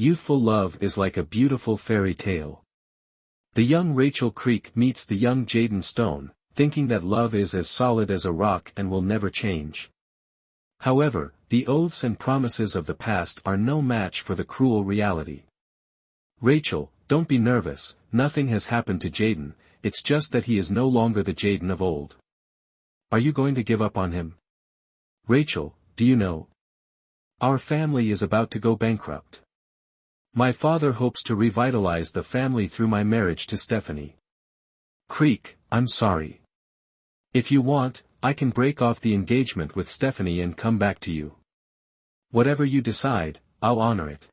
Youthful love is like a beautiful fairy tale. The young Rachel Creek meets the young Jaden Stone, thinking that love is as solid as a rock and will never change. However, the oaths and promises of the past are no match for the cruel reality. Rachel, don't be nervous, nothing has happened to Jaden, it's just that he is no longer the Jaden of old. Are you going to give up on him? Rachel, do you know? Our family is about to go bankrupt. My father hopes to revitalize the family through my marriage to Stephanie. Creek, I'm sorry. If you want, I can break off the engagement with Stephanie and come back to you. Whatever you decide, I'll honor it.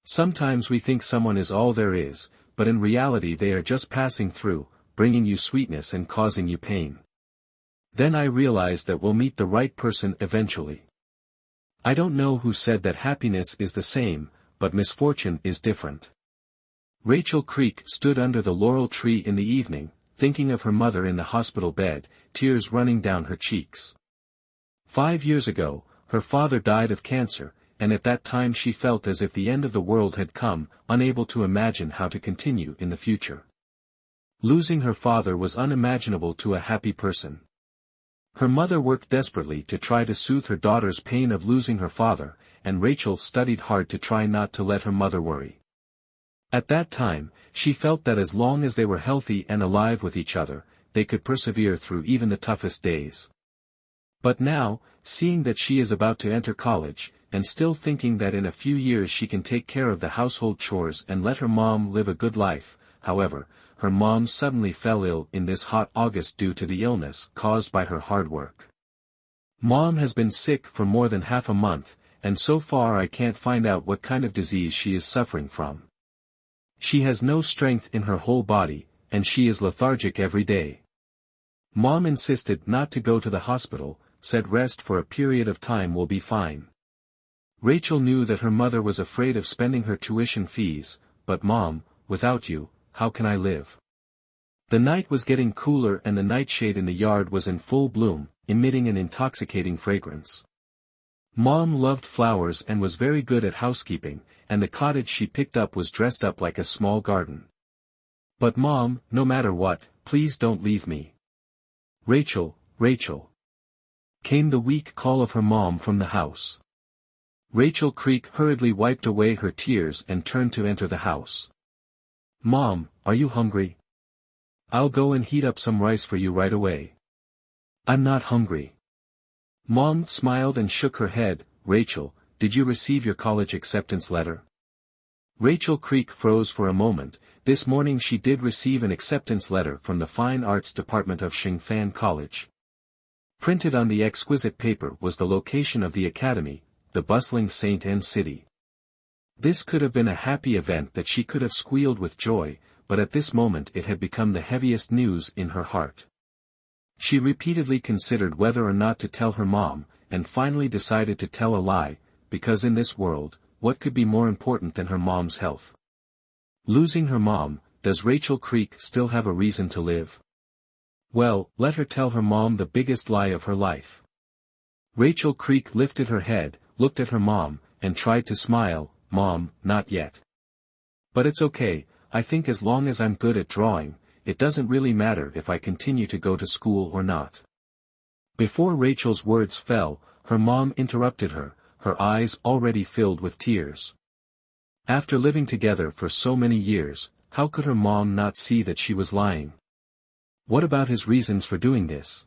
Sometimes we think someone is all there is, but in reality they are just passing through, bringing you sweetness and causing you pain. Then I realize that we'll meet the right person eventually. I don't know who said that happiness is the same, but misfortune is different. Rachel Creek stood under the laurel tree in the evening, thinking of her mother in the hospital bed, tears running down her cheeks. 5 years ago, her father died of cancer, and at that time she felt as if the end of the world had come, unable to imagine how to continue in the future. Losing her father was unimaginable to a happy person. Her mother worked desperately to try to soothe her daughter's pain of losing her father, and Rachel studied hard to try not to let her mother worry. At that time, she felt that as long as they were healthy and alive with each other, they could persevere through even the toughest days. But now, seeing that she is about to enter college, and still thinking that in a few years she can take care of the household chores and let her mom live a good life, however, her mom suddenly fell ill in this hot August due to the illness caused by her hard work. Mom has been sick for more than half a month, and so far I can't find out what kind of disease she is suffering from. She has no strength in her whole body, and she is lethargic every day. Mom insisted not to go to the hospital, said rest for a period of time will be fine. Rachel knew that her mother was afraid of spending her tuition fees, but Mom, without you, how can I live? The night was getting cooler and the nightshade in the yard was in full bloom, emitting an intoxicating fragrance. Mom loved flowers and was very good at housekeeping, and the cottage she picked up was dressed up like a small garden. But Mom, no matter what, please don't leave me. Rachel, Rachel. Came the weak call of her mom from the house. Rachel Creek hurriedly wiped away her tears and turned to enter the house. Mom, are you hungry? I'll go and heat up some rice for you right away. I'm not hungry. Mom smiled and shook her head. Rachel, did you receive your college acceptance letter? Rachel Creek froze for a moment. This morning she did receive an acceptance letter from the Fine Arts Department of Shingfan College. Printed on the exquisite paper was the location of the academy, the bustling St. N city. This could have been a happy event that she could have squealed with joy, but at this moment it had become the heaviest news in her heart. She repeatedly considered whether or not to tell her mom, and finally decided to tell a lie, because in this world, what could be more important than her mom's health? Losing her mom, does Rachel Creek still have a reason to live? Well, let her tell her mom the biggest lie of her life. Rachel Creek lifted her head, looked at her mom, and tried to smile. Mom, not yet. But it's okay, I think as long as I'm good at drawing, it doesn't really matter if I continue to go to school or not. Before Rachel's words fell, her mom interrupted her, her eyes already filled with tears. After living together for so many years, how could her mom not see that she was lying? What about his reasons for doing this?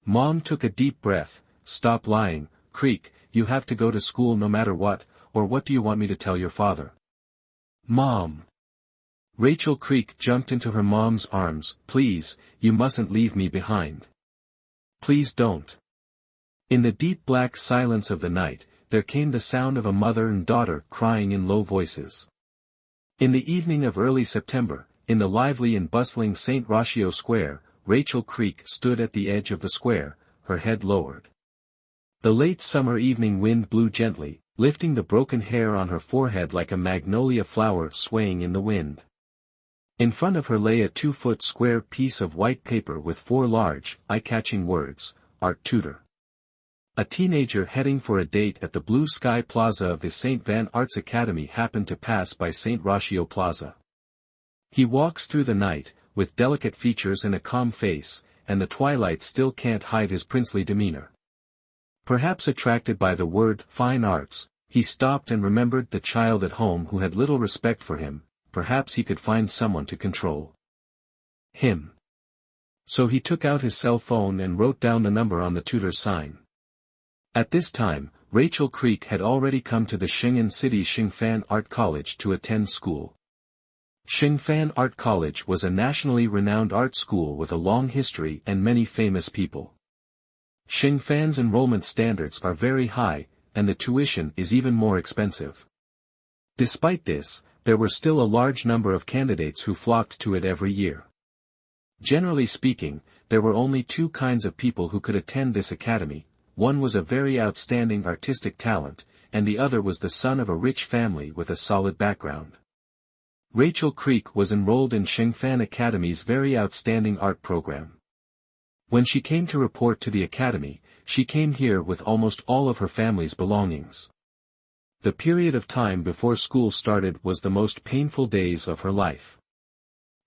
Mom took a deep breath. Stop lying, Creek, you have to go to school no matter what, or what do you want me to tell your father? Mom! Rachel Creek jumped into her mom's arms. Please, you mustn't leave me behind. Please don't. In the deep black silence of the night, there came the sound of a mother and daughter crying in low voices. In the evening of early September, in the lively and bustling St. Ratio Square, Rachel Creek stood at the edge of the square, her head lowered. The late summer evening wind blew gently, lifting the broken hair on her forehead like a magnolia flower swaying in the wind. In front of her lay a 2-foot square piece of white paper with 4 large, eye-catching words, Art Tutor. A teenager heading for a date at the Blue Sky Plaza of the St. Van Arts Academy happened to pass by St. Ratio Plaza. He walks through the night, with delicate features and a calm face, and the twilight still can't hide his princely demeanor. Perhaps attracted by the word fine arts, he stopped and remembered the child at home who had little respect for him. Perhaps he could find someone to control him. So he took out his cell phone and wrote down the number on the tutor's sign. At this time, Rachel Creek had already come to the Shingen City's Xingfan Art College to attend school. Xingfan Art College was a nationally renowned art school with a long history and many famous people. Xingfan's enrollment standards are very high, and the tuition is even more expensive. Despite this, there were still a large number of candidates who flocked to it every year. Generally speaking, there were only two kinds of people who could attend this academy. One was a very outstanding artistic talent, and the other was the son of a rich family with a solid background. Rachel Creek was enrolled in Xingfan Academy's very outstanding art program. When she came to report to the academy, she came here with almost all of her family's belongings. The period of time before school started was the most painful days of her life.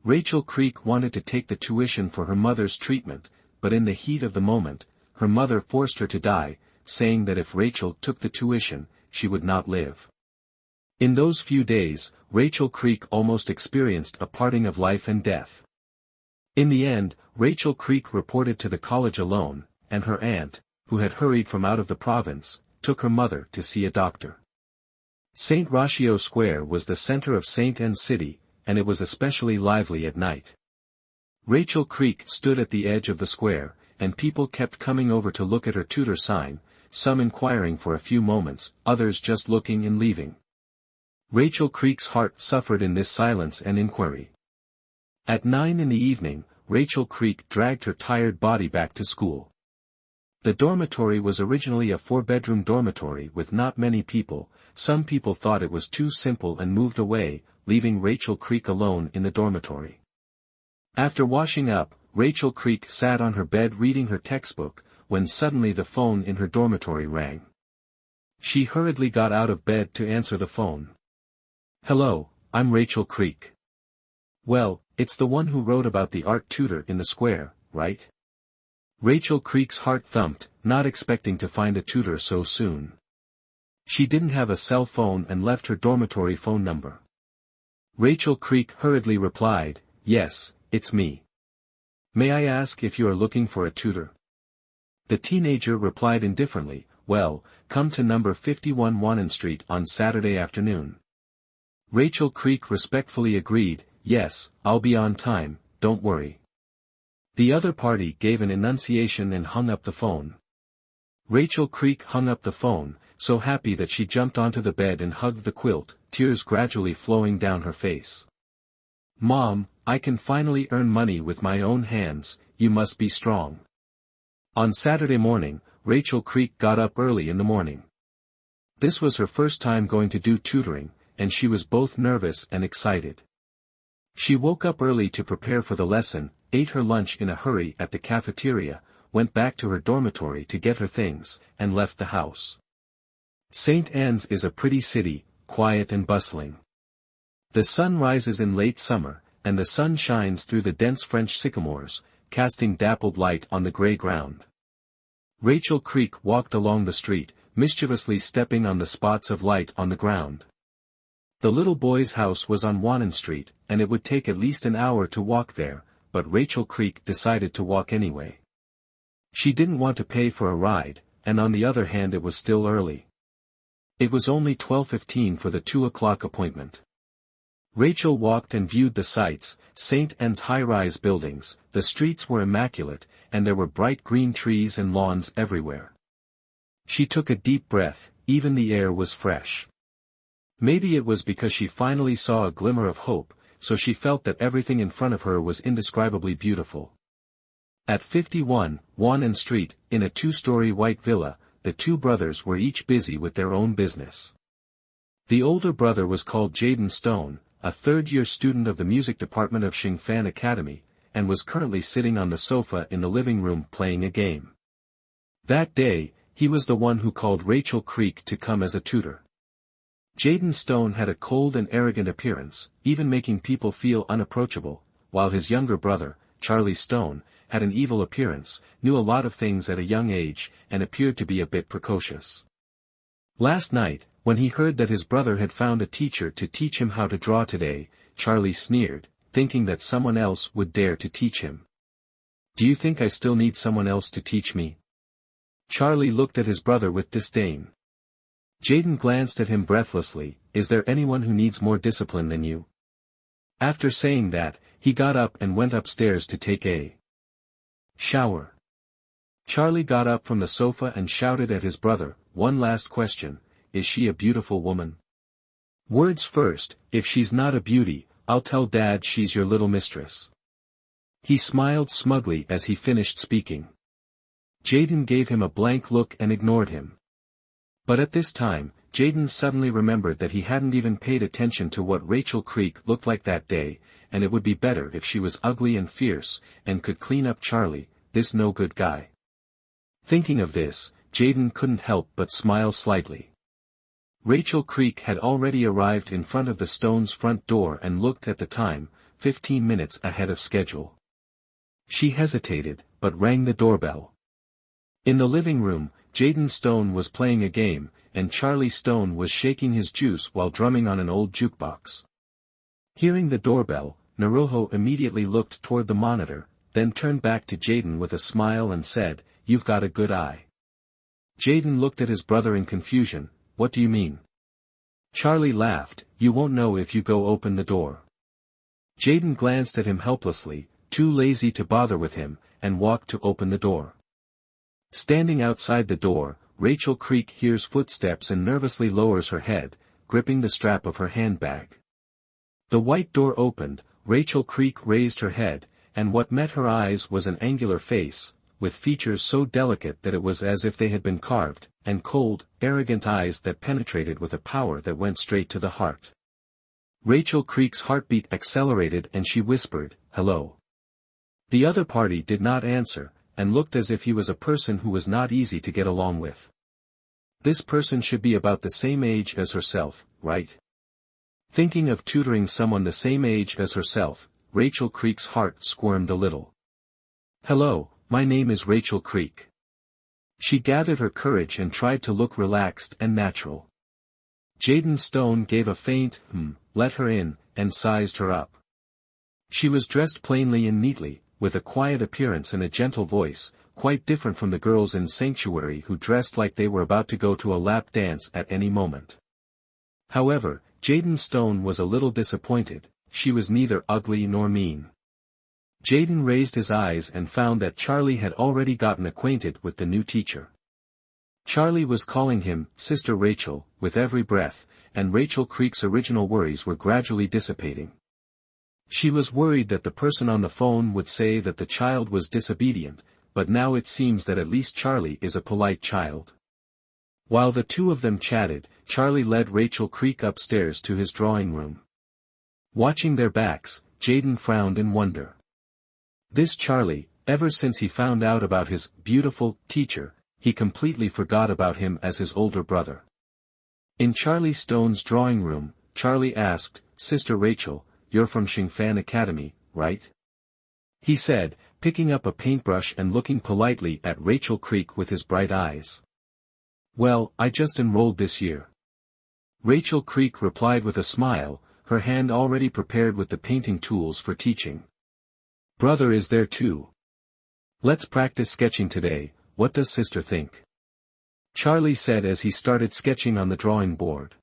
Rachel Creek wanted to take the tuition for her mother's treatment, but in the heat of the moment, her mother forced her to die, saying that if Rachel took the tuition, she would not live. In those few days, Rachel Creek almost experienced a parting of life and death. In the end, Rachel Creek reported to the college alone, and her aunt, who had hurried from out of the province, took her mother to see a doctor. St. Ratio Square was the center of St. Anne's City, and it was especially lively at night. Rachel Creek stood at the edge of the square, and people kept coming over to look at her tutor sign, some inquiring for a few moments, others just looking and leaving. Rachel Creek's heart suffered in this silence and inquiry. At 9 in the evening, Rachel Creek dragged her tired body back to school. The dormitory was originally a 4-bedroom dormitory with not many people. Some people thought it was too simple and moved away, leaving Rachel Creek alone in the dormitory. After washing up, Rachel Creek sat on her bed reading her textbook, when suddenly the phone in her dormitory rang. She hurriedly got out of bed to answer the phone. "Hello, I'm Rachel Creek." "Well, it's the one who wrote about the art tutor in the square, right?" Rachel Creek's heart thumped, not expecting to find a tutor so soon. She didn't have a cell phone and left her dormitory phone number. Rachel Creek hurriedly replied, "Yes, it's me. May I ask if you are looking for a tutor?" The teenager replied indifferently, "Well, come to number 51 Wannen Street on Saturday afternoon." Rachel Creek respectfully agreed, "Yes, I'll be on time, don't worry." The other party gave an enunciation and hung up the phone. Rachel Creek hung up the phone, so happy that she jumped onto the bed and hugged the quilt, tears gradually flowing down her face. "Mom, I can finally earn money with my own hands, you must be strong." On Saturday morning, Rachel Creek got up early in the morning. This was her first time going to do tutoring, and she was both nervous and excited. She woke up early to prepare for the lesson, ate her lunch in a hurry at the cafeteria, went back to her dormitory to get her things, and left the house. St. Anne's is a pretty city, quiet and bustling. The sun rises in late summer, and the sun shines through the dense French sycamores, casting dappled light on the gray ground. Rachel Creek walked along the street, mischievously stepping on the spots of light on the ground. The little boy's house was on Wannen Street, and it would take at least an hour to walk there, but Rachel Creek decided to walk anyway. She didn't want to pay for a ride, and on the other hand it was still early. It was only 12:15 for the 2 o'clock appointment. Rachel walked and viewed the sights, St. Anne's high-rise buildings, the streets were immaculate, and there were bright green trees and lawns everywhere. She took a deep breath, even the air was fresh. Maybe it was because she finally saw a glimmer of hope, so she felt that everything in front of her was indescribably beautiful. At 51 Wannen Street, in a 2-story white villa, the two brothers were each busy with their own business. The older brother was called Jaden Stone, a third-year student of the music department of Xingfan Academy, and was currently sitting on the sofa in the living room playing a game. That day, he was the one who called Rachel Creek to come as a tutor. Jaden Stone had a cold and arrogant appearance, even making people feel unapproachable, while his younger brother, Charlie Stone, had an evil appearance, knew a lot of things at a young age, and appeared to be a bit precocious. Last night, when he heard that his brother had found a teacher to teach him how to draw today, Charlie sneered, thinking that someone else would dare to teach him. "Do you think I still need someone else to teach me?" Charlie looked at his brother with disdain. Jaden glanced at him breathlessly. "Is there anyone who needs more discipline than you?" After saying that, he got up and went upstairs to take a shower. Charlie got up from the sofa and shouted at his brother, "One last question, is she a beautiful woman?" "Words first, if she's not a beauty, I'll tell Dad she's your little mistress." He smiled smugly as he finished speaking. Jaden gave him a blank look and ignored him. But at this time, Jaden suddenly remembered that he hadn't even paid attention to what Rachel Creek looked like that day, and it would be better if she was ugly and fierce, and could clean up Charlie, this no-good guy. Thinking of this, Jaden couldn't help but smile slightly. Rachel Creek had already arrived in front of the Stones' front door and looked at the time, 15 minutes ahead of schedule. She hesitated, but rang the doorbell. In the living room, Jaden Stone was playing a game, and Charlie Stone was shaking his juice while drumming on an old jukebox. Hearing the doorbell, Naruho immediately looked toward the monitor, then turned back to Jaden with a smile and said, "You've got a good eye." Jaden looked at his brother in confusion. "What do you mean?" Charlie laughed. "You won't know if you go open the door." Jaden glanced at him helplessly, too lazy to bother with him, and walked to open the door. Standing outside the door, Rachel Creek hears footsteps and nervously lowers her head, gripping the strap of her handbag. The white door opened, Rachel Creek raised her head, and what met her eyes was an angular face, with features so delicate that it was as if they had been carved, and cold, arrogant eyes that penetrated with a power that went straight to the heart. Rachel Creek's heartbeat accelerated and she whispered, "Hello." The other party did not answer, and looked as if he was a person who was not easy to get along with. This person should be about the same age as herself, right? Thinking of tutoring someone the same age as herself, Rachel Creek's heart squirmed a little. "Hello, my name is Rachel Creek." She gathered her courage and tried to look relaxed and natural. Jaden Stone gave a faint, let her in, and sized her up. She was dressed plainly and neatly, with a quiet appearance and a gentle voice, quite different from the girls in Sanctuary who dressed like they were about to go to a lap dance at any moment. However, Jaden Stone was a little disappointed. She was neither ugly nor mean. Jaden raised his eyes and found that Charlie had already gotten acquainted with the new teacher. Charlie was calling him Sister Rachel with every breath, and Rachel Creek's original worries were gradually dissipating. She was worried that the person on the phone would say that the child was disobedient, but now it seems that at least Charlie is a polite child. While the two of them chatted, Charlie led Rachel Creek upstairs to his drawing room. Watching their backs, Jaden frowned in wonder. This Charlie, ever since he found out about his beautiful teacher, he completely forgot about him as his older brother. In Charlie Stone's drawing room, Charlie asked, "Sister Rachel, you're from Xingfan Academy, right?" he said, picking up a paintbrush and looking politely at Rachel Creek with his bright eyes. "Well, I just enrolled this year." Rachel Creek replied with a smile, her hand already prepared with the painting tools for teaching. "Brother is there too. Let's practice sketching today, what does sister think?" Charlie said as he started sketching on the drawing board.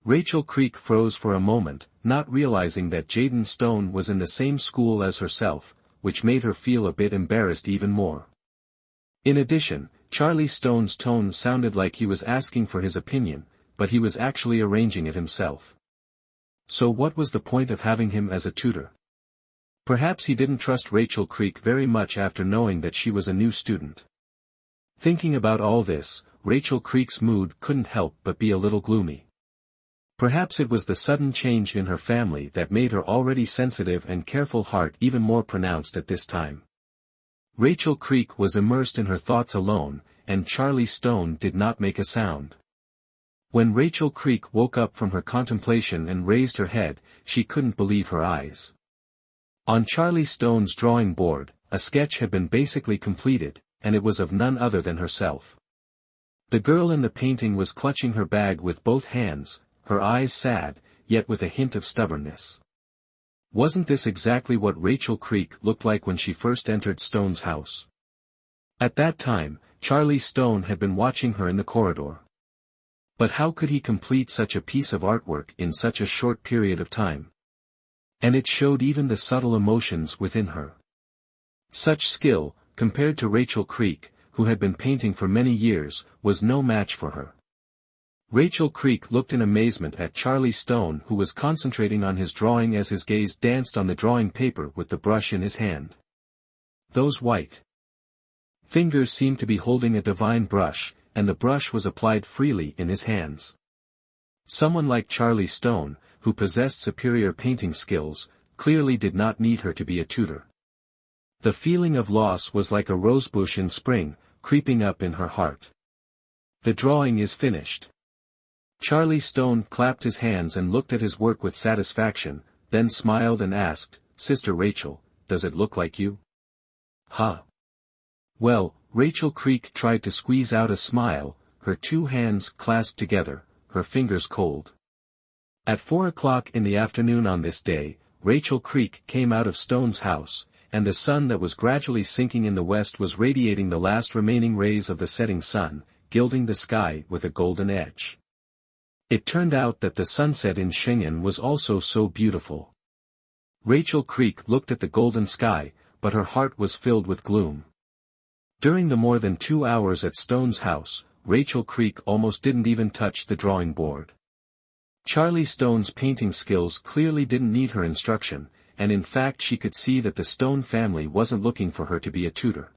Rachel Creek froze for a moment, not realizing that Jaden Stone was in the same school as herself, which made her feel a bit embarrassed even more. In addition, Charlie Stone's tone sounded like he was asking for his opinion, but he was actually arranging it himself. So what was the point of having him as a tutor? Perhaps he didn't trust Rachel Creek very much after knowing that she was a new student. Thinking about all this, Rachel Creek's mood couldn't help but be a little gloomy. Perhaps it was the sudden change in her family that made her already sensitive and careful heart even more pronounced at this time. Rachel Creek was immersed in her thoughts alone, and Charlie Stone did not make a sound. When Rachel Creek woke up from her contemplation and raised her head, she couldn't believe her eyes. On Charlie Stone's drawing board, a sketch had been basically completed, and it was of none other than herself. The girl in the painting was clutching her bag with both hands, her eyes sad, yet with a hint of stubbornness. Wasn't this exactly what Rachel Creek looked like when she first entered Stone's house? At that time, Charlie Stone had been watching her in the corridor. But how could he complete such a piece of artwork in such a short period of time? And it showed even the subtle emotions within her. Such skill, compared to Rachel Creek, who had been painting for many years, was no match for her. Rachel Creek looked in amazement at Charlie Stone, who was concentrating on his drawing as his gaze danced on the drawing paper with the brush in his hand. Those white fingers seemed to be holding a divine brush, and the brush was applied freely in his hands. Someone like Charlie Stone, who possessed superior painting skills, clearly did not need her to be a tutor. The feeling of loss was like a rosebush in spring, creeping up in her heart. The drawing is finished. Charlie Stone clapped his hands and looked at his work with satisfaction, then smiled and asked, "Sister Rachel, does it look like you?" "Huh." Well, Rachel Creek tried to squeeze out a smile, her two hands clasped together, her fingers cold. At 4 o'clock in the afternoon on this day, Rachel Creek came out of Stone's house, and the sun that was gradually sinking in the west was radiating the last remaining rays of the setting sun, gilding the sky with a golden edge. It turned out that the sunset in Shingen was also so beautiful. Rachel Creek looked at the golden sky, but her heart was filled with gloom. During the more than 2 hours at Stone's house, Rachel Creek almost didn't even touch the drawing board. Charlie Stone's painting skills clearly didn't need her instruction, and in fact she could see that the Stone family wasn't looking for her to be a tutor.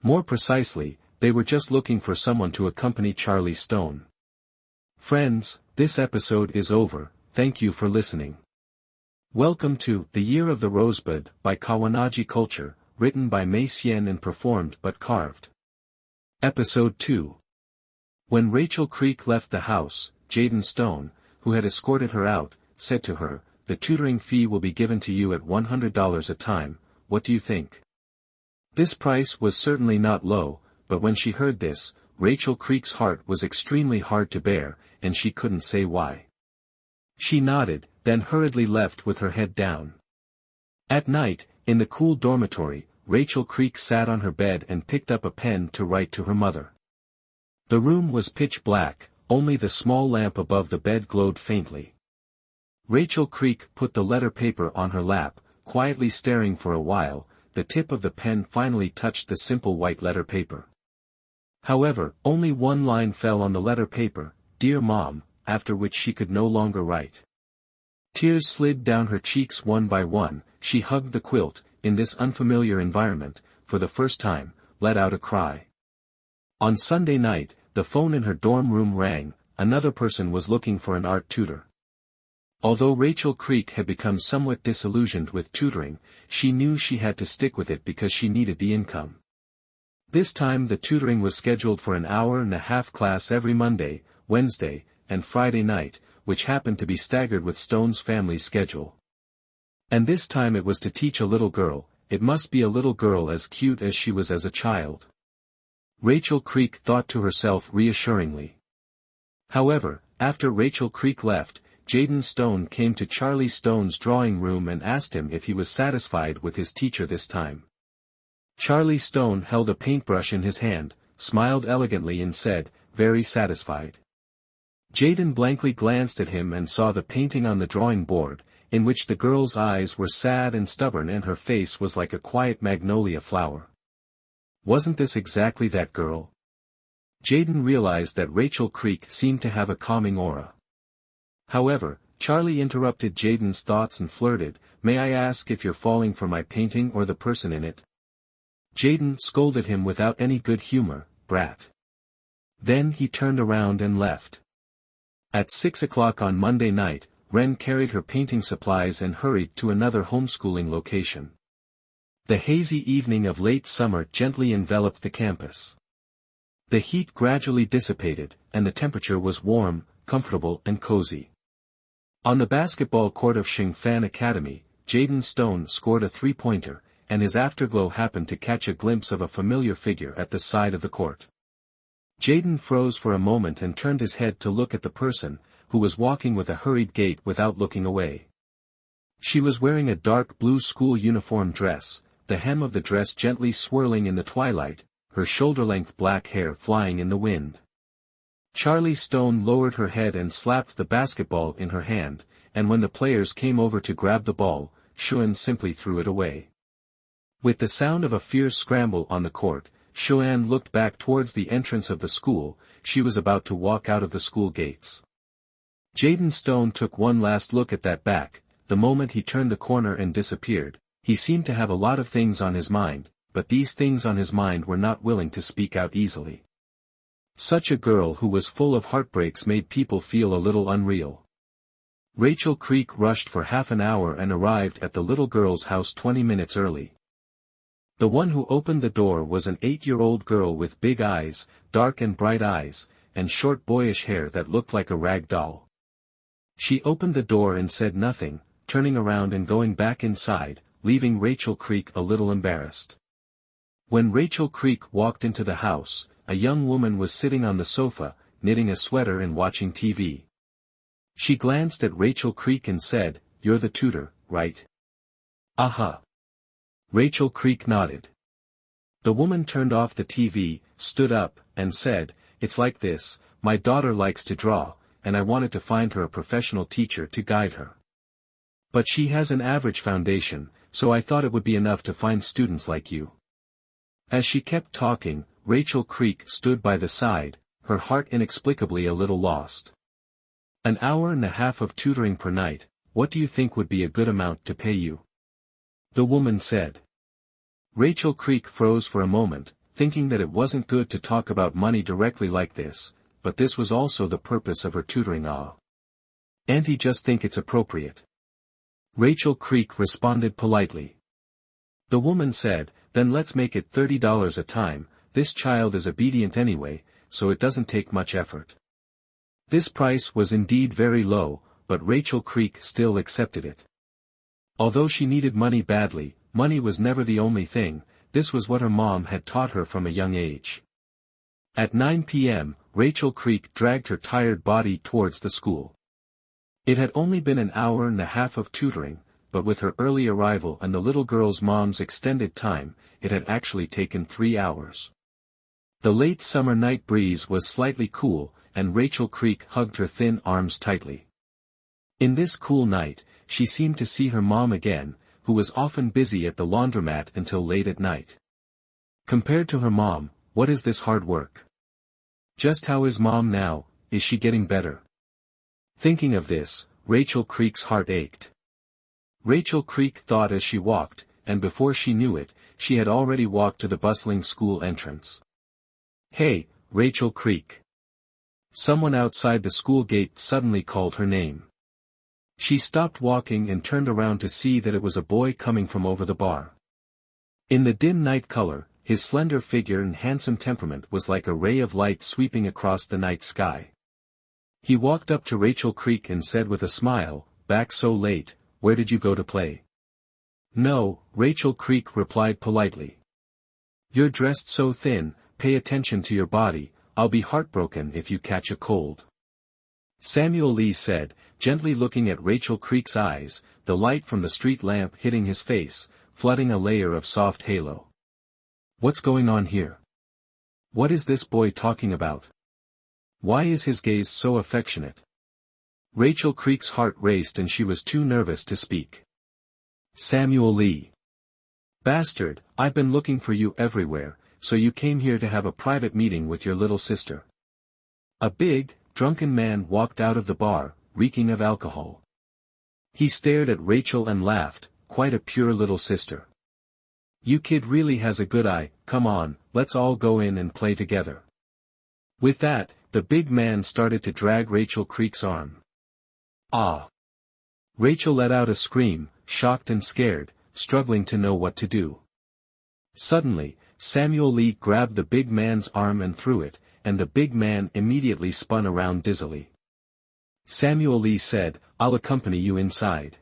More precisely, they were just looking for someone to accompany Charlie Stone. Friends, this episode is over, thank you for listening. Welcome to The Year of the Rosebud by Kawanagi Culture, written by Mei Xian and performed but carved. Episode 2. When Rachel Creek left the house, Jaden Stone, who had escorted her out, said to her, "The tutoring fee will be given to you at $100 a time, what do you think?" This price was certainly not low, but when she heard this, Rachel Creek's heart was extremely hard to bear, and she couldn't say why. She nodded, then hurriedly left with her head down. At night, in the cool dormitory, Rachel Creek sat on her bed and picked up a pen to write to her mother. The room was pitch black, only the small lamp above the bed glowed faintly. Rachel Creek put the letter paper on her lap, quietly staring for a while. The tip of the pen finally touched the simple white letter paper. However, only one line fell on the letter paper, "Dear Mom," after which she could no longer write. Tears slid down her cheeks one by one. She hugged the quilt, in this unfamiliar environment, for the first time, let out a cry. On Sunday night, the phone in her dorm room rang. Another person was looking for an art tutor. Although Rachel Creek had become somewhat disillusioned with tutoring, she knew she had to stick with it because she needed the income. This time the tutoring was scheduled for an hour-and-a-half class every Monday, Wednesday, and Friday night, which happened to be staggered with Stone's family's schedule. And this time it was to teach a little girl. It must be a little girl as cute as she was as a child. Rachel Creek thought to herself reassuringly. However, after Rachel Creek left, Jaden Stone came to Charlie Stone's drawing room and asked him if he was satisfied with his teacher this time. Charlie Stone held a paintbrush in his hand, smiled elegantly and said, "Very satisfied." Jaden blankly glanced at him and saw the painting on the drawing board, in which the girl's eyes were sad and stubborn and her face was like a quiet magnolia flower. Wasn't this exactly that girl? Jaden realized that Rachel Creek seemed to have a calming aura. However, Charlie interrupted Jaden's thoughts and flirted, "May I ask if you're falling for my painting or the person in it?" Jaden scolded him without any good humor, "Brat." Then he turned around and left. At 6 o'clock on Monday night, Ren carried her painting supplies and hurried to another homeschooling location. The hazy evening of late summer gently enveloped the campus. The heat gradually dissipated, and the temperature was warm, comfortable and cozy. On the basketball court of Shingfan Academy, Jaden Stone scored a three-pointer, and his afterglow happened to catch a glimpse of a familiar figure at the side of the court. Jaden froze for a moment and turned his head to look at the person, who was walking with a hurried gait without looking away. She was wearing a dark blue school uniform dress, the hem of the dress gently swirling in the twilight, her shoulder-length black hair flying in the wind. Charlie Stone lowered her head and slapped the basketball in her hand, and when the players came over to grab the ball, Xuan simply threw it away. With the sound of a fierce scramble on the court, Xuan looked back towards the entrance of the school. She was about to walk out of the school gates. Jaden Stone took one last look at that back. The moment he turned the corner and disappeared, he seemed to have a lot of things on his mind, but these things on his mind were not willing to speak out easily. Such a girl who was full of heartbreaks made people feel a little unreal. Rachel Creek rushed for half an hour and arrived at the little girl's house 20 minutes early. The one who opened the door was an 8-year-old girl with big eyes, dark and bright eyes, and short boyish hair that looked like a rag doll. She opened the door and said nothing, turning around and going back inside, leaving Rachel Creek a little embarrassed. When Rachel Creek walked into the house, a young woman was sitting on the sofa, knitting a sweater and watching TV. She glanced at Rachel Creek and said, "You're the tutor, right?" "Aha." Rachel Creek nodded. The woman turned off the TV, stood up, and said, "It's like this, my daughter likes to draw, and I wanted to find her a professional teacher to guide her. But she has an average foundation, so I thought it would be enough to find students like you." As she kept talking, Rachel Creek stood by the side, her heart inexplicably a little lost. "An hour and a half of tutoring per night, what do you think would be a good amount to pay you?" the woman said. Rachel Creek froze for a moment, thinking that it wasn't good to talk about money directly like this, but this was also the purpose of her tutoring. "Auntie just think it's appropriate." Rachel Creek responded politely. The woman said, "Then let's make it $30 a time, this child is obedient anyway, so it doesn't take much effort." This price was indeed very low, but Rachel Creek still accepted it. Although she needed money badly, money was never the only thing. This was what her mom had taught her from a young age. At 9 p.m., Rachel Creek dragged her tired body towards the school. It had only been an hour and a half of tutoring, but with her early arrival and the little girl's mom's extended time, it had actually taken 3 hours. The late summer night breeze was slightly cool, and Rachel Creek hugged her thin arms tightly. In this cool night, she seemed to see her mom again, who was often busy at the laundromat until late at night. Compared to her mom, what is this hard work? Just how is mom now? Is she getting better? Thinking of this, Rachel Creek's heart ached. Rachel Creek thought as she walked, and before she knew it, she had already walked to the bustling school entrance. "Hey, Rachel Creek." Someone outside the school gate suddenly called her name. She stopped walking and turned around to see that it was a boy coming from over the bar. In the dim night color, his slender figure and handsome temperament was like a ray of light sweeping across the night sky. He walked up to Rachel Creek and said with a smile, "Back so late, where did you go to play?" "No," Rachel Creek replied politely. "You're dressed so thin, pay attention to your body, I'll be heartbroken if you catch a cold." Samuel Lee said, gently looking at Rachel Creek's eyes, the light from the street lamp hitting his face, flooding a layer of soft halo. "What's going on here? What is this boy talking about? Why is his gaze so affectionate?" Rachel Creek's heart raced and she was too nervous to speak. Samuel Lee. "Bastard, I've been looking for you everywhere, so you came here to have a private meeting with your little sister." A big, drunken man walked out of the bar, reeking of alcohol. He stared at Rachel and laughed, "Quite a pure little sister. You kid really has a good eye, come on, let's all go in and play together." With that, the big man started to drag Rachel Creek's arm. "Ah!" Rachel let out a scream, shocked and scared, struggling to know what to do. Suddenly, Samuel Lee grabbed the big man's arm and threw it, and the big man immediately spun around dizzily. Samuel Lee said, "I'll accompany you inside."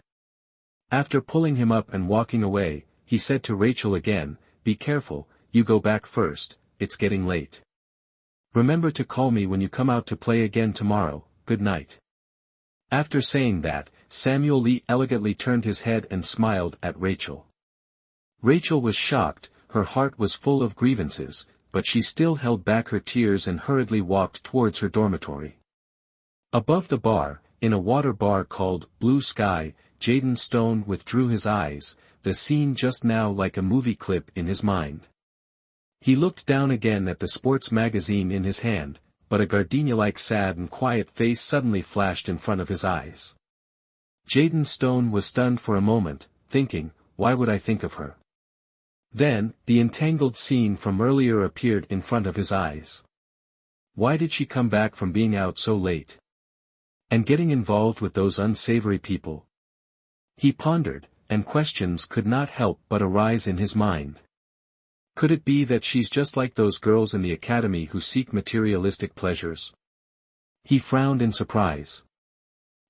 After pulling him up and walking away, he said to Rachel again, "Be careful, you go back first, it's getting late. Remember to call me when you come out to play again tomorrow, good night." After saying that, Samuel Lee elegantly turned his head and smiled at Rachel. Rachel was shocked, her heart was full of grievances, but she still held back her tears and hurriedly walked towards her dormitory. Above the bar, in a water bar called Blue Sky, Jaden Stone withdrew his eyes, the scene just now like a movie clip in his mind. He looked down again at the sports magazine in his hand, but a gardenia-like sad and quiet face suddenly flashed in front of his eyes. Jaden Stone was stunned for a moment, thinking, why would I think of her? Then, the entangled scene from earlier appeared in front of his eyes. Why did she come back from being out so late? And getting involved with those unsavory people? He pondered, and questions could not help but arise in his mind. Could it be that she's just like those girls in the academy who seek materialistic pleasures? He frowned in surprise.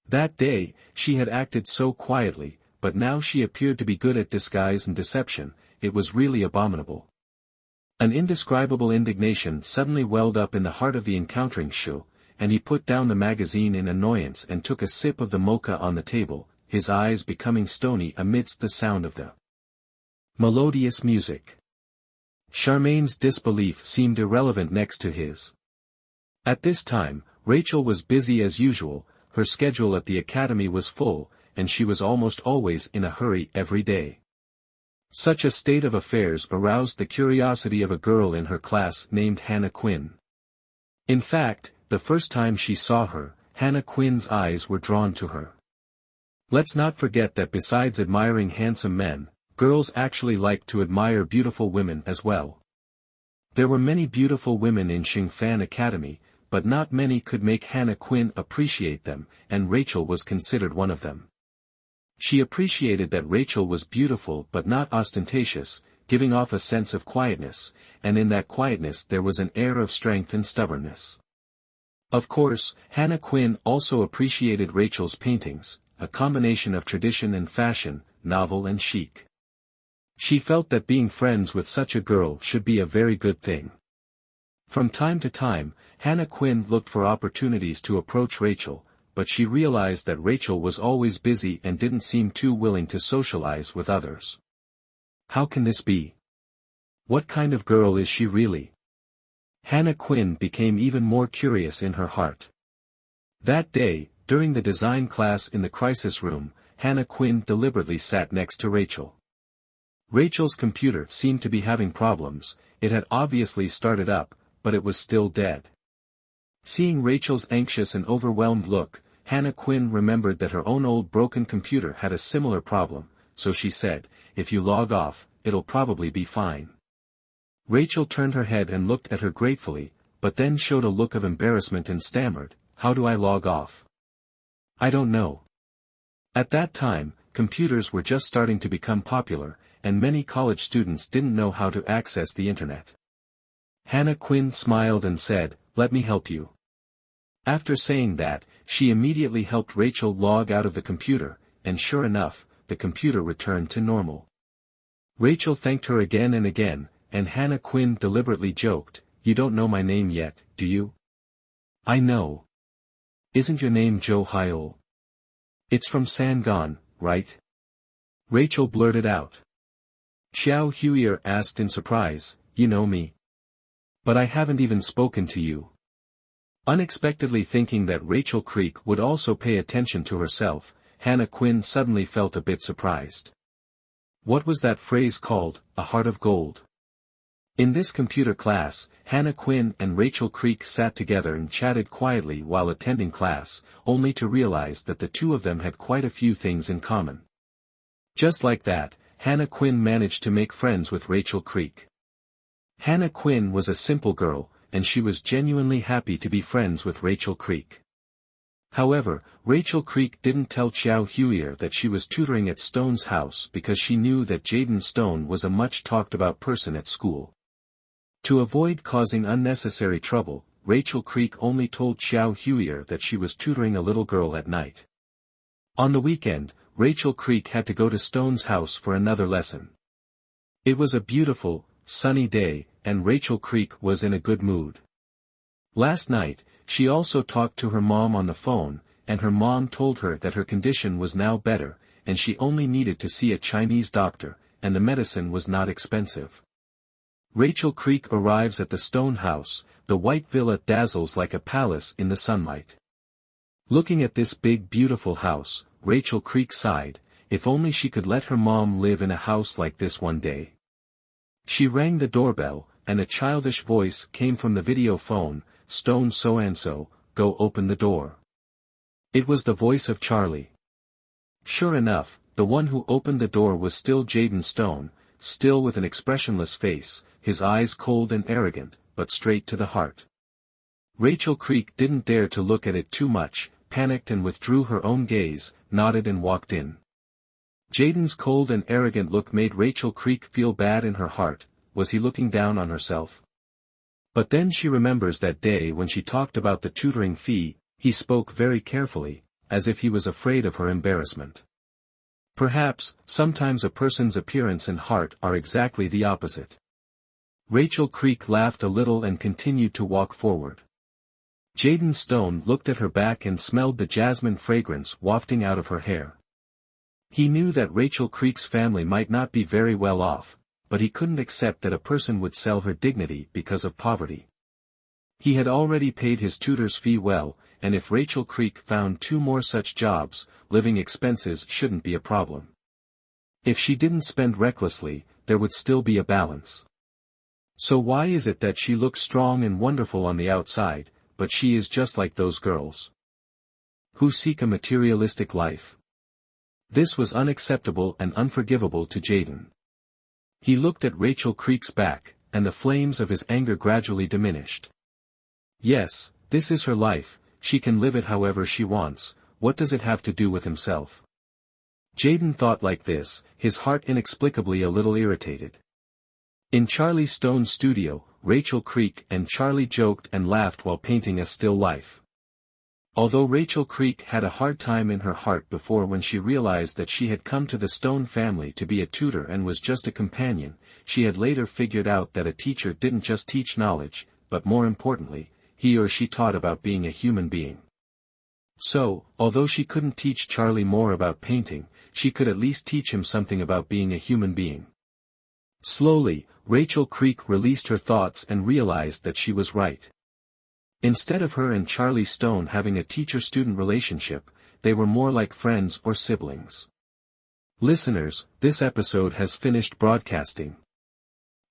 That day, she had acted so quietly, but now she appeared to be good at disguise and deception. It was really abominable. An indescribable indignation suddenly welled up in the heart of the encountering Shu, and he put down the magazine in annoyance and took a sip of the mocha on the table, his eyes becoming stony amidst the sound of the melodious music. Charmaine's disbelief seemed irrelevant next to his. At this time, Rachel was busy as usual, her schedule at the academy was full, and she was almost always in a hurry every day. Such a state of affairs aroused the curiosity of a girl in her class named Hannah Quinn. In fact, the first time she saw her, Hannah Quinn's eyes were drawn to her. Let's not forget that besides admiring handsome men, girls actually like to admire beautiful women as well. There were many beautiful women in Xingfan Academy, but not many could make Hannah Quinn appreciate them, and Rachel was considered one of them. She appreciated that Rachel was beautiful but not ostentatious, giving off a sense of quietness, and in that quietness there was an air of strength and stubbornness. Of course, Hannah Quinn also appreciated Rachel's paintings, a combination of tradition and fashion, novel and chic. She felt that being friends with such a girl should be a very good thing. From time to time, Hannah Quinn looked for opportunities to approach Rachel, but she realized that Rachel was always busy and didn't seem too willing to socialize with others. How can this be? What kind of girl is she really? Hannah Quinn became even more curious in her heart. That day, during the design class in the crisis room, Hannah Quinn deliberately sat next to Rachel. Rachel's computer seemed to be having problems. It had obviously started up, but it was still dead. Seeing Rachel's anxious and overwhelmed look, Hannah Quinn remembered that her own old broken computer had a similar problem, so she said, "If you log off, it'll probably be fine." Rachel turned her head and looked at her gratefully, but then showed a look of embarrassment and stammered, "How do I log off? I don't know." At that time, computers were just starting to become popular, and many college students didn't know how to access the internet. Hannah Quinn smiled and said, "Let me help you." After saying that, she immediately helped Rachel log out of the computer, and sure enough, the computer returned to normal. Rachel thanked her again and again, and Hannah Quinn deliberately joked, "You don't know my name yet, do you?" "I know. Isn't your name Jo Hyol? It's from Sanggon, right?" Rachel blurted out. Xiao Huier asked in surprise, "You know me? But I haven't even spoken to you." Unexpectedly thinking that Rachel Creek would also pay attention to herself, Hannah Quinn suddenly felt a bit surprised. What was that phrase called, a heart of gold? In this computer class, Hannah Quinn and Rachel Creek sat together and chatted quietly while attending class, only to realize that the two of them had quite a few things in common. Just like that, Hannah Quinn managed to make friends with Rachel Creek. Hannah Quinn was a simple girl, and she was genuinely happy to be friends with Rachel Creek. However, Rachel Creek didn't tell Xiao Huier that she was tutoring at Stone's house because she knew that Jaden Stone was a much talked about person at school. To avoid causing unnecessary trouble, Rachel Creek only told Xiao Huier that she was tutoring a little girl at night. On the weekend, Rachel Creek had to go to Stone's house for another lesson. It was a beautiful, sunny day, and Rachel Creek was in a good mood. Last night, she also talked to her mom on the phone, and her mom told her that her condition was now better, and she only needed to see a Chinese doctor, and the medicine was not expensive. Rachel Creek arrives at the Stone house. The white villa dazzles like a palace in the sunlight. Looking at this big beautiful house, Rachel Creek sighed, if only she could let her mom live in a house like this one day. She rang the doorbell, and a childish voice came from the video phone, "Stone so-and-so, go open the door." It was the voice of Charlie. Sure enough, the one who opened the door was still Jaden Stone, still with an expressionless face, his eyes cold and arrogant, but straight to the heart. Rachel Creek didn't dare to look at it too much, panicked and withdrew her own gaze, nodded and walked in. Jaden's cold and arrogant look made Rachel Creek feel bad in her heart. Was he looking down on herself? But then she remembers that day when she talked about the tutoring fee. He spoke very carefully, as if he was afraid of her embarrassment. Perhaps, sometimes a person's appearance and heart are exactly the opposite. Rachel Creek laughed a little and continued to walk forward. Jaden Stone looked at her back and smelled the jasmine fragrance wafting out of her hair. He knew that Rachel Creek's family might not be very well off, but he couldn't accept that a person would sell her dignity because of poverty. He had already paid his tutor's fee well, and if Rachel Creek found 2 more such jobs, living expenses shouldn't be a problem. If she didn't spend recklessly, there would still be a balance. So why is it that she looks strong and wonderful on the outside, but she is just like those girls who seek a materialistic life? This was unacceptable and unforgivable to Jaden. He looked at Rachel Creek's back, and the flames of his anger gradually diminished. Yes, this is her life, she can live it however she wants, what does it have to do with himself? Jaden thought like this, his heart inexplicably a little irritated. In Charlie Stone's studio, Rachel Creek and Charlie joked and laughed while painting a still life. Although Rachel Creek had a hard time in her heart before when she realized that she had come to the Stone family to be a tutor and was just a companion, she had later figured out that a teacher didn't just teach knowledge, but more importantly, he or she taught about being a human being. So, although she couldn't teach Charlie more about painting, she could at least teach him something about being a human being. Slowly, Rachel Creek released her thoughts and realized that she was right. Instead of her and Charlie Stone having a teacher-student relationship, they were more like friends or siblings. Listeners, this episode has finished broadcasting.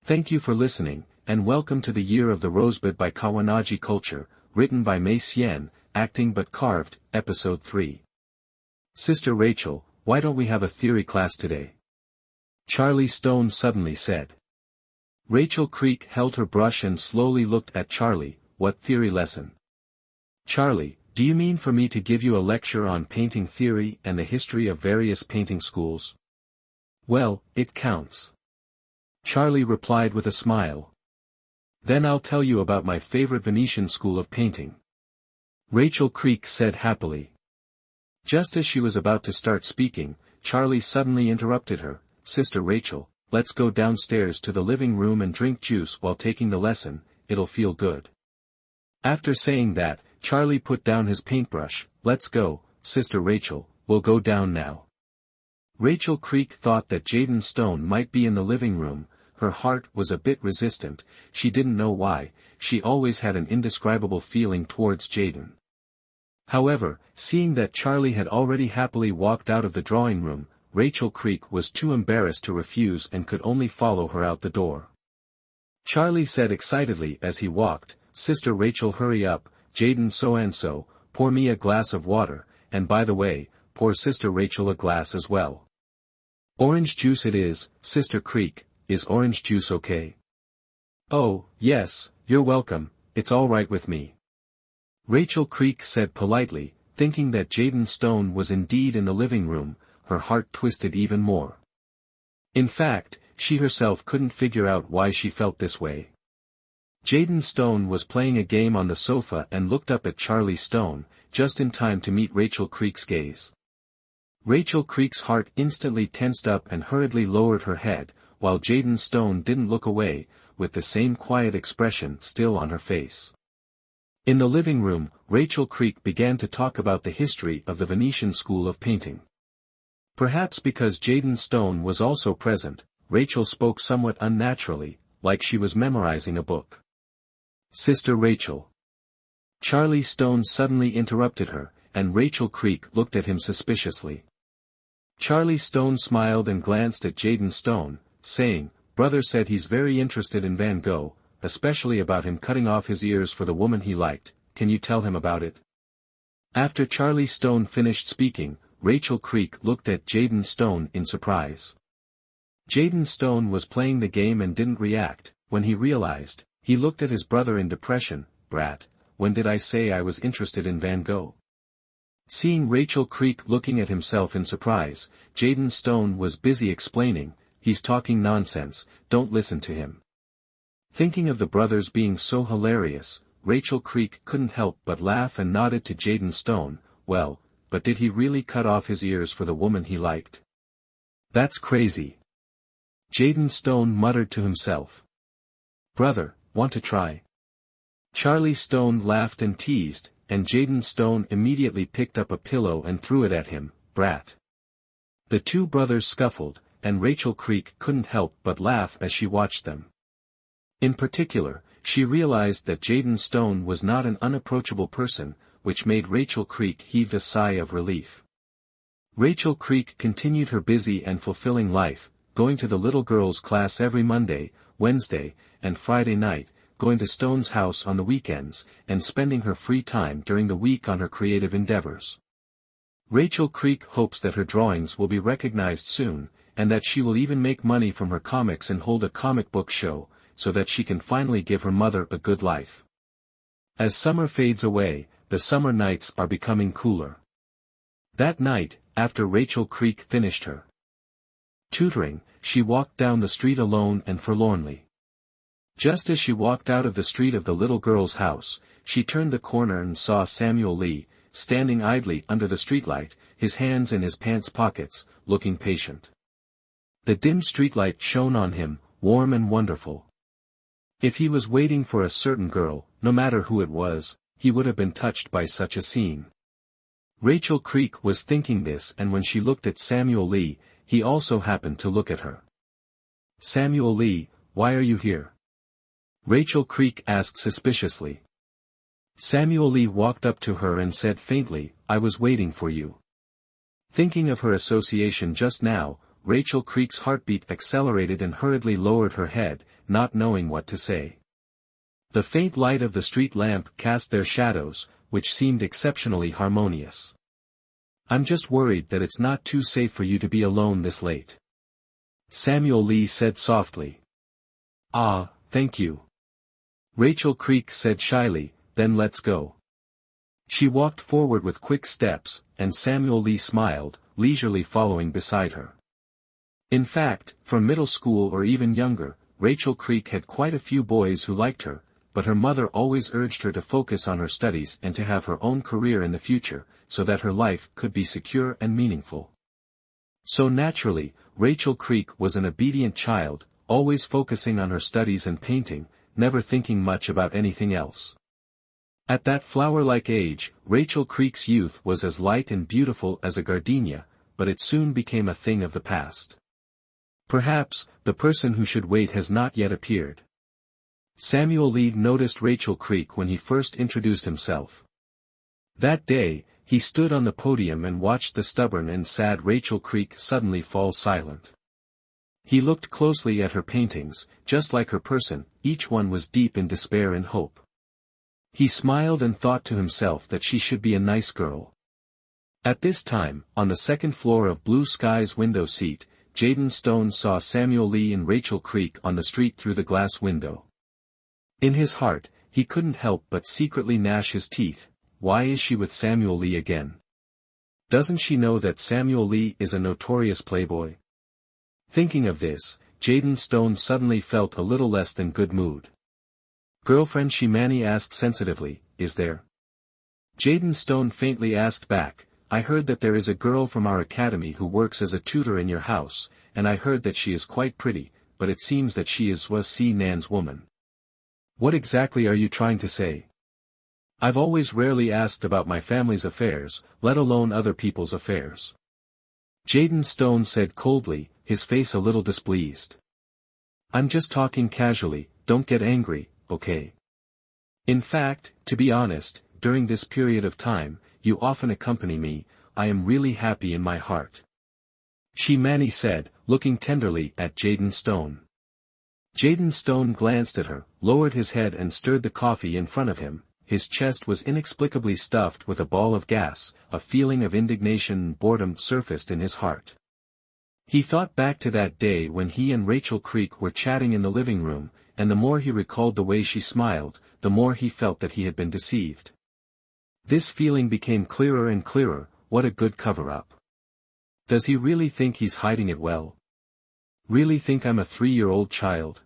Thank you for listening, and welcome to the Year of the Rosebud by Kawanagi Culture, written by Mei Xian, acting but carved, Episode 3. Sister Rachel, why don't we have a theory class today? Charlie Stone suddenly said. Rachel Creek held her brush and slowly looked at Charlie. What theory lesson? Charlie, do you mean for me to give you a lecture on painting theory and the history of various painting schools? Well, it counts. Charlie replied with a smile. Then I'll tell you about my favorite Venetian school of painting. Rachel Creek said happily. Just as she was about to start speaking, Charlie suddenly interrupted her. Sister Rachel, let's go downstairs to the living room and drink juice while taking the lesson, it'll feel good. After saying that, Charlie put down his paintbrush. Let's go, Sister Rachel, we'll go down now. Rachel Creek thought that Jaden Stone might be in the living room. Her heart was a bit resistant, she didn't know why, she always had an indescribable feeling towards Jaden. However, seeing that Charlie had already happily walked out of the drawing room, Rachel Creek was too embarrassed to refuse and could only follow her out the door. Charlie said excitedly as he walked, Sister Rachel, hurry up, Jaden so-and-so, pour me a glass of water, and by the way, pour Sister Rachel a glass as well. Orange juice it is, Sister Creek, is orange juice okay? Oh, yes, you're welcome, it's all right with me. Rachel Creek said politely, thinking that Jaden Stone was indeed in the living room, her heart twisted even more. In fact, she herself couldn't figure out why she felt this way. Jaden Stone was playing a game on the sofa and looked up at Charlie Stone, just in time to meet Rachel Creek's gaze. Rachel Creek's heart instantly tensed up and hurriedly lowered her head, while Jaden Stone didn't look away, with the same quiet expression still on her face. In the living room, Rachel Creek began to talk about the history of the Venetian school of painting. Perhaps because Jaden Stone was also present, Rachel spoke somewhat unnaturally, like she was memorizing a book. "Sister Rachel." Charlie Stone suddenly interrupted her, and Rachel Creek looked at him suspiciously. Charlie Stone smiled and glanced at Jaden Stone, saying, "Brother said he's very interested in Van Gogh, especially about him cutting off his ears for the woman he liked. Can you tell him about it?" After Charlie Stone finished speaking, Rachel Creek looked at Jaden Stone in surprise. Jaden Stone was playing the game and didn't react. When he realized, he looked at his brother in depression. "Brat, when did I say I was interested in Van Gogh?" Seeing Rachel Creek looking at himself in surprise, Jaden Stone was busy explaining, "He's talking nonsense, don't listen to him." Thinking of the brothers being so hilarious, Rachel Creek couldn't help but laugh and nodded to Jaden Stone. "Well, but did he really cut off his ears for the woman he liked?" "That's crazy." Jaden Stone muttered to himself. "Brother, want to try?" Charlie Stone laughed and teased, and Jaden Stone immediately picked up a pillow and threw it at him. "Brat." The two brothers scuffled, and Rachel Creek couldn't help but laugh as she watched them. In particular, she realized that Jaden Stone was not an unapproachable person, which made Rachel Creek heave a sigh of relief. Rachel Creek continued her busy and fulfilling life, going to the little girls' class every Monday, Wednesday, and Friday night, going to Stone's house on the weekends, and spending her free time during the week on her creative endeavors. Rachel Creek hopes that her drawings will be recognized soon, and that she will even make money from her comics and hold a comic book show, so that she can finally give her mother a good life. As summer fades away, the summer nights are becoming cooler. That night, after Rachel Creek finished her tutoring, she walked down the street alone and forlornly. Just as she walked out of the street of the little girl's house, she turned the corner and saw Samuel Lee, standing idly under the streetlight, his hands in his pants pockets, looking patient. The dim streetlight shone on him, warm and wonderful. If he was waiting for a certain girl, no matter who it was, he would have been touched by such a scene. Rachel Creek was thinking this, and when she looked at Samuel Lee, he also happened to look at her. "Samuel Lee, why are you here?" Rachel Creek asked suspiciously. Samuel Lee walked up to her and said faintly, "I was waiting for you." Thinking of her association just now, Rachel Creek's heartbeat accelerated and hurriedly lowered her head, not knowing what to say. The faint light of the street lamp cast their shadows, which seemed exceptionally harmonious. "I'm just worried that it's not too safe for you to be alone this late," Samuel Lee said softly. "Ah, thank you," Rachel Creek said shyly, "then let's go." She walked forward with quick steps, and Samuel Lee smiled, leisurely following beside her. In fact, from middle school or even younger, Rachel Creek had quite a few boys who liked her, but her mother always urged her to focus on her studies and to have her own career in the future, so that her life could be secure and meaningful. So naturally, Rachel Creek was an obedient child, always focusing on her studies and painting, never thinking much about anything else. At that flower-like age, Rachel Creek's youth was as light and beautiful as a gardenia, but it soon became a thing of the past. Perhaps, the person who should wait has not yet appeared. Samuel Lee noticed Rachel Creek when he first introduced himself. That day, he stood on the podium and watched the stubborn and sad Rachel Creek suddenly fall silent. He looked closely at her paintings, just like her person, each one was deep in despair and hope. He smiled and thought to himself that she should be a nice girl. At this time, on the second floor of Blue Sky's window seat, Jaden Stone saw Samuel Lee and Rachel Creek on the street through the glass window. In his heart, he couldn't help but secretly gnash his teeth. Why is she with Samuel Lee again? Doesn't she know that Samuel Lee is a notorious playboy? Thinking of this, Jaden Stone suddenly felt a little less than good mood. Girlfriend, Shimani asked sensitively, is there? Jaden Stone faintly asked back, I heard that there is a girl from our academy who works as a tutor in your house, and I heard that she is quite pretty, but it seems that she was C. Nan's woman. What exactly are you trying to say? I've always rarely asked about my family's affairs, let alone other people's affairs. Jaden Stone said coldly, his face a little displeased. I'm just talking casually, don't get angry, okay? In fact, to be honest, during this period of time, you often accompany me, I am really happy in my heart. Shimani said, looking tenderly at Jaden Stone. Jaden Stone glanced at her, lowered his head and stirred the coffee in front of him. His chest was inexplicably stuffed with a ball of gas, a feeling of indignation and boredom surfaced in his heart. He thought back to that day when he and Rachel Creek were chatting in the living room, and the more he recalled the way she smiled, the more he felt that he had been deceived. This feeling became clearer and clearer, what a good cover-up. Does he really think he's hiding it well? Really think I'm a 3-year-old child?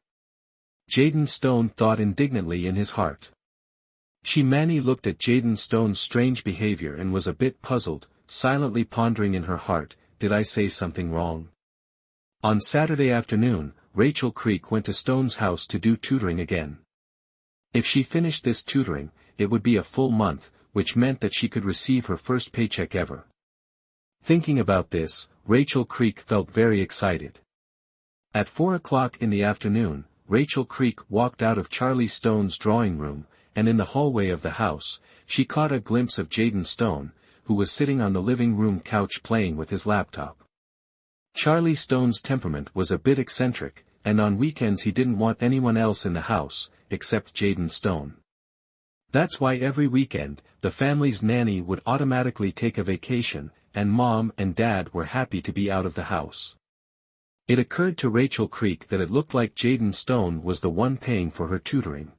Jaden Stone thought indignantly in his heart. Shimani looked at Jaden Stone's strange behavior and was a bit puzzled, silently pondering in her heart, did I say something wrong? On Saturday afternoon, Rachel Creek went to Stone's house to do tutoring again. If she finished this tutoring, it would be a full month, which meant that she could receive her first paycheck ever. Thinking about this, Rachel Creek felt very excited. At 4 o'clock in the afternoon, Rachel Creek walked out of Charlie Stone's drawing room, and in the hallway of the house, she caught a glimpse of Jaden Stone, who was sitting on the living room couch playing with his laptop. Charlie Stone's temperament was a bit eccentric, and on weekends he didn't want anyone else in the house, except Jaden Stone. That's why every weekend, the family's nanny would automatically take a vacation, and Mom and Dad were happy to be out of the house. It occurred to Rachel Creek that it looked like Jaden Stone was the one paying for her tutoring.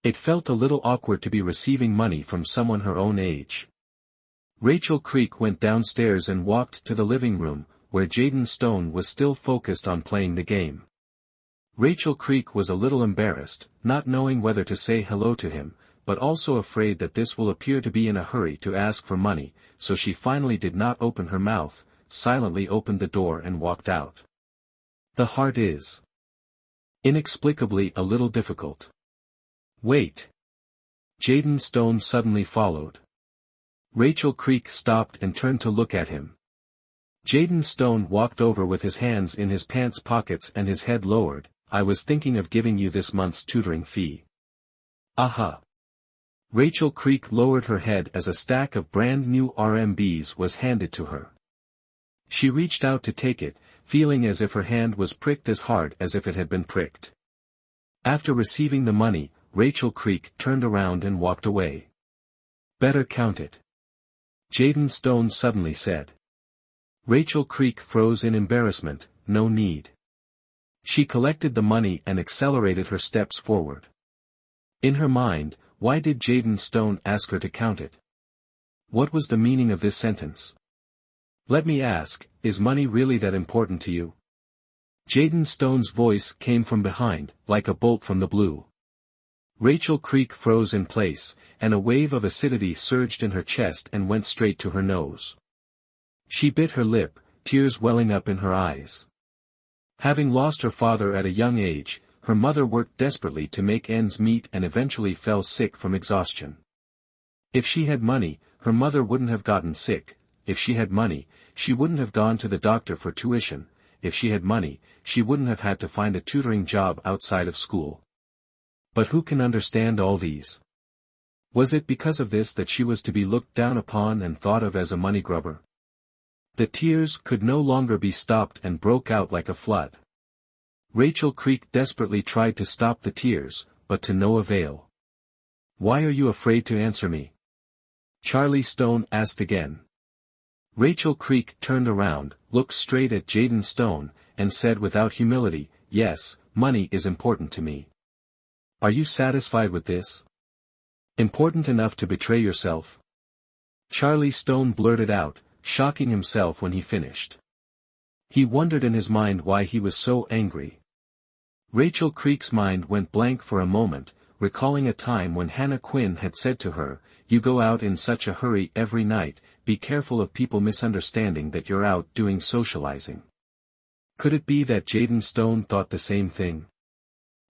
It felt a little awkward to be receiving money from someone her own age. Rachel Creek went downstairs and walked to the living room, where Jaden Stone was still focused on playing the game. Rachel Creek was a little embarrassed, not knowing whether to say hello to him, but also afraid that this will appear to be in a hurry to ask for money, so she finally did not open her mouth, silently opened the door and walked out. The heart is inexplicably a little difficult. Wait. Jaden Stone suddenly followed. Rachel Creek stopped and turned to look at him. Jaden Stone walked over with his hands in his pants pockets and his head lowered. I was thinking of giving you this month's tutoring fee. Aha. Rachel Creek lowered her head as a stack of brand new RMBs was handed to her. She reached out to take it, feeling as if her hand was pricked as hard as if it had been pricked. After receiving the money, Rachel Creek turned around and walked away. Better count it. Jaden Stone suddenly said. Rachel Creek froze in embarrassment, no need. She collected the money and accelerated her steps forward. In her mind, why did Jaden Stone ask her to count it? What was the meaning of this sentence? Let me ask, is money really that important to you? Jaden Stone's voice came from behind, like a bolt from the blue. Rachel Creek froze in place, and a wave of acidity surged in her chest and went straight to her nose. She bit her lip, tears welling up in her eyes. Having lost her father at a young age, her mother worked desperately to make ends meet and eventually fell sick from exhaustion. If she had money, her mother wouldn't have gotten sick. If she had money, she wouldn't have gone to the doctor for tuition. If she had money, she wouldn't have had to find a tutoring job outside of school. But who can understand all these? Was it because of this that she was to be looked down upon and thought of as a money grubber? The tears could no longer be stopped and broke out like a flood. Rachel Creek desperately tried to stop the tears, but to no avail. Why are you afraid to answer me? Charlie Stone asked again. Rachel Creek turned around, looked straight at Jaden Stone, and said without humility, yes, money is important to me. Are you satisfied with this? Important enough to betray yourself? Charlie Stone blurted out, shocking himself when he finished. He wondered in his mind why he was so angry. Rachel Creek's mind went blank for a moment, recalling a time when Hannah Quinn had said to her, "You go out in such a hurry every night, be careful of people misunderstanding that you're out doing socializing." Could it be that Jaden Stone thought the same thing?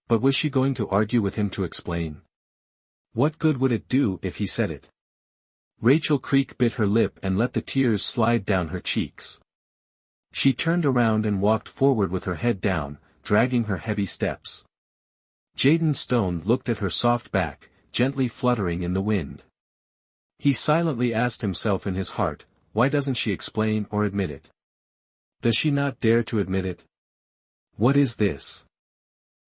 But was she going to argue with him to explain? What good would it do if he said it? Rachel Creek bit her lip and let the tears slide down her cheeks. She turned around and walked forward with her head down, dragging her heavy steps. Jaden Stone looked at her soft back, gently fluttering in the wind. He silently asked himself in his heart, why doesn't she explain or admit it? Does she not dare to admit it? What is this?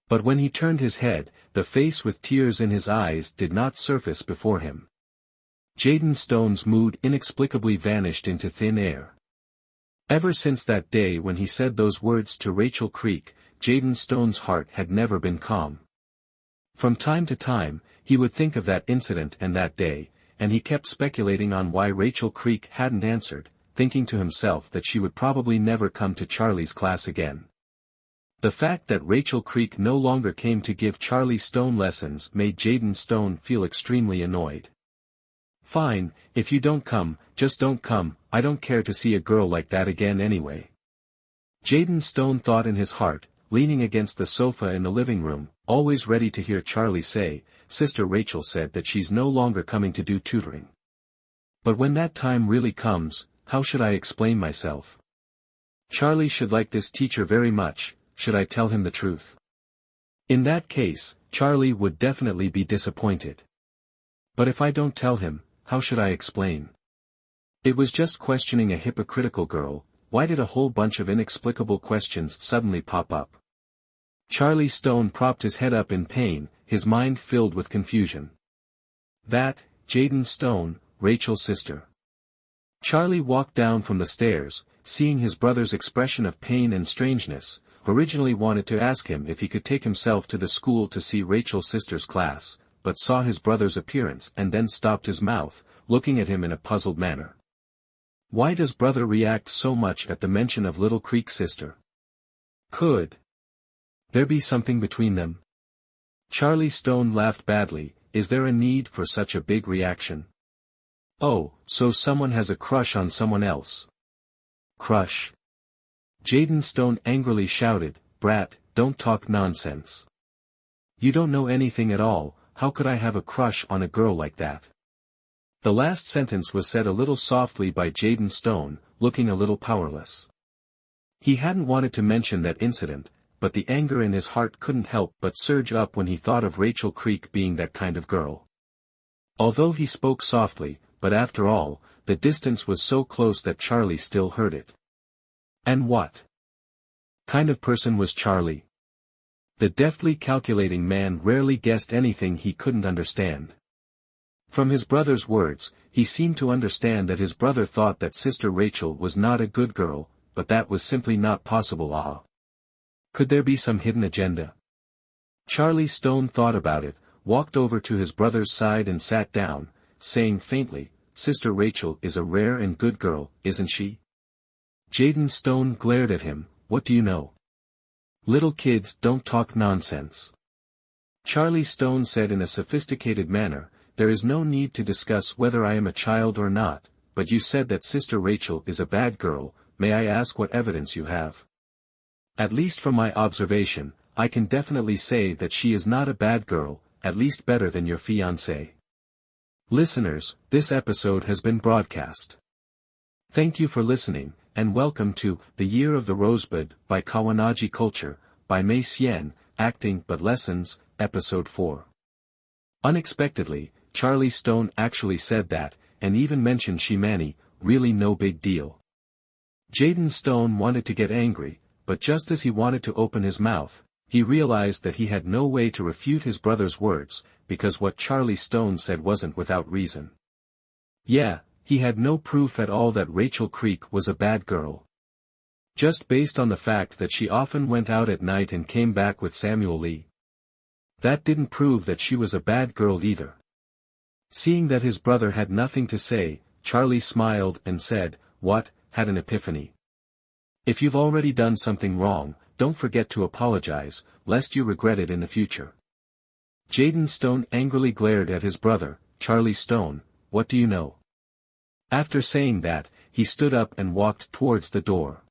But when he turned his head, the face with tears in his eyes did not surface before him. Jaden Stone's mood inexplicably vanished into thin air. Ever since that day when he said those words to Rachel Creek, Jaden Stone's heart had never been calm. From time to time, he would think of that incident and that day, and he kept speculating on why Rachel Creek hadn't answered, thinking to himself that she would probably never come to Charlie's class again. The fact that Rachel Creek no longer came to give Charlie Stone lessons made Jaden Stone feel extremely annoyed. "Fine, if you don't come, just don't come, I don't care to see a girl like that again anyway." Jaden Stone thought in his heart, leaning against the sofa in the living room, always ready to hear Charlie say, "Sister Rachel said that she's no longer coming to do tutoring. But when that time really comes, how should I explain myself? Charlie should like this teacher very much, should I tell him the truth? In that case, Charlie would definitely be disappointed. But if I don't tell him, how should I explain? It was just questioning a hypocritical girl, why did a whole bunch of inexplicable questions suddenly pop up?" Charlie Stone propped his head up in pain, his mind filled with confusion. That, Jaden Stone, Rachel's sister. Charlie walked down from the stairs, seeing his brother's expression of pain and strangeness, originally wanted to ask him if he could take himself to the school to see Rachel's sister's class, but saw his brother's appearance and then stopped his mouth, looking at him in a puzzled manner. Why does brother react so much at the mention of Little Creek's sister? Could there be something between them? Charlie Stone laughed badly. Is there a need for such a big reaction? Oh, so someone has a crush on someone else. Crush? Jaden Stone angrily shouted, "Brat, don't talk nonsense. You don't know anything at all, how could I have a crush on a girl like that?" The last sentence was said a little softly by Jaden Stone, looking a little powerless. He hadn't wanted to mention that incident, but the anger in his heart couldn't help but surge up when he thought of Rachel Creek being that kind of girl. Although he spoke softly, but after all, the distance was so close that Charlie still heard it. And what kind of person was Charlie? The deftly calculating man rarely guessed anything he couldn't understand. From his brother's words, he seemed to understand that his brother thought that Sister Rachel was not a good girl, but that was simply not possible. Could there be some hidden agenda? Charlie Stone thought about it, walked over to his brother's side and sat down, saying faintly, "Sister Rachel is a rare and good girl, isn't she?" Jaden Stone glared at him, "What do you know? Little kids don't talk nonsense." Charlie Stone said in a sophisticated manner, "There is no need to discuss whether I am a child or not, but you said that Sister Rachel is a bad girl, may I ask what evidence you have?" "At least from my observation, I can definitely say that she is not a bad girl, at least better than your fiancé." Listeners, this episode has been broadcast. Thank you for listening, and welcome to The Year of the Rosebud by Kawanagi Culture, by Mei Xian, Acting but Lessons, Episode 4. Unexpectedly, Charlie Stone actually said that, and even mentioned Shimani, really no big deal. Jaden Stone wanted to get angry, but just as he wanted to open his mouth, he realized that he had no way to refute his brother's words, because what Charlie Stone said wasn't without reason. Yeah, he had no proof at all that Rachel Creek was a bad girl. Just based on the fact that she often went out at night and came back with Samuel Lee. That didn't prove that she was a bad girl either. Seeing that his brother had nothing to say, Charlie smiled and said, "What, had an epiphany. If you've already done something wrong, don't forget to apologize, lest you regret it in the future." Jaden Stone angrily glared at his brother. "Charlie Stone, what do you know?" After saying that, he stood up and walked towards the door.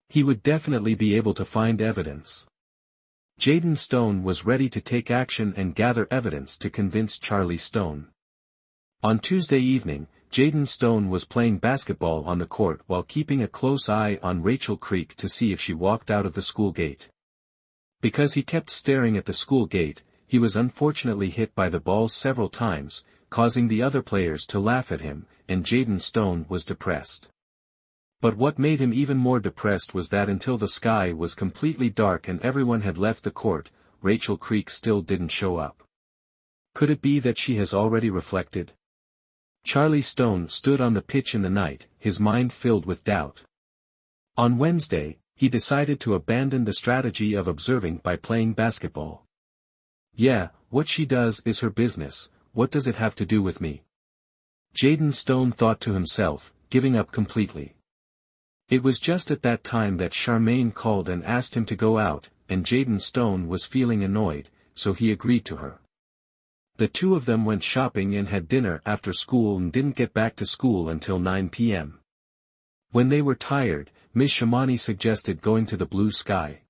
He would definitely be able to find evidence. Jaden Stone was ready to take action and gather evidence to convince Charlie Stone. On Tuesday evening, Jaden Stone was playing basketball on the court while keeping a close eye on Rachel Creek to see if she walked out of the school gate. Because he kept staring at the school gate, he was unfortunately hit by the ball several times, causing the other players to laugh at him, and Jaden Stone was depressed. But what made him even more depressed was that until the sky was completely dark and everyone had left the court, Rachel Creek still didn't show up. Could it be that she has already reflected? Charlie Stone stood on the pitch in the night, his mind filled with doubt. On Wednesday, he decided to abandon the strategy of observing by playing basketball. "Yeah, what she does is her business, what does it have to do with me?" Jaden Stone thought to himself, giving up completely. It was just at that time that Charmaine called and asked him to go out, and Jaden Stone was feeling annoyed, so he agreed to her. The two of them went shopping and had dinner after school and didn't get back to school until 9 p.m. When they were tired, Miss Shamani suggested going to the blue sky.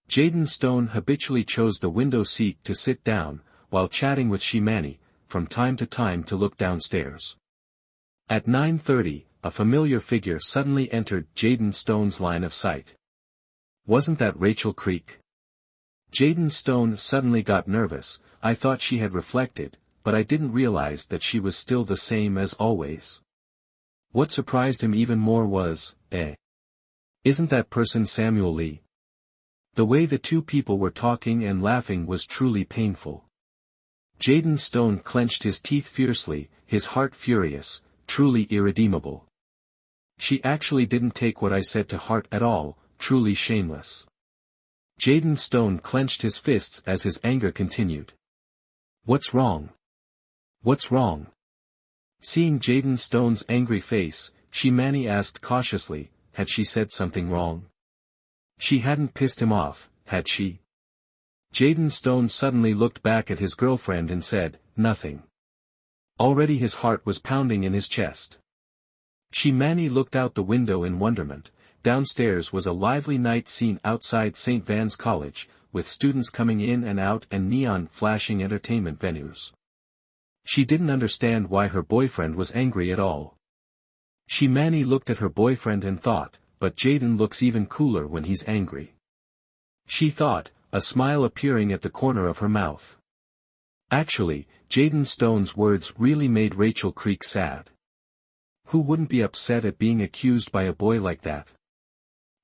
Jaden Stone habitually chose the window seat to sit down, while chatting with Shimani, from time to time to look downstairs. At 9:30, a familiar figure suddenly entered Jaden Stone's line of sight. Wasn't that Rachel Creek? Jaden Stone suddenly got nervous. I thought she had reflected, but I didn't realize that she was still the same as always. What surprised him even more was, isn't that person Samuel Lee? The way the two people were talking and laughing was truly painful. Jaden Stone clenched his teeth fiercely, his heart furious, truly irredeemable. She actually didn't take what I said to heart at all, truly shameless. Jaden Stone clenched his fists as his anger continued. What's wrong? What's wrong? Seeing Jaden Stone's angry face, Shimani asked cautiously, had she said something wrong? She hadn't pissed him off, had she? Jaden Stone suddenly looked back at his girlfriend and said, nothing. Already his heart was pounding in his chest. Shimani looked out the window in wonderment. Downstairs was a lively night scene outside St. Van's College, with students coming in and out and neon flashing entertainment venues. She didn't understand why her boyfriend was angry at all. Shimani looked at her boyfriend and thought, but Jaden looks even cooler when he's angry. She thought, a smile appearing at the corner of her mouth. Actually, Jaden Stone's words really made Rachel Creek sad. Who wouldn't be upset at being accused by a boy like that?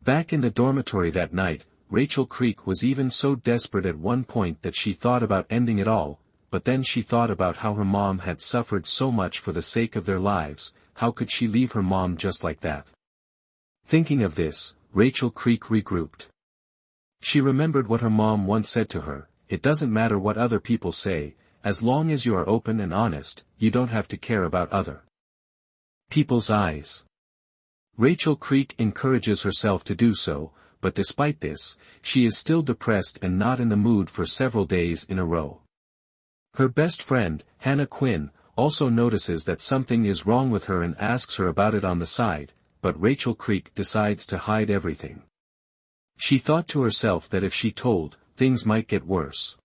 Back in the dormitory that night, Rachel Creek was even so desperate at one point that she thought about ending it all, but then she thought about how her mom had suffered so much for the sake of their lives. How could she leave her mom just like that? Thinking of this, Rachel Creek regrouped. She remembered what her mom once said to her, it doesn't matter what other people say, as long as you are open and honest, you don't have to care about other people's eyes. Rachel Creek encourages herself to do so, but despite this, she is still depressed and not in the mood for several days in a row. Her best friend, Hannah Quinn, also notices that something is wrong with her and asks her about it on the side, but Rachel Creek decides to hide everything. She thought to herself that if she told, things might get worse.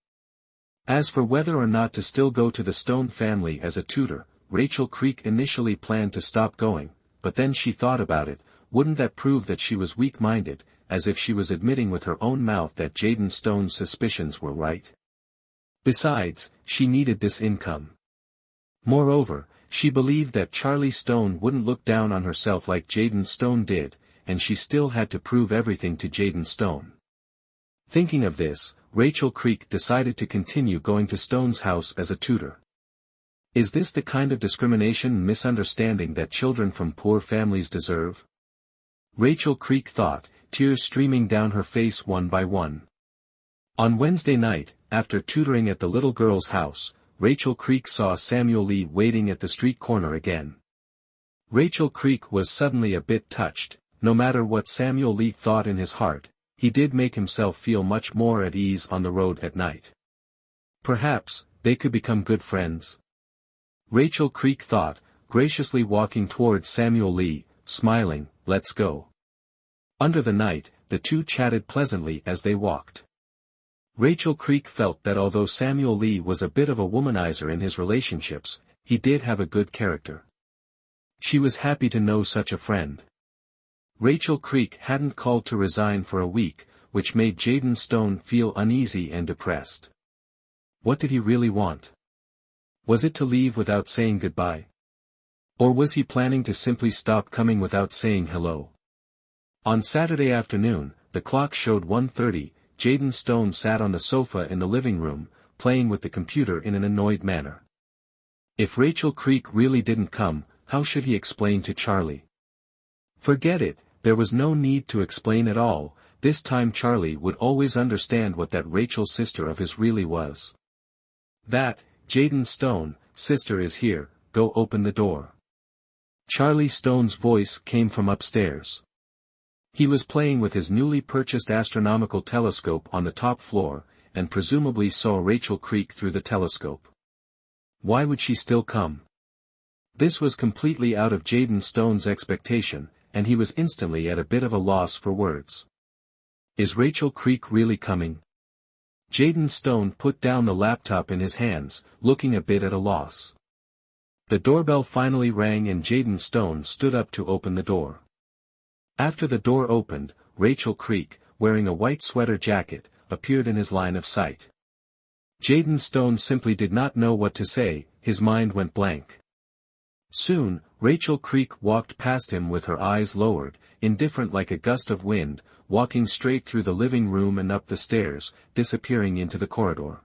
As for whether or not to still go to the Stone family as a tutor, Rachel Creek initially planned to stop going, but then she thought about it, wouldn't that prove that she was weak-minded, as if she was admitting with her own mouth that Jaden Stone's suspicions were right? Besides, she needed this income. Moreover, she believed that Charlie Stone wouldn't look down on herself like Jaden Stone did, and she still had to prove everything to Jaden Stone. Thinking of this, Rachel Creek decided to continue going to Stone's house as a tutor. Is this the kind of discrimination and misunderstanding that children from poor families deserve? Rachel Creek thought, tears streaming down her face one by one. On Wednesday night, after tutoring at the little girl's house, Rachel Creek saw Samuel Lee waiting at the street corner again. Rachel Creek was suddenly a bit touched. No matter what Samuel Lee thought in his heart, he did make himself feel much more at ease on the road at night. Perhaps, they could become good friends. Rachel Creek thought, graciously walking towards Samuel Lee, smiling, "Let's go." Under the night, the two chatted pleasantly as they walked. Rachel Creek felt that although Samuel Lee was a bit of a womanizer in his relationships, he did have a good character. She was happy to know such a friend. Rachel Creek hadn't called to resign for a week, which made Jaden Stone feel uneasy and depressed. What did he really want? Was it to leave without saying goodbye? Or was he planning to simply stop coming without saying hello? On Saturday afternoon, the clock showed 1:30, Jaden Stone sat on the sofa in the living room, playing with the computer in an annoyed manner. If Rachel Creek really didn't come, how should he explain to Charlie? Forget it, there was no need to explain at all, this time Charlie would always understand what that Rachel sister of his really was. That, Jaden Stone, sister is here, go open the door. Charlie Stone's voice came from upstairs. He was playing with his newly purchased astronomical telescope on the top floor, and presumably saw Rachel Creek through the telescope. Why would she still come? This was completely out of Jaden Stone's expectation, and he was instantly at a bit of a loss for words. Is Rachel Creek really coming? Jaden Stone put down the laptop in his hands, looking a bit at a loss. The doorbell finally rang and Jaden Stone stood up to open the door. After the door opened, Rachel Creek, wearing a white sweater jacket, appeared in his line of sight. Jaden Stone simply did not know what to say, his mind went blank. Soon, Rachel Creek walked past him with her eyes lowered, indifferent like a gust of wind, walking straight through the living room and up the stairs, disappearing into the corridor.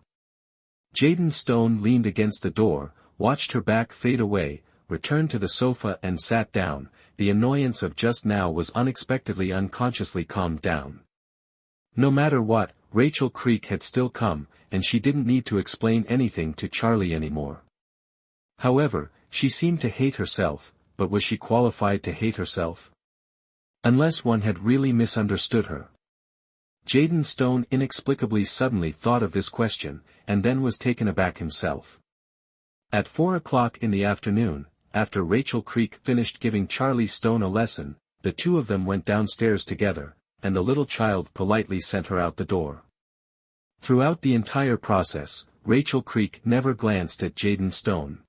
Jaden Stone leaned against the door, watched her back fade away, returned to the sofa and sat down. The annoyance of just now was unexpectedly unconsciously calmed down. No matter what, Rachel Creek had still come, and she didn't need to explain anything to Charlie anymore. However, she seemed to hate herself, but was she qualified to hate herself? Unless one had really misunderstood her. Jaden Stone inexplicably suddenly thought of this question, and then was taken aback himself. At 4 o'clock in the afternoon, after Rachel Creek finished giving Charlie Stone a lesson, the two of them went downstairs together, and the little child politely sent her out the door. Throughout the entire process, Rachel Creek never glanced at Jaden Stone.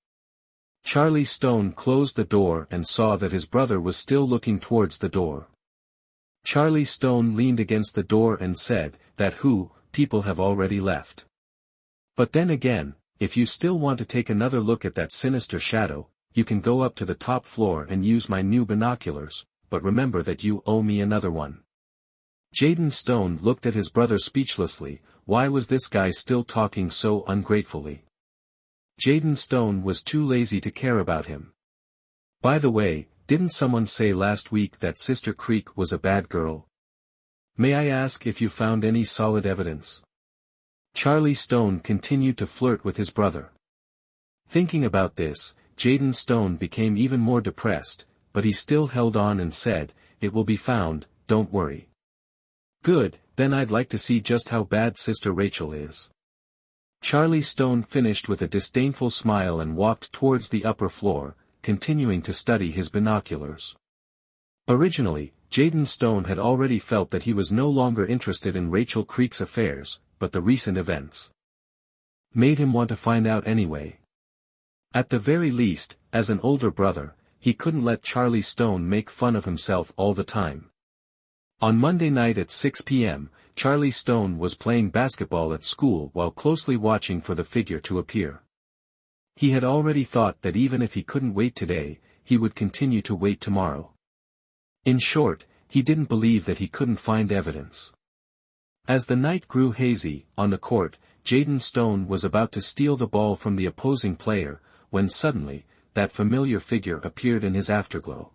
Charlie Stone closed the door and saw that his brother was still looking towards the door. Charlie Stone leaned against the door and said, "That people have already left. But then again, if you still want to take another look at that sinister shadow, you can go up to the top floor and use my new binoculars, but remember that you owe me another one." Jaden Stone looked at his brother speechlessly. Why was this guy still talking so ungratefully? Jaden Stone was too lazy to care about him. By the way, didn't someone say last week that Sister Creek was a bad girl? May I ask if you found any solid evidence? Charlie Stone continued to flirt with his brother. Thinking about this, Jaden Stone became even more depressed, but he still held on and said, "It will be found, don't worry." Good, then I'd like to see just how bad Sister Rachel is. Charlie Stone finished with a disdainful smile and walked towards the upper floor, continuing to study his binoculars. Originally, Jaden Stone had already felt that he was no longer interested in Rachel Creek's affairs, but the recent events made him want to find out anyway. At the very least, as an older brother, he couldn't let Charlie Stone make fun of himself all the time. On Monday night at 6 p.m., Charlie Stone was playing basketball at school while closely watching for the figure to appear. He had already thought that even if he couldn't wait today, he would continue to wait tomorrow. In short, he didn't believe that he couldn't find evidence. As the night grew hazy, on the court, Jaden Stone was about to steal the ball from the opposing player, when suddenly, that familiar figure appeared in his afterglow.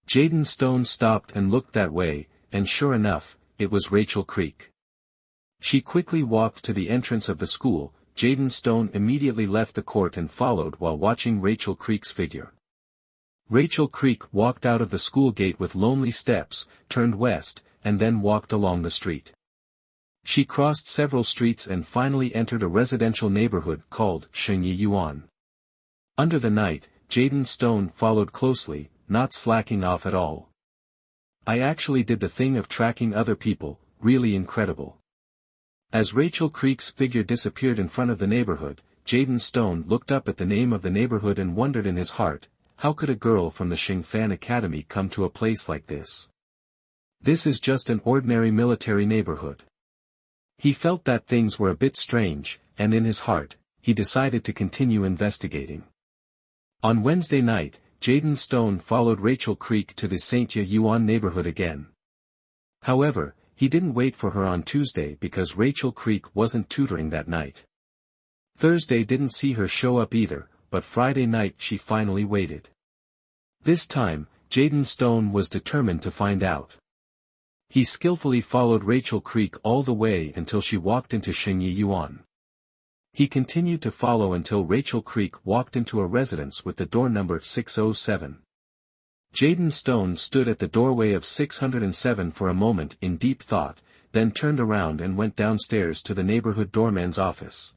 Jaden Stone stopped and looked that way, and sure enough, it was Rachel Creek. She quickly walked to the entrance of the school. Jaden Stone immediately left the court and followed while watching Rachel Creek's figure. Rachel Creek walked out of the school gate with lonely steps, turned west, and then walked along the street. She crossed several streets and finally entered a residential neighborhood called Shengyi Yuan. Under the night, Jaden Stone followed closely, not slacking off at all. I actually did the thing of tracking other people, really incredible. As Rachel Creek's figure disappeared in front of the neighborhood, Jaden Stone looked up at the name of the neighborhood and wondered in his heart, how could a girl from the Xingfan Academy come to a place like this? This is just an ordinary military neighborhood. He felt that things were a bit strange, and in his heart, he decided to continue investigating. On Wednesday night, Jaden Stone followed Rachel Creek to the St. Yuan neighborhood again. However, he didn't wait for her on Tuesday because Rachel Creek wasn't tutoring that night. Thursday didn't see her show up either, but Friday night she finally waited. This time, Jaden Stone was determined to find out. He skillfully followed Rachel Creek all the way until she walked into Shengyi Yuan. He continued to follow until Rachel Creek walked into a residence with the door number 607. Jaden Stone stood at the doorway of 607 for a moment in deep thought, then turned around and went downstairs to the neighborhood doorman's office.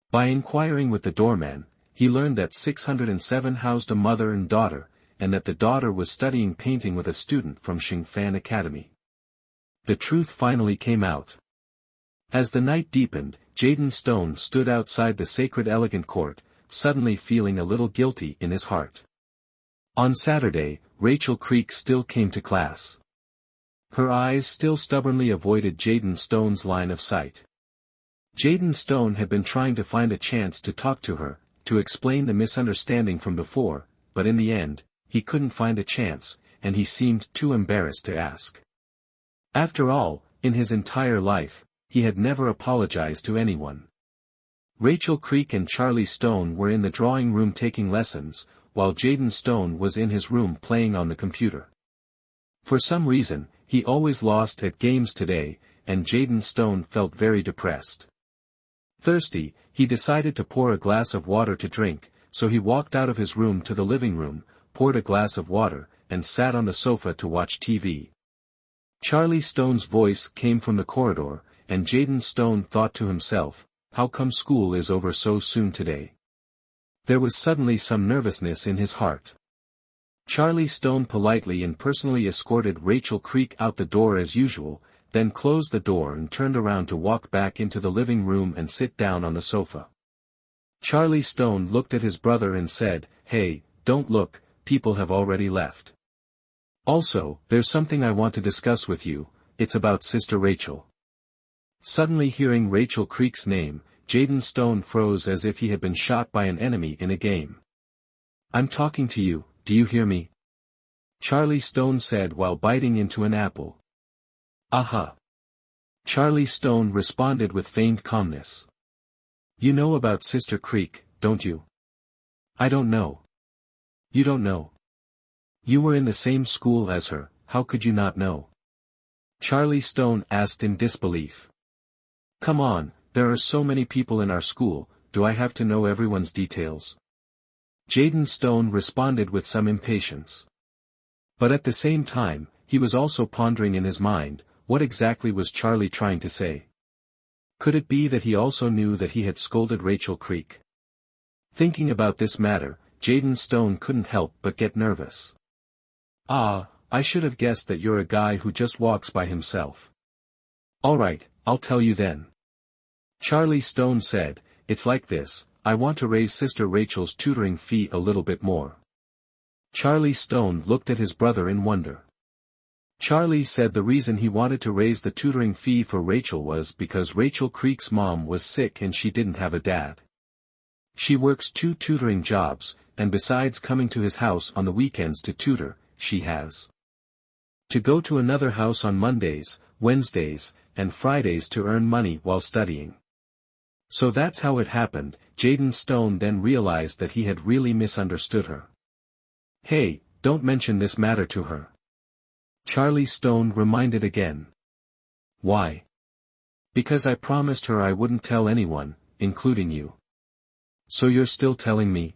By inquiring with the doorman, he learned that 607 housed a mother and daughter, and that the daughter was studying painting with a student from Xingfan Academy. The truth finally came out. As the night deepened, Jaden Stone stood outside the sacred elegant court, suddenly feeling a little guilty in his heart. On Saturday, Rachel Creek still came to class. Her eyes still stubbornly avoided Jaden Stone's line of sight. Jaden Stone had been trying to find a chance to talk to her, to explain the misunderstanding from before, but in the end, he couldn't find a chance, and he seemed too embarrassed to ask. After all, in his entire life, he had never apologized to anyone. Rachel Creek and Charlie Stone were in the drawing room taking lessons, while Jaden Stone was in his room playing on the computer. For some reason, he always lost at games today, and Jaden Stone felt very depressed. Thirsty, he decided to pour a glass of water to drink, so he walked out of his room to the living room, poured a glass of water, and sat on the sofa to watch TV. Charlie Stone's voice came from the corridor, and Jaden Stone thought to himself, how come school is over so soon today? There was suddenly some nervousness in his heart. Charlie Stone politely and personally escorted Rachel Creek out the door as usual, then closed the door and turned around to walk back into the living room and sit down on the sofa. Charlie Stone looked at his brother and said, "Hey, don't look, people have already left. Also, there's something I want to discuss with you, it's about Sister Rachel." Suddenly hearing Rachel Creek's name, Jaden Stone froze as if he had been shot by an enemy in a game. "I'm talking to you, do you hear me?" Charlie Stone said while biting into an apple. "Aha." Charlie Stone responded with feigned calmness. "You know about Sister Creek, don't you?" "I don't know." "You don't know? You were in the same school as her, how could you not know?" Charlie Stone asked in disbelief. "Come on, there are so many people in our school, do I have to know everyone's details?" Jaden Stone responded with some impatience. But at the same time, he was also pondering in his mind, what exactly was Charlie trying to say? Could it be that he also knew that he had scolded Rachel Creek? Thinking about this matter, Jaden Stone couldn't help but get nervous. "Ah, I should have guessed that you're a guy who just walks by himself." "Alright, I'll tell you then." Charlie Stone said, "It's like this, I want to raise Sister Rachel's tutoring fee a little bit more." Charlie Stone looked at his brother in wonder. Charlie said the reason he wanted to raise the tutoring fee for Rachel was because Rachel Creek's mom was sick and she didn't have a dad. She works 2 tutoring jobs, and besides coming to his house on the weekends to tutor, she has to go to another house on Mondays, Wednesdays, and Fridays to earn money while studying. So that's how it happened. Jaden Stone then realized that he had really misunderstood her. "Hey, don't mention this matter to her." Charlie Stone reminded again. "Why?" "Because I promised her I wouldn't tell anyone, including you." "So you're still telling me?"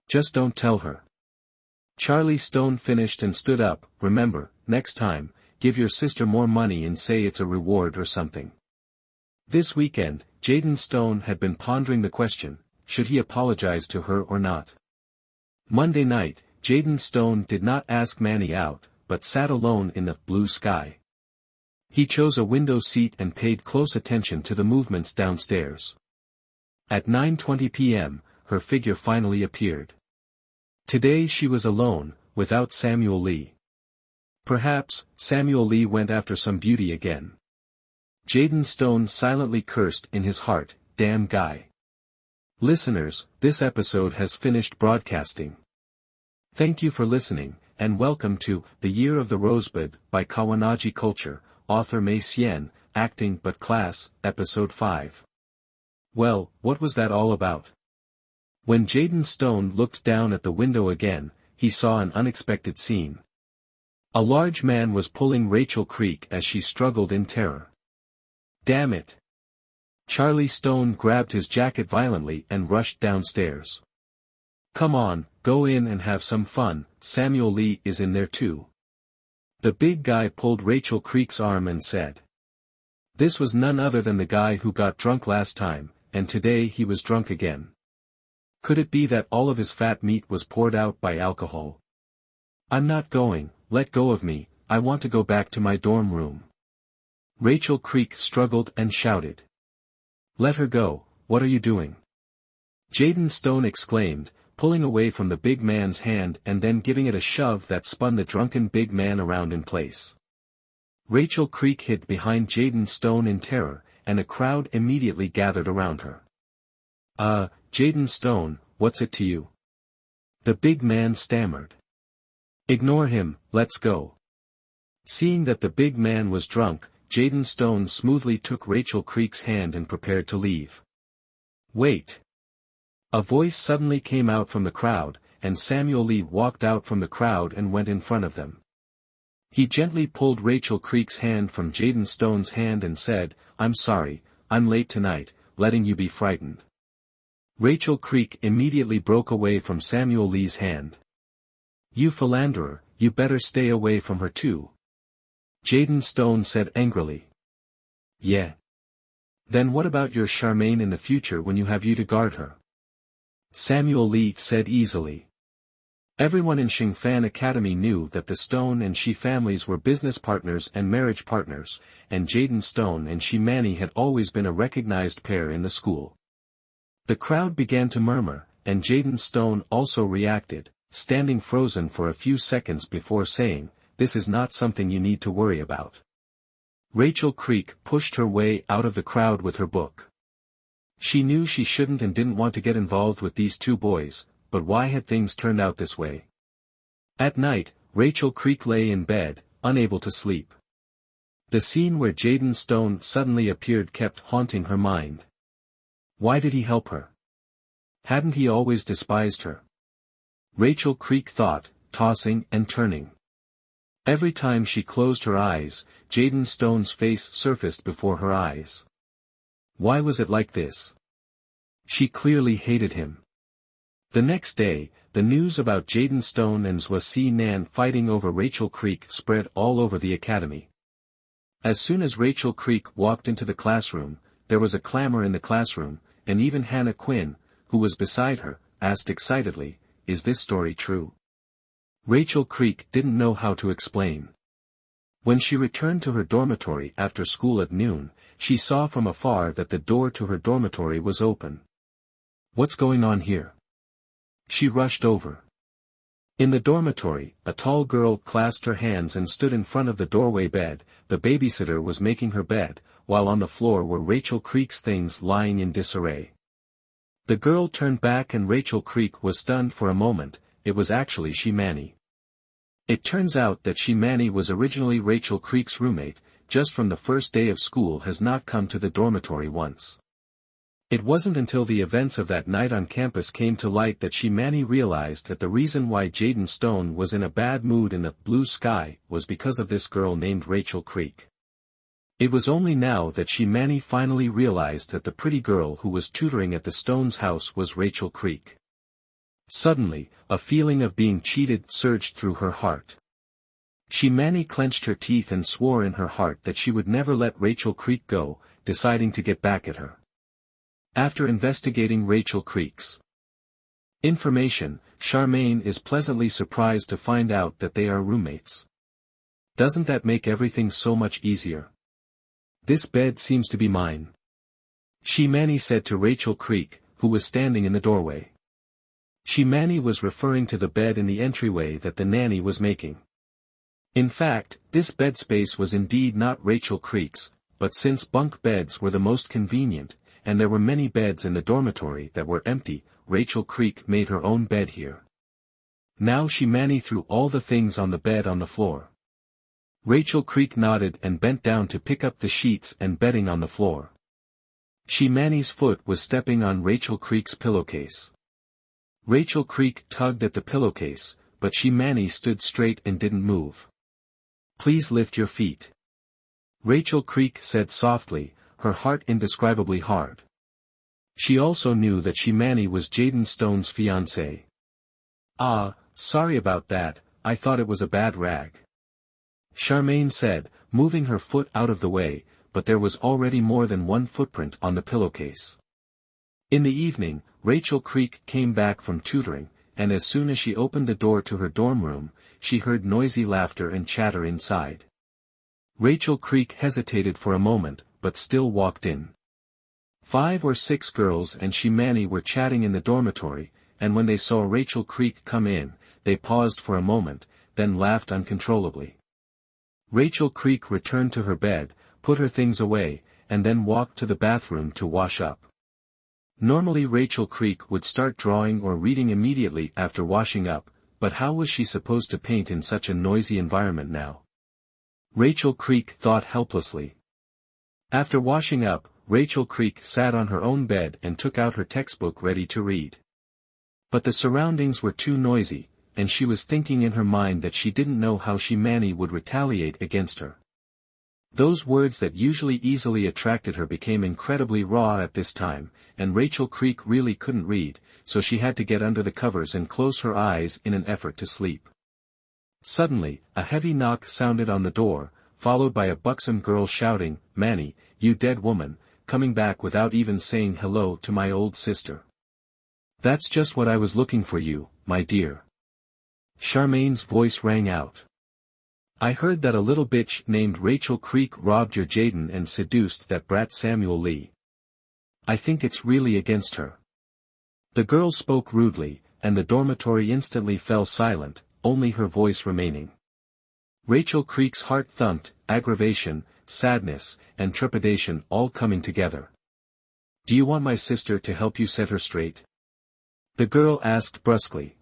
"Just don't tell her." Charlie Stone finished and stood up. "Remember, next time, give your sister more money and say it's a reward or something." This weekend, Jaden Stone had been pondering the question, should he apologize to her or not? Monday night, Jaden Stone did not ask Manny out, but sat alone in the blue sky. He chose a window seat and paid close attention to the movements downstairs. At 9:20 p.m., her figure finally appeared. Today she was alone, without Samuel Lee. Perhaps, Samuel Lee went after some beauty again. Jaden Stone silently cursed in his heart, damn guy. Listeners, this episode has finished broadcasting. Thank you for listening, and welcome to The Year of the Rosebud by Kawanagi Culture, author Mei Xian, acting but class, episode 5. Well, what was that all about? When Jaden Stone looked down at the window again, he saw an unexpected scene. A large man was pulling Rachel Creek as she struggled in terror. Damn it! Charlie Stone grabbed his jacket violently and rushed downstairs. Come on, go in and have some fun, Samuel Lee is in there too. The big guy pulled Rachel Creek's arm and said. This was none other than the guy who got drunk last time, and today he was drunk again. Could it be that all of his fat meat was poured out by alcohol? I'm not going, let go of me, I want to go back to my dorm room. Rachel Creek struggled and shouted. Let her go, what are you doing? Jaden Stone exclaimed, pulling away from the big man's hand and then giving it a shove that spun the drunken big man around in place. Rachel Creek hid behind Jaden Stone in terror, and a crowd immediately gathered around her. Jaden Stone, what's it to you? The big man stammered. Ignore him, let's go. Seeing that the big man was drunk, Jaden Stone smoothly took Rachel Creek's hand and prepared to leave. Wait! A voice suddenly came out from the crowd, and Samuel Lee walked out from the crowd and went in front of them. He gently pulled Rachel Creek's hand from Jaden Stone's hand and said, I'm sorry, I'm late tonight, letting you be frightened. Rachel Creek immediately broke away from Samuel Lee's hand. You philanderer, you better stay away from her too. Jaden Stone said angrily. Yeah. Then what about your Charmaine in the future when you have you to guard her? Samuel Lee said easily. Everyone in Xingfan Academy knew that the Stone and She families were business partners and marriage partners, and Jaden Stone and She Manny had always been a recognized pair in the school. The crowd began to murmur, and Jaden Stone also reacted, standing frozen for a few seconds before saying, this is not something you need to worry about. Rachel Creek pushed her way out of the crowd with her book. She knew she shouldn't and didn't want to get involved with these two boys, but why had things turned out this way? At night, Rachel Creek lay in bed, unable to sleep. The scene where Jaden Stone suddenly appeared kept haunting her mind. Why did he help her? Hadn't he always despised her? Rachel Creek thought, tossing and turning. Every time she closed her eyes, Jaden Stone's face surfaced before her eyes. Why was it like this? She clearly hated him. The next day, the news about Jaden Stone and Zhua Si Nan fighting over Rachel Creek spread all over the academy. As soon as Rachel Creek walked into the classroom, there was a clamor in the classroom, and even Hannah Quinn, who was beside her, asked excitedly, is this story true? Rachel Creek didn't know how to explain. When she returned to her dormitory after school at noon, she saw from afar that the door to her dormitory was open. What's going on here? She rushed over. In the dormitory, a tall girl clasped her hands and stood in front of the doorway bed. The babysitter was making her bed, while on the floor were Rachel Creek's things lying in disarray. The girl turned back and Rachel Creek was stunned for a moment. It was actually She Manny. It turns out that She Manny was originally Rachel Creek's roommate, just from the first day of school has not come to the dormitory once. It wasn't until the events of that night on campus came to light that She Manny realized that the reason why Jaden Stone was in a bad mood in the blue sky was because of this girl named Rachel Creek. It was only now that She Manny finally realized that the pretty girl who was tutoring at the Stones' house was Rachel Creek. Suddenly, a feeling of being cheated surged through her heart. She Manny clenched her teeth and swore in her heart that she would never let Rachel Creek go, deciding to get back at her. After investigating Rachel Creek's information, Charmaine is pleasantly surprised to find out that they are roommates. Doesn't that make everything so much easier? This bed seems to be mine, Manny said to Rachel Creek, who was standing in the doorway. Manny was referring to the bed in the entryway that the nanny was making. In fact, this bed space was indeed not Rachel Creek's, but since bunk beds were the most convenient, and there were many beds in the dormitory that were empty, Rachel Creek made her own bed here. Now Manny threw all the things on the bed on the floor. Rachel Creek nodded and bent down to pick up the sheets and bedding on the floor. Manny's foot was stepping on Rachel Creek's pillowcase. Rachel Creek tugged at the pillowcase, but Manny stood straight and didn't move. Please lift your feet, Rachel Creek said softly, her heart indescribably hard. She also knew that Manny was Jaden Stone's fiancé. Ah, sorry about that, I thought it was a bad rag, Charmaine said, moving her foot out of the way, but there was already more than one footprint on the pillowcase. In the evening, Rachel Creek came back from tutoring, and as soon as she opened the door to her dorm room, she heard noisy laughter and chatter inside. Rachel Creek hesitated for a moment, but still walked in. 5 or 6 girls and Manny were chatting in the dormitory, and when they saw Rachel Creek come in, they paused for a moment, then laughed uncontrollably. Rachel Creek returned to her bed, put her things away, and then walked to the bathroom to wash up. Normally Rachel Creek would start drawing or reading immediately after washing up, but how was she supposed to paint in such a noisy environment now? Rachel Creek thought helplessly. After washing up, Rachel Creek sat on her own bed and took out her textbook ready to read. But the surroundings were too noisy, and she was thinking in her mind that she didn't know how Manny would retaliate against her. Those words that usually easily attracted her became incredibly raw at this time, and Rachel Creek really couldn't read, so she had to get under the covers and close her eyes in an effort to sleep. Suddenly, a heavy knock sounded on the door, followed by a buxom girl shouting, "Manny, you dead woman, coming back without even saying hello to my old sister." "That's just what I was looking for you, my dear." Charmaine's voice rang out. "I heard that a little bitch named Rachel Creek robbed your Jaden and seduced that brat Samuel Lee. I think it's really against her." The girl spoke rudely, and the dormitory instantly fell silent, only her voice remaining. Rachel Creek's heart thumped, aggravation, sadness, and trepidation all coming together. "Do you want my sister to help you set her straight?" the girl asked brusquely.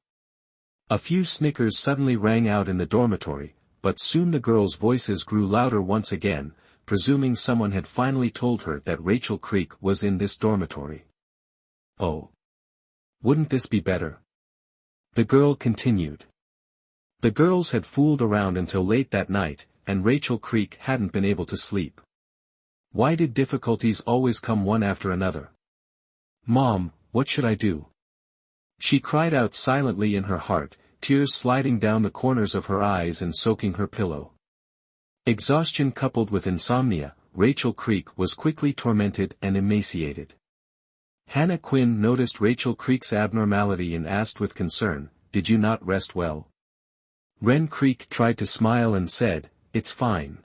A few snickers suddenly rang out in the dormitory, but soon the girls' voices grew louder once again, presuming someone had finally told her that Rachel Creek was in this dormitory. "Oh. Wouldn't this be better?" the girl continued. The girls had fooled around until late that night, and Rachel Creek hadn't been able to sleep. Why did difficulties always come one after another? "Mom, what should I do?" she cried out silently in her heart, tears sliding down the corners of her eyes and soaking her pillow. Exhaustion coupled with insomnia, Rachel Creek was quickly tormented and emaciated. Hannah Quinn noticed Rachel Creek's abnormality and asked with concern, "Did you not rest well?" Wren Creek tried to smile and said, "It's fine."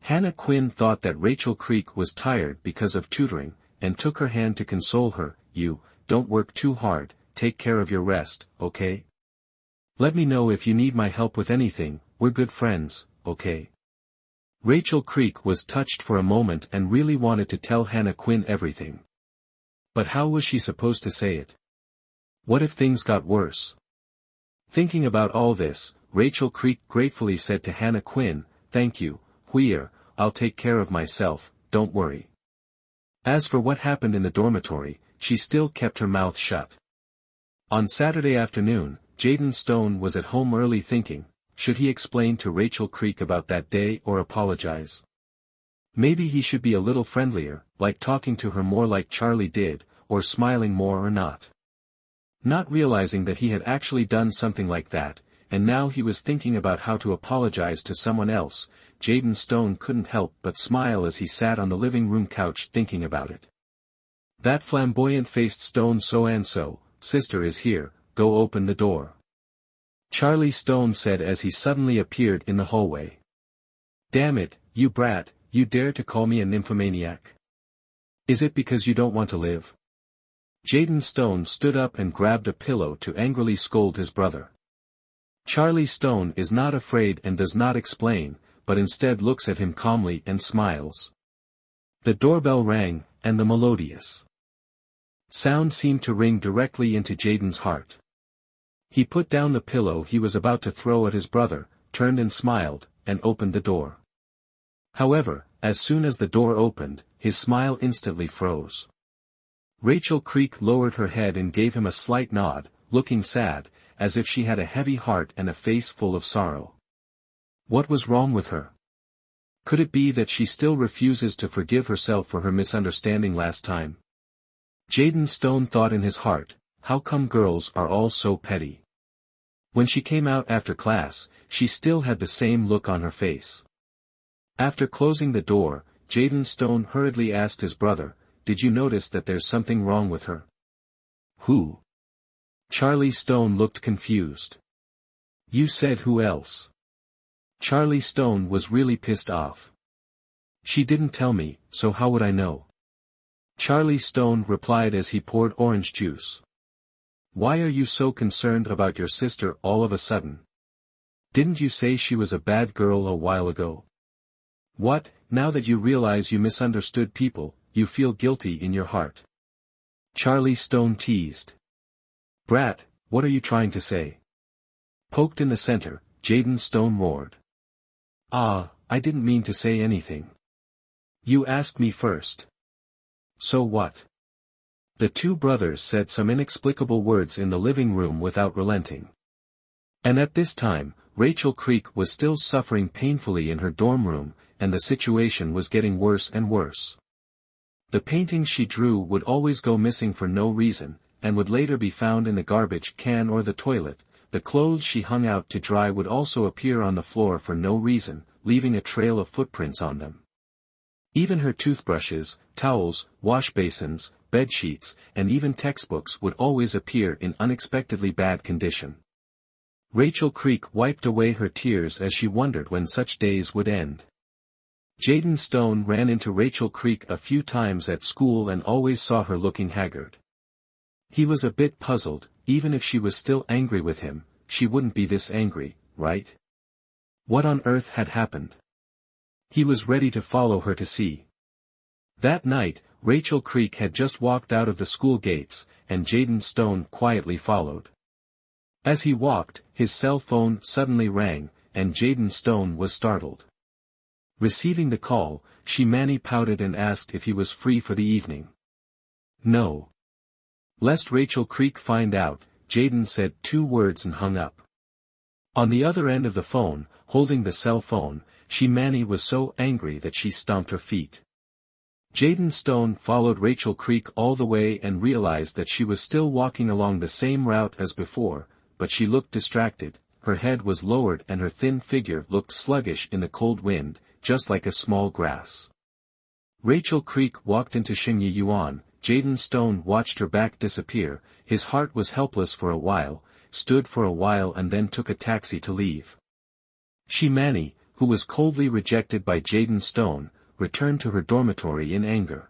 Hannah Quinn thought that Rachel Creek was tired because of tutoring, and took her hand to console her. "You, don't work too hard, take care of your rest, okay? Let me know if you need my help with anything, we're good friends, okay?" Rachel Creek was touched for a moment and really wanted to tell Hannah Quinn everything. But how was she supposed to say it? What if things got worse? Thinking about all this, Rachel Creek gratefully said to Hannah Quinn, "Thank you, Huir, I'll take care of myself, don't worry." As for what happened in the dormitory, she still kept her mouth shut. On Saturday afternoon, Jaden Stone was at home early thinking, should he explain to Rachel Creek about that day or apologize? Maybe he should be a little friendlier, like talking to her more like Charlie did, or smiling more or not. Not realizing that he had actually done something like that, and now he was thinking about how to apologize to someone else. Jaden Stone couldn't help but smile as he sat on the living room couch thinking about it. That flamboyant-faced Stone so-and-so, sister is here, go open the door. Charlie Stone said as he suddenly appeared in the hallway. Damn it, you brat, you dare to call me a nymphomaniac? Is it because you don't want to live? Jaden Stone stood up and grabbed a pillow to angrily scold his brother. Charlie Stone is not afraid and does not explain, but instead looks at him calmly and smiles. The doorbell rang, and the melodious sound seemed to ring directly into Jaden's heart. He put down the pillow he was about to throw at his brother, turned and smiled, and opened the door. However, as soon as the door opened, his smile instantly froze. Rachel Creek lowered her head and gave him a slight nod, looking sad, as if she had a heavy heart and a face full of sorrow. What was wrong with her? Could it be that she still refuses to forgive herself for her misunderstanding last time? Jaden Stone thought in his heart, how come girls are all so petty? When she came out after class, she still had the same look on her face. After closing the door, Jaden Stone hurriedly asked his brother, did you notice that there's something wrong with her? Who? Charlie Stone looked confused. You said who else? Charlie Stone was really pissed off. She didn't tell me, so how would I know? Charlie Stone replied as he poured orange juice. Why are you so concerned about your sister all of a sudden? Didn't you say she was a bad girl a while ago? What, now that you realize you misunderstood people, you feel guilty in your heart? Charlie Stone teased. Brat, what are you trying to say? Poked in the center, Jaden Stone roared. Ah, I didn't mean to say anything. You asked me first. So what? The two brothers said some inexplicable words in the living room without relenting. And at this time, Rachel Creek was still suffering painfully in her dorm room, and the situation was getting worse and worse. The paintings she drew would always go missing for no reason, and would later be found in the garbage can or the toilet. The clothes she hung out to dry would also appear on the floor for no reason, leaving a trail of footprints on them. Even her toothbrushes, towels, wash basins, bed sheets, and even textbooks would always appear in unexpectedly bad condition. Rachel Creek wiped away her tears as she wondered when such days would end. Jaden Stone ran into Rachel Creek a few times at school and always saw her looking haggard. He was a bit puzzled, even if she was still angry with him, she wouldn't be this angry, right? What on earth had happened? He was ready to follow her to see. That night, Rachel Creek had just walked out of the school gates, and Jaden Stone quietly followed. As he walked, his cell phone suddenly rang, and Jaden Stone was startled. Receiving the call, she pouted and asked if he was free for the evening. No. Lest Rachel Creek find out, Jaden said 2 words and hung up. On the other end of the phone, holding the cell phone, Manny was so angry that she stomped her feet. Jaden Stone followed Rachel Creek all the way and realized that she was still walking along the same route as before, but she looked distracted, her head was lowered and her thin figure looked sluggish in the cold wind, just like a small grass. Rachel Creek walked into Xingyi Yuan. Jaden Stone watched her back disappear, his heart was helpless for a while, stood for a while and then took a taxi to leave. Manny, who was coldly rejected by Jaden Stone, returned to her dormitory in anger.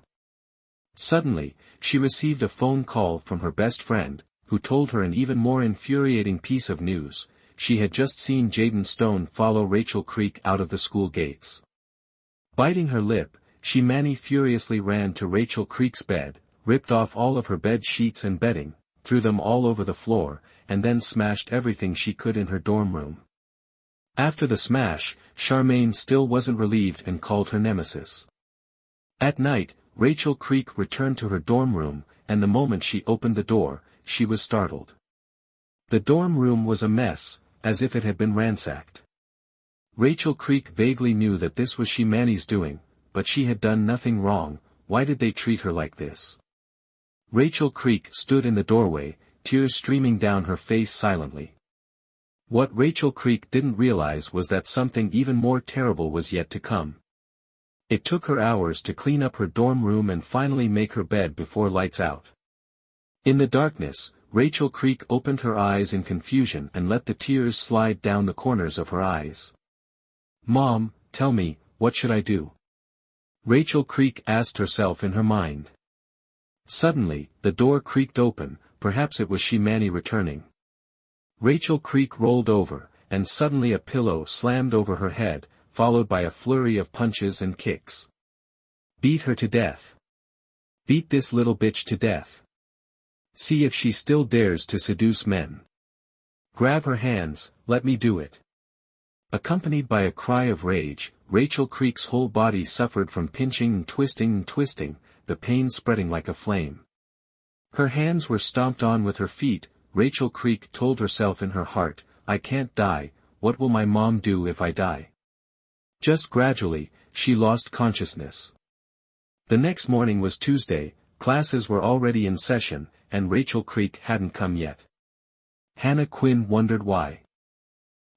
Suddenly, she received a phone call from her best friend, who told her an even more infuriating piece of news. She had just seen Jaden Stone follow Rachel Creek out of the school gates. Biting her lip, Manny furiously ran to Rachel Creek's bed, ripped off all of her bed sheets and bedding, threw them all over the floor, and then smashed everything she could in her dorm room. After the smash, Charmaine still wasn't relieved and called her nemesis. At night, Rachel Creek returned to her dorm room, and the moment she opened the door, she was startled. The dorm room was a mess, as if it had been ransacked. Rachel Creek vaguely knew that this was Manny's doing, but she had done nothing wrong. Why did they treat her like this? Rachel Creek stood in the doorway, tears streaming down her face silently. What Rachel Creek didn't realize was that something even more terrible was yet to come. It took her hours to clean up her dorm room and finally make her bed before lights out. In the darkness, Rachel Creek opened her eyes in confusion and let the tears slide down the corners of her eyes. "Mom, tell me, what should I do?" Rachel Creek asked herself in her mind. Suddenly, the door creaked open, perhaps it was Manny returning. Rachel Creek rolled over, and suddenly a pillow slammed over her head, followed by a flurry of punches and kicks. "Beat her to death. Beat this little bitch to death. See if she still dares to seduce men. Grab her hands, let me do it." Accompanied by a cry of rage, Rachel Creek's whole body suffered from pinching and twisting, the pain spreading like a flame. Her hands were stomped on with her feet. Rachel Creek told herself in her heart, "I can't die, what will my mom do if I die?" Just gradually, she lost consciousness. The next morning was Tuesday, classes were already in session, and Rachel Creek hadn't come yet. Hannah Quinn wondered why.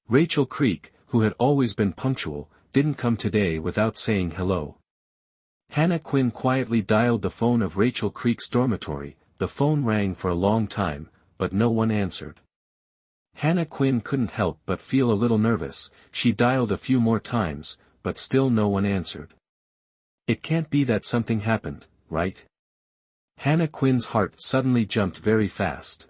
Rachel Creek, who had always been punctual, didn't come today without saying hello. Hannah Quinn quietly dialed the phone of Rachel Creek's dormitory. The phone rang for a long time, but no one answered. Hannah Quinn couldn't help but feel a little nervous. She dialed a few more times, but still no one answered. It can't be that something happened, right? Hannah Quinn's heart suddenly jumped very fast.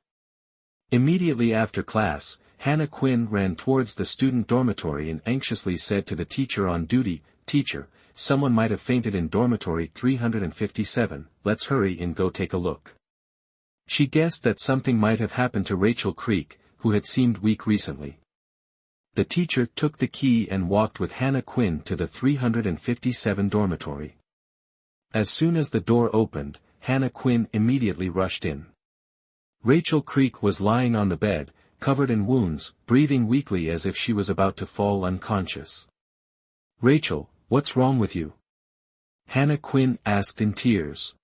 Immediately after class, Hannah Quinn ran towards the student dormitory and anxiously said to the teacher on duty, "Teacher, someone might have fainted in dormitory 357, let's hurry and go take a look." She guessed that something might have happened to Rachel Creek, who had seemed weak recently. The teacher took the key and walked with Hannah Quinn to the 357 dormitory. As soon as the door opened, Hannah Quinn immediately rushed in. Rachel Creek was lying on the bed, covered in wounds, breathing weakly as if she was about to fall unconscious. "Rachel, what's wrong with you?" Hannah Quinn asked in tears.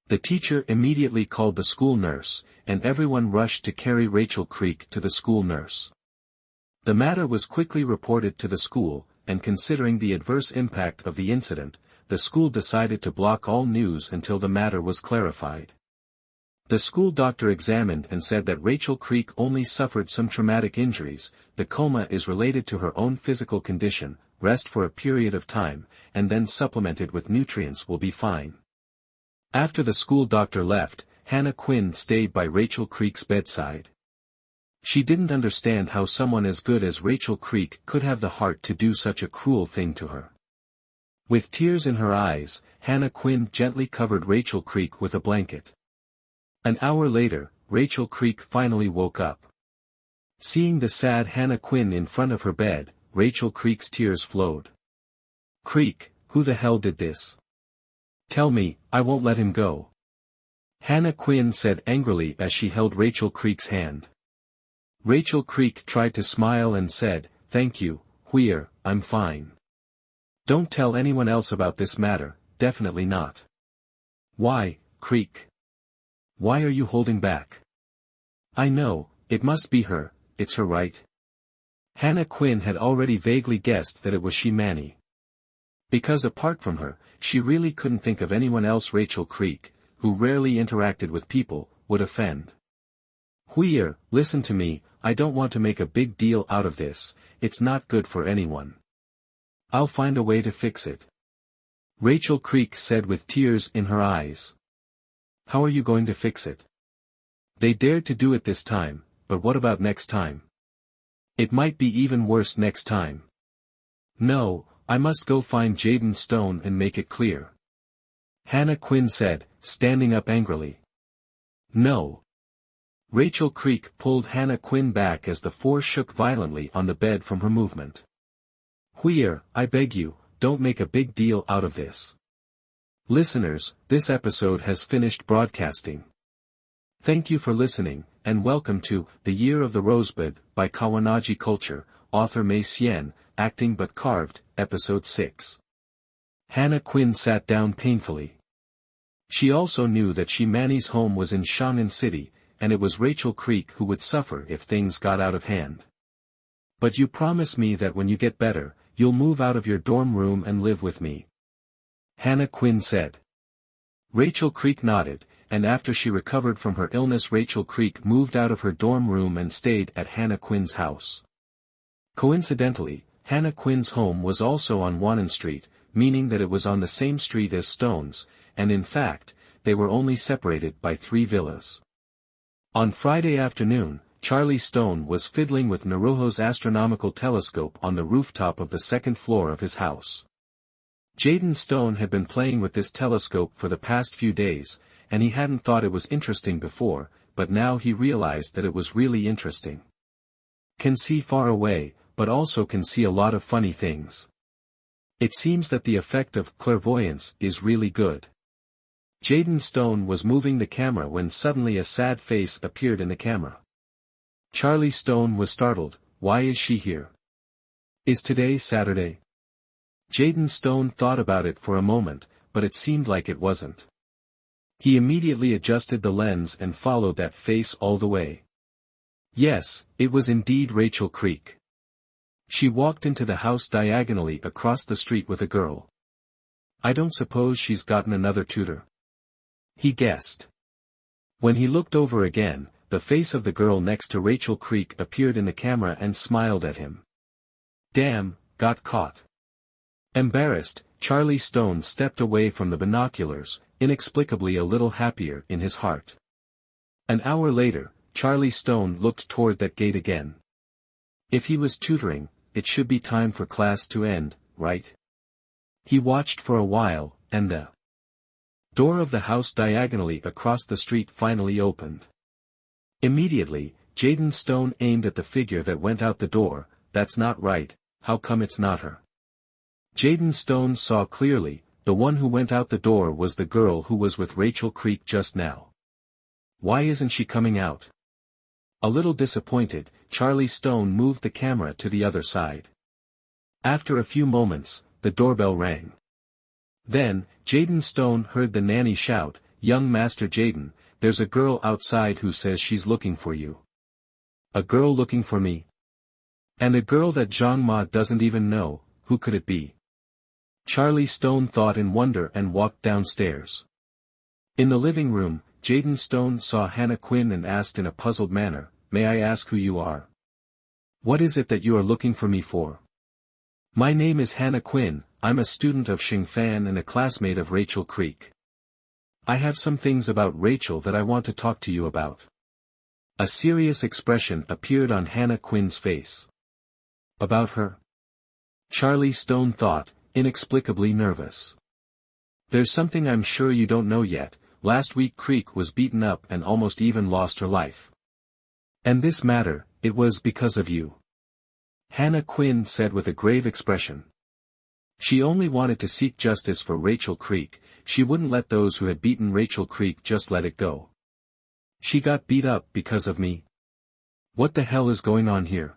The teacher immediately called the school nurse, and everyone rushed to carry Rachel Creek to the school nurse. The matter was quickly reported to the school, and considering the adverse impact of the incident, the school decided to block all news until the matter was clarified. The school doctor examined and said that Rachel Creek only suffered some traumatic injuries. The coma is related to her own physical condition. Rest for a period of time, and then supplemented with nutrients will be fine. After the school doctor left, Hannah Quinn stayed by Rachel Creek's bedside. She didn't understand how someone as good as Rachel Creek could have the heart to do such a cruel thing to her. With tears in her eyes, Hannah Quinn gently covered Rachel Creek with a blanket. An hour later, Rachel Creek finally woke up. Seeing the sad Hannah Quinn in front of her bed, Rachel Creek's tears flowed. "Creek, who the hell did this? Tell me, I won't let him go," Hannah Quinn said angrily as she held Rachel Creek's hand. Rachel Creek tried to smile and said, "Thank you, Huir, I'm fine. Don't tell anyone else about this matter, definitely not." "Why, Creek? Why are you holding back?" "I know, it must be her, it's her right." Hannah Quinn had already vaguely guessed that it was Manny. Because apart from her, she really couldn't think of anyone else Rachel Creek, who rarely interacted with people, would offend. "Huir, listen to me, I don't want to make a big deal out of this, it's not good for anyone. I'll find a way to fix it," Rachel Creek said with tears in her eyes. "How are you going to fix it? They dared to do it this time, but what about next time? It might be even worse next time." "No, I must go find Jaden Stone and make it clear," Hannah Quinn said, standing up angrily. "No." Rachel Creek pulled Hannah Quinn back as the four shook violently on the bed from her movement. "Huir, I beg you, don't make a big deal out of this." Listeners, this episode has finished broadcasting. Thank you for listening, and welcome to The Year of the Rosebud by Kawanagi Culture, author Mei Xian, acting but carved, episode 6. Hannah Quinn sat down painfully. She also knew that Manny's home was in Shannon City, and it was Rachel Creek who would suffer if things got out of hand. But you promise me that when you get better, you'll move out of your dorm room and live with me. Hannah Quinn said. Rachel Creek nodded, and after she recovered from her illness Rachel Creek moved out of her dorm room and stayed at Hannah Quinn's house. Coincidentally, Hannah Quinn's home was also on Wannon Street, meaning that it was on the same street as Stone's, and in fact, they were only separated by 3 villas. On Friday afternoon, Charlie Stone was fiddling with Naruho's astronomical telescope on the rooftop of the second floor of his house. Jaden Stone had been playing with this telescope for the past few days, and he hadn't thought it was interesting before, but now he realized that it was really interesting. Can see far away, but also can see a lot of funny things. It seems that the effect of clairvoyance is really good. Jaden Stone was moving the camera when suddenly a sad face appeared in the camera. Charlie Stone was startled. Why is she here? Is today Saturday? Jaden Stone thought about it for a moment, but it seemed like it wasn't. He immediately adjusted the lens and followed that face all the way. Yes, it was indeed Rachel Creek. She walked into the house diagonally across the street with a girl. I don't suppose she's gotten another tutor. He guessed. When he looked over again, the face of the girl next to Rachel Creek appeared in the camera and smiled at him. Damn, got caught. Embarrassed, Charlie Stone stepped away from the binoculars, inexplicably a little happier in his heart. An hour later, Charlie Stone looked toward that gate again. If he was tutoring, it should be time for class to end, right? He watched for a while, and the door of the house diagonally across the street finally opened. Immediately, Jaden Stone aimed at the figure that went out the door. That's not right, how come it's not her? Jaden Stone saw clearly, the one who went out the door was the girl who was with Rachel Creek just now. Why isn't she coming out? A little disappointed, Charlie Stone moved the camera to the other side. After a few moments, the doorbell rang. Then, Jaden Stone heard the nanny shout, "Young Master Jaden, there's a girl outside who says she's looking for you." A girl looking for me? And a girl that Zhang Ma doesn't even know, who could it be? Charlie Stone thought in wonder and walked downstairs. In the living room, Jaden Stone saw Hannah Quinn and asked in a puzzled manner, "May I ask who you are? What is it that you are looking for me for?" "My name is Hannah Quinn, I'm a student of Xingfan and a classmate of Rachel Creek. I have some things about Rachel that I want to talk to you about." A serious expression appeared on Hannah Quinn's face. About her? Charlie Stone thought, inexplicably nervous. "There's something I'm sure you don't know yet. Last week Creek was beaten up and almost even lost her life. And this matter, it was because of you." Hannah Quinn said with a grave expression. She only wanted to seek justice for Rachel Creek. She wouldn't let those who had beaten Rachel Creek just let it go. She got beat up because of me? What the hell is going on here?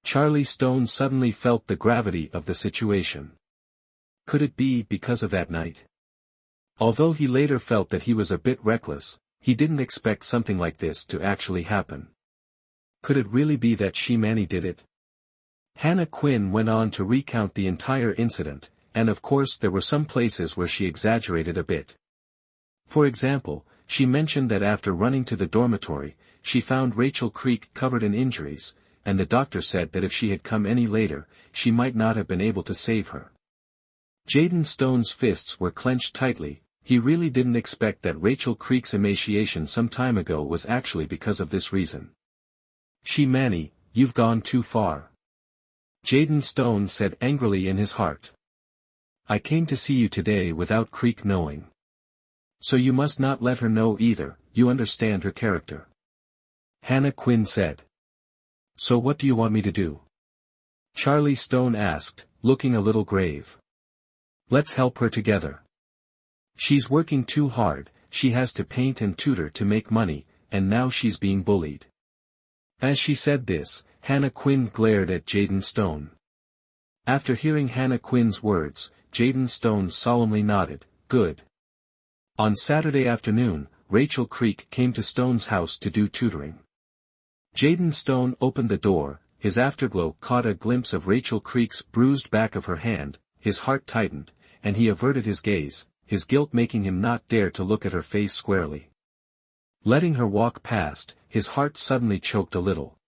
Charlie Stone suddenly felt the gravity of the situation. Could it be because of that night? Although he later felt that he was a bit reckless, he didn't expect something like this to actually happen. Could it really be that Manny did it? Hannah Quinn went on to recount the entire incident, and of course there were some places where she exaggerated a bit. For example, she mentioned that after running to the dormitory, she found Rachel Creek covered in injuries, and the doctor said that if she had come any later, she might not have been able to save her. Jaden Stone's fists were clenched tightly. He really didn't expect that Rachel Creek's emaciation some time ago was actually because of this reason. Manny, you've gone too far. Jaden Stone said angrily in his heart. I came to see you today without Creek knowing. So you must not let her know either, you understand her character. Hannah Quinn said. So what do you want me to do? Charlie Stone asked, looking a little grave. Let's help her together. She's working too hard, she has to paint and tutor to make money, and now she's being bullied. As she said this, Hannah Quinn glared at Jaden Stone. After hearing Hannah Quinn's words, Jaden Stone solemnly nodded, good. On Saturday afternoon, Rachel Creek came to Stone's house to do tutoring. Jaden Stone opened the door, his afterglow caught a glimpse of Rachel Creek's bruised back of her hand, his heart tightened, and he averted his gaze, his guilt making him not dare to look at her face squarely. Letting her walk past, his heart suddenly choked a little.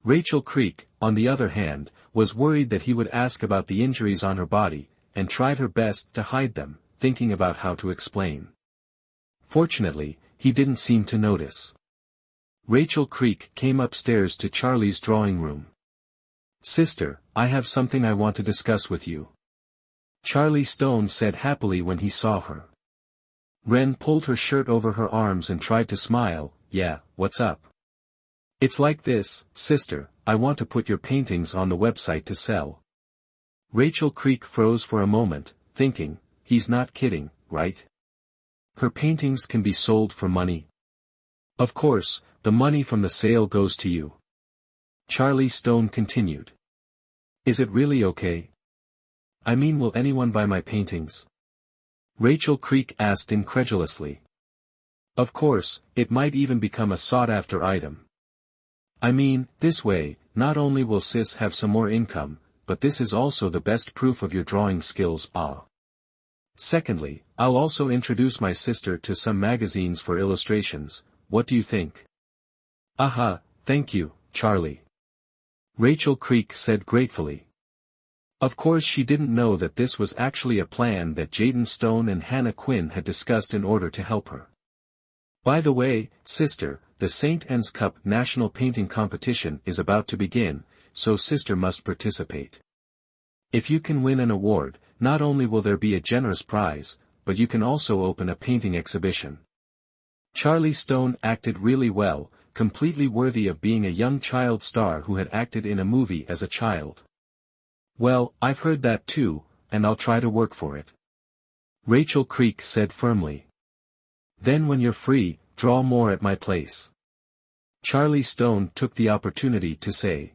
Rachel Creek, on the other hand, was worried that he would ask about the injuries on her body, and tried her best to hide them, thinking about how to explain. Fortunately, he didn't seem to notice. Rachel Creek came upstairs to Charlie's drawing room. "Sister, I have something I want to discuss with you," Charlie Stone said happily when he saw her. Ren pulled her shirt over her arms and tried to smile. "Yeah, what's up?" "It's like this, sister, I want to put your paintings on the website to sell." Rachel Creek froze for a moment, thinking, he's not kidding, right? Her paintings can be sold for money. "Of course, the money from the sale goes to you," Charlie Stone continued. "Is it really okay? I mean, will anyone buy my paintings?" Rachel Creek asked incredulously. "Of course, it might even become a sought-after item. I mean, this way, not only will sis have some more income, but this is also the best proof of your drawing skills, Secondly, I'll also introduce my sister to some magazines for illustrations. What do you think?" "Aha, thank you, Charlie," Rachel Creek said gratefully. Of course she didn't know that this was actually a plan that Jaden Stone and Hannah Quinn had discussed in order to help her. "By the way, sister, the St. Anne's Cup National Painting Competition is about to begin, so sister must participate. If you can win an award, not only will there be a generous prize, but you can also open a painting exhibition." Charlie Stone acted really well, completely worthy of being a young child star who had acted in a movie as a child. "Well, I've heard that too, and I'll try to work for it," Rachel Creek said firmly. "Then when you're free, draw more at my place," Charlie Stone took the opportunity to say.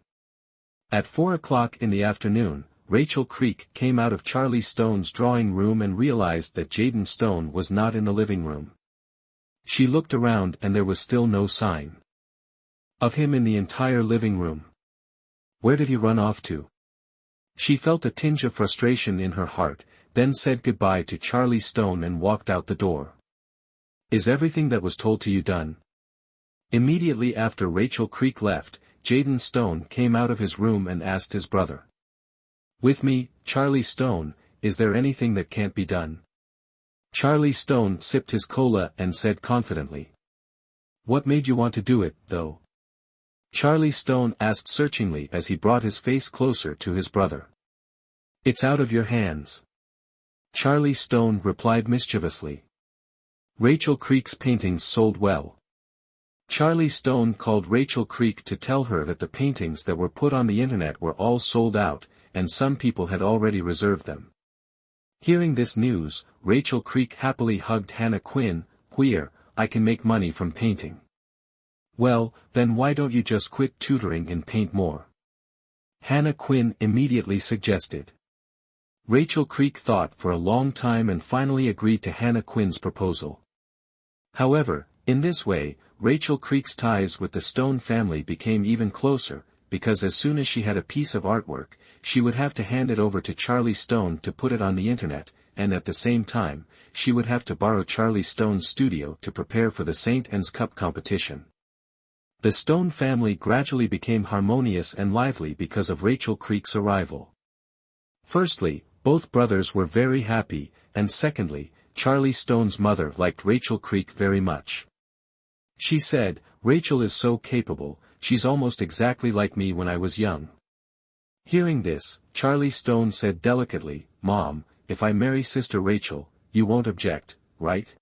At 4 o'clock in the afternoon, Rachel Creek came out of Charlie Stone's drawing room and realized that Jaden Stone was not in the living room. She looked around and there was still no sign of him in the entire living room. Where did he run off to? She felt a tinge of frustration in her heart, then said goodbye to Charlie Stone and walked out the door. "Is everything that was told to you done?" Immediately after Rachel Creek left, Jaden Stone came out of his room and asked his brother. "With me, Charlie Stone, is there anything that can't be done?" Charlie Stone sipped his cola and said confidently. "What made you want to do it, though?" Charlie Stone asked searchingly as he brought his face closer to his brother. "It's out of your hands," Charlie Stone replied mischievously. Rachel Creek's paintings sold well. Charlie Stone called Rachel Creek to tell her that the paintings that were put on the internet were all sold out, and some people had already reserved them. Hearing this news, Rachel Creek happily hugged Hannah Quinn. "Where, I can make money from painting." "Well, then why don't you just quit tutoring and paint more?" Hannah Quinn immediately suggested. Rachel Creek thought for a long time and finally agreed to Hannah Quinn's proposal. However, in this way, Rachel Creek's ties with the Stone family became even closer, because as soon as she had a piece of artwork, she would have to hand it over to Charlie Stone to put it on the internet, and at the same time, she would have to borrow Charlie Stone's studio to prepare for the St. Anne's Cup competition. The Stone family gradually became harmonious and lively because of Rachel Creek's arrival. Firstly, both brothers were very happy, and secondly, Charlie Stone's mother liked Rachel Creek very much. She said, "Rachel is so capable, she's almost exactly like me when I was young." Hearing this, Charlie Stone said delicately, "Mom, if I marry Sister Rachel, you won't object, right?"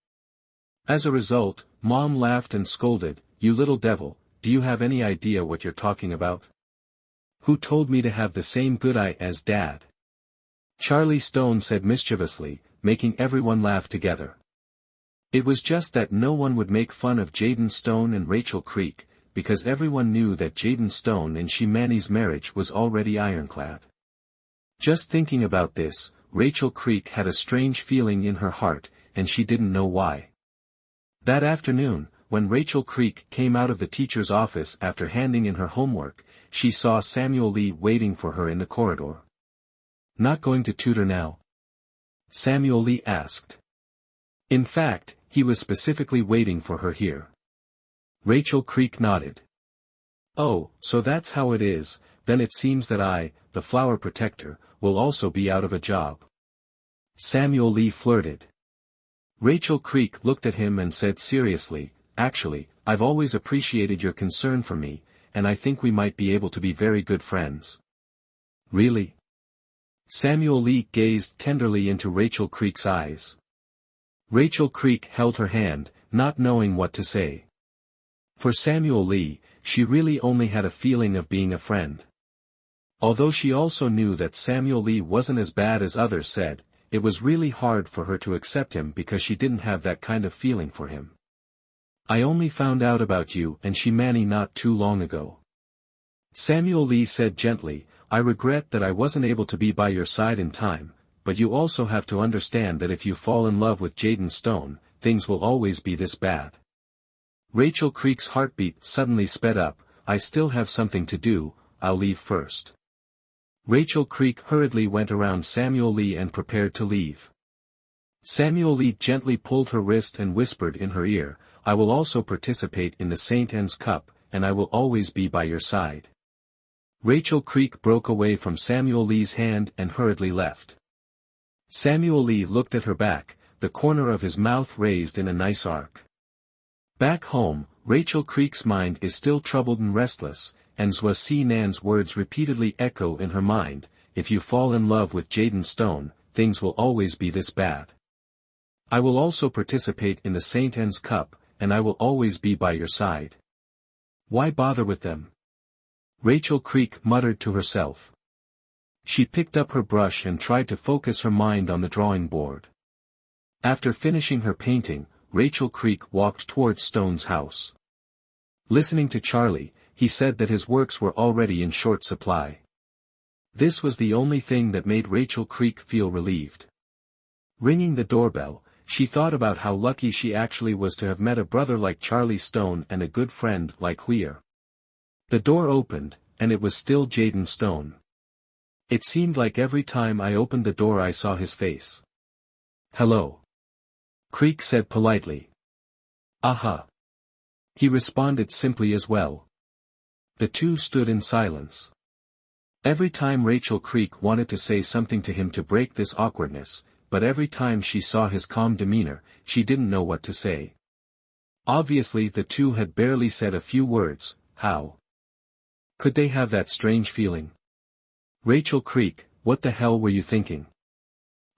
As a result, Mom laughed and scolded, "You little devil, do you have any idea what you're talking about? Who told me to have the same good eye as Dad?" Charlie Stone said mischievously, making everyone laugh together. It was just that no one would make fun of Jaden Stone and Rachel Creek, because everyone knew that Jaden Stone and Manny's marriage was already ironclad. Just thinking about this, Rachel Creek had a strange feeling in her heart, and she didn't know why. That afternoon, when Rachel Creek came out of the teacher's office after handing in her homework, she saw Samuel Lee waiting for her in the corridor. "Not going to tutor now?" Samuel Lee asked. In fact, he was specifically waiting for her here. Rachel Creek nodded. "Oh, so that's how it is, then it seems that I, the flower protector, will also be out of a job." Samuel Lee flirted. Rachel Creek looked at him and said seriously, "Actually, I've always appreciated your concern for me, and I think we might be able to be very good friends." "Really?" Samuel Lee gazed tenderly into Rachel Creek's eyes. Rachel Creek held her hand, not knowing what to say. For Samuel Lee, she really only had a feeling of being a friend. Although she also knew that Samuel Lee wasn't as bad as others said, it was really hard for her to accept him because she didn't have that kind of feeling for him. "I only found out about you and Shimani not too long ago," Samuel Lee said gently. "I regret that I wasn't able to be by your side in time, but you also have to understand that if you fall in love with Jaden Stone, things will always be this bad." Rachel Creek's heartbeat suddenly sped up. "I still have something to do, I'll leave first." Rachel Creek hurriedly went around Samuel Lee and prepared to leave. Samuel Lee gently pulled her wrist and whispered in her ear, "I will also participate in the St. Anne's Cup, and I will always be by your side." Rachel Creek broke away from Samuel Lee's hand and hurriedly left. Samuel Lee looked at her back, the corner of his mouth raised in a nice arc. Back home, Rachel Creek's mind is still troubled and restless, and Zwa Si Nan's words repeatedly echo in her mind, "If you fall in love with Jaden Stone, things will always be this bad. I will also participate in the St. Anne's Cup, and I will always be by your side. Why bother with them?" Rachel Creek muttered to herself. She picked up her brush and tried to focus her mind on the drawing board. After finishing her painting, Rachel Creek walked towards Stone's house. Listening to Charlie, he said that his works were already in short supply. This was the only thing that made Rachel Creek feel relieved. Ringing the doorbell, she thought about how lucky she actually was to have met a brother like Charlie Stone and a good friend like Huier. The door opened, and it was still Jaden Stone. "It seemed like every time I opened the door I saw his face." "Hello," Creek said politely. "Aha." He responded simply as well. The two stood in silence. Every time Rachel Creek wanted to say something to him to break this awkwardness, but every time she saw his calm demeanor, she didn't know what to say. Obviously the two had barely said a few words. How could they have that strange feeling? "Rachel Creek, what the hell were you thinking?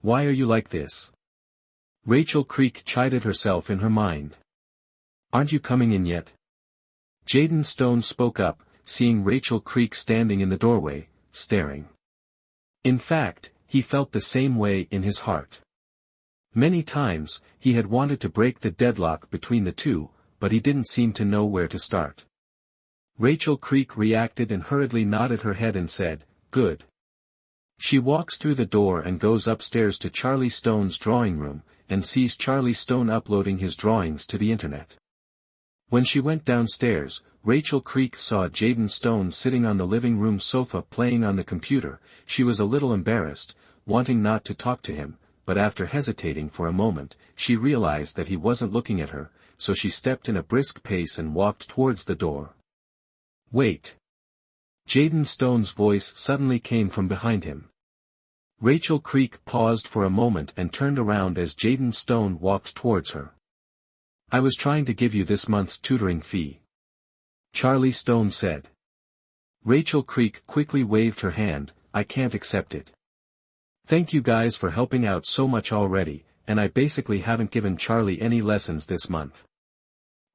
Why are you like this?" Rachel Creek chided herself in her mind. "Aren't you coming in yet?" Jaden Stone spoke up, seeing Rachel Creek standing in the doorway, staring. In fact, he felt the same way in his heart. Many times, he had wanted to break the deadlock between the two, but he didn't seem to know where to start. Rachel Creek reacted and hurriedly nodded her head and said, "Good." She walks through the door and goes upstairs to Charlie Stone's drawing room, and sees Charlie Stone uploading his drawings to the internet. When she went downstairs, Rachel Creek saw Jaden Stone sitting on the living room sofa playing on the computer. She was a little embarrassed, wanting not to talk to him, but after hesitating for a moment, she realized that he wasn't looking at her, so she stepped in a brisk pace and walked towards the door. "Wait." Jaden Stone's voice suddenly came from behind him. Rachel Creek paused for a moment and turned around as Jaden Stone walked towards her. "I was trying to give you this month's tutoring fee," Charlie Stone said. Rachel Creek quickly waved her hand. "I can't accept it. Thank you guys for helping out so much already, and I basically haven't given Charlie any lessons this month."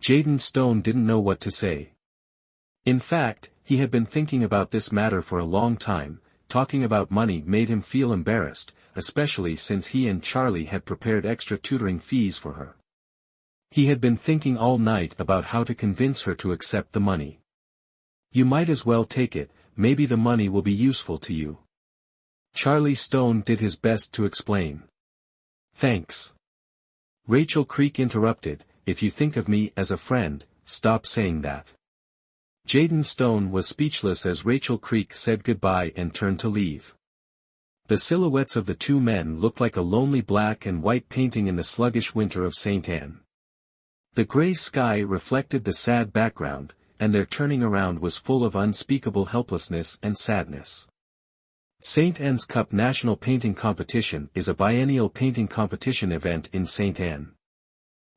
Jaden Stone didn't know what to say. In fact, he had been thinking about this matter for a long time. Talking about money made him feel embarrassed, especially since he and Charlie had prepared extra tutoring fees for her. He had been thinking all night about how to convince her to accept the money. "You might as well take it, maybe the money will be useful to you." Charlie Stone did his best to explain. "Thanks." Rachel Creek interrupted, "If you think of me as a friend, stop saying that." Jaden Stone was speechless as Rachel Creek said goodbye and turned to leave. The silhouettes of the two men looked like a lonely black and white painting in the sluggish winter of St. Anne. The gray sky reflected the sad background, and their turning around was full of unspeakable helplessness and sadness. St. Anne's Cup National Painting Competition is a biennial painting competition event in St. Anne.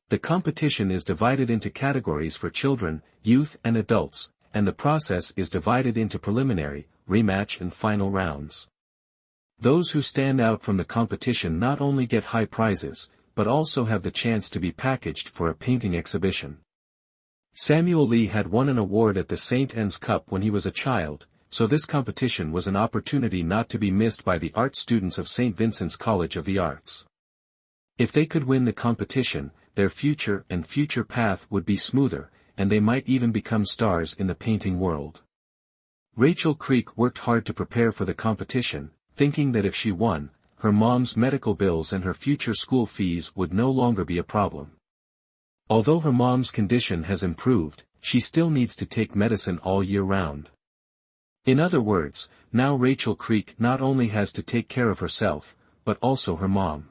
The competition is divided into categories for children, youth and adults, and the process is divided into preliminary, rematch and final rounds. Those who stand out from the competition not only get high prizes, but also have the chance to be packaged for a painting exhibition. Samuel Lee had won an award at the St. Anne's Cup when he was a child, so this competition was an opportunity not to be missed by the art students of St. Vincent's College of the Arts. If they could win the competition, their future path would be smoother, and they might even become stars in the painting world. Rachel Creek worked hard to prepare for the competition, thinking that if she won, her mom's medical bills and her future school fees would no longer be a problem. Although her mom's condition has improved, she still needs to take medicine all year round. In other words, now Rachel Creek not only has to take care of herself, but also her mom.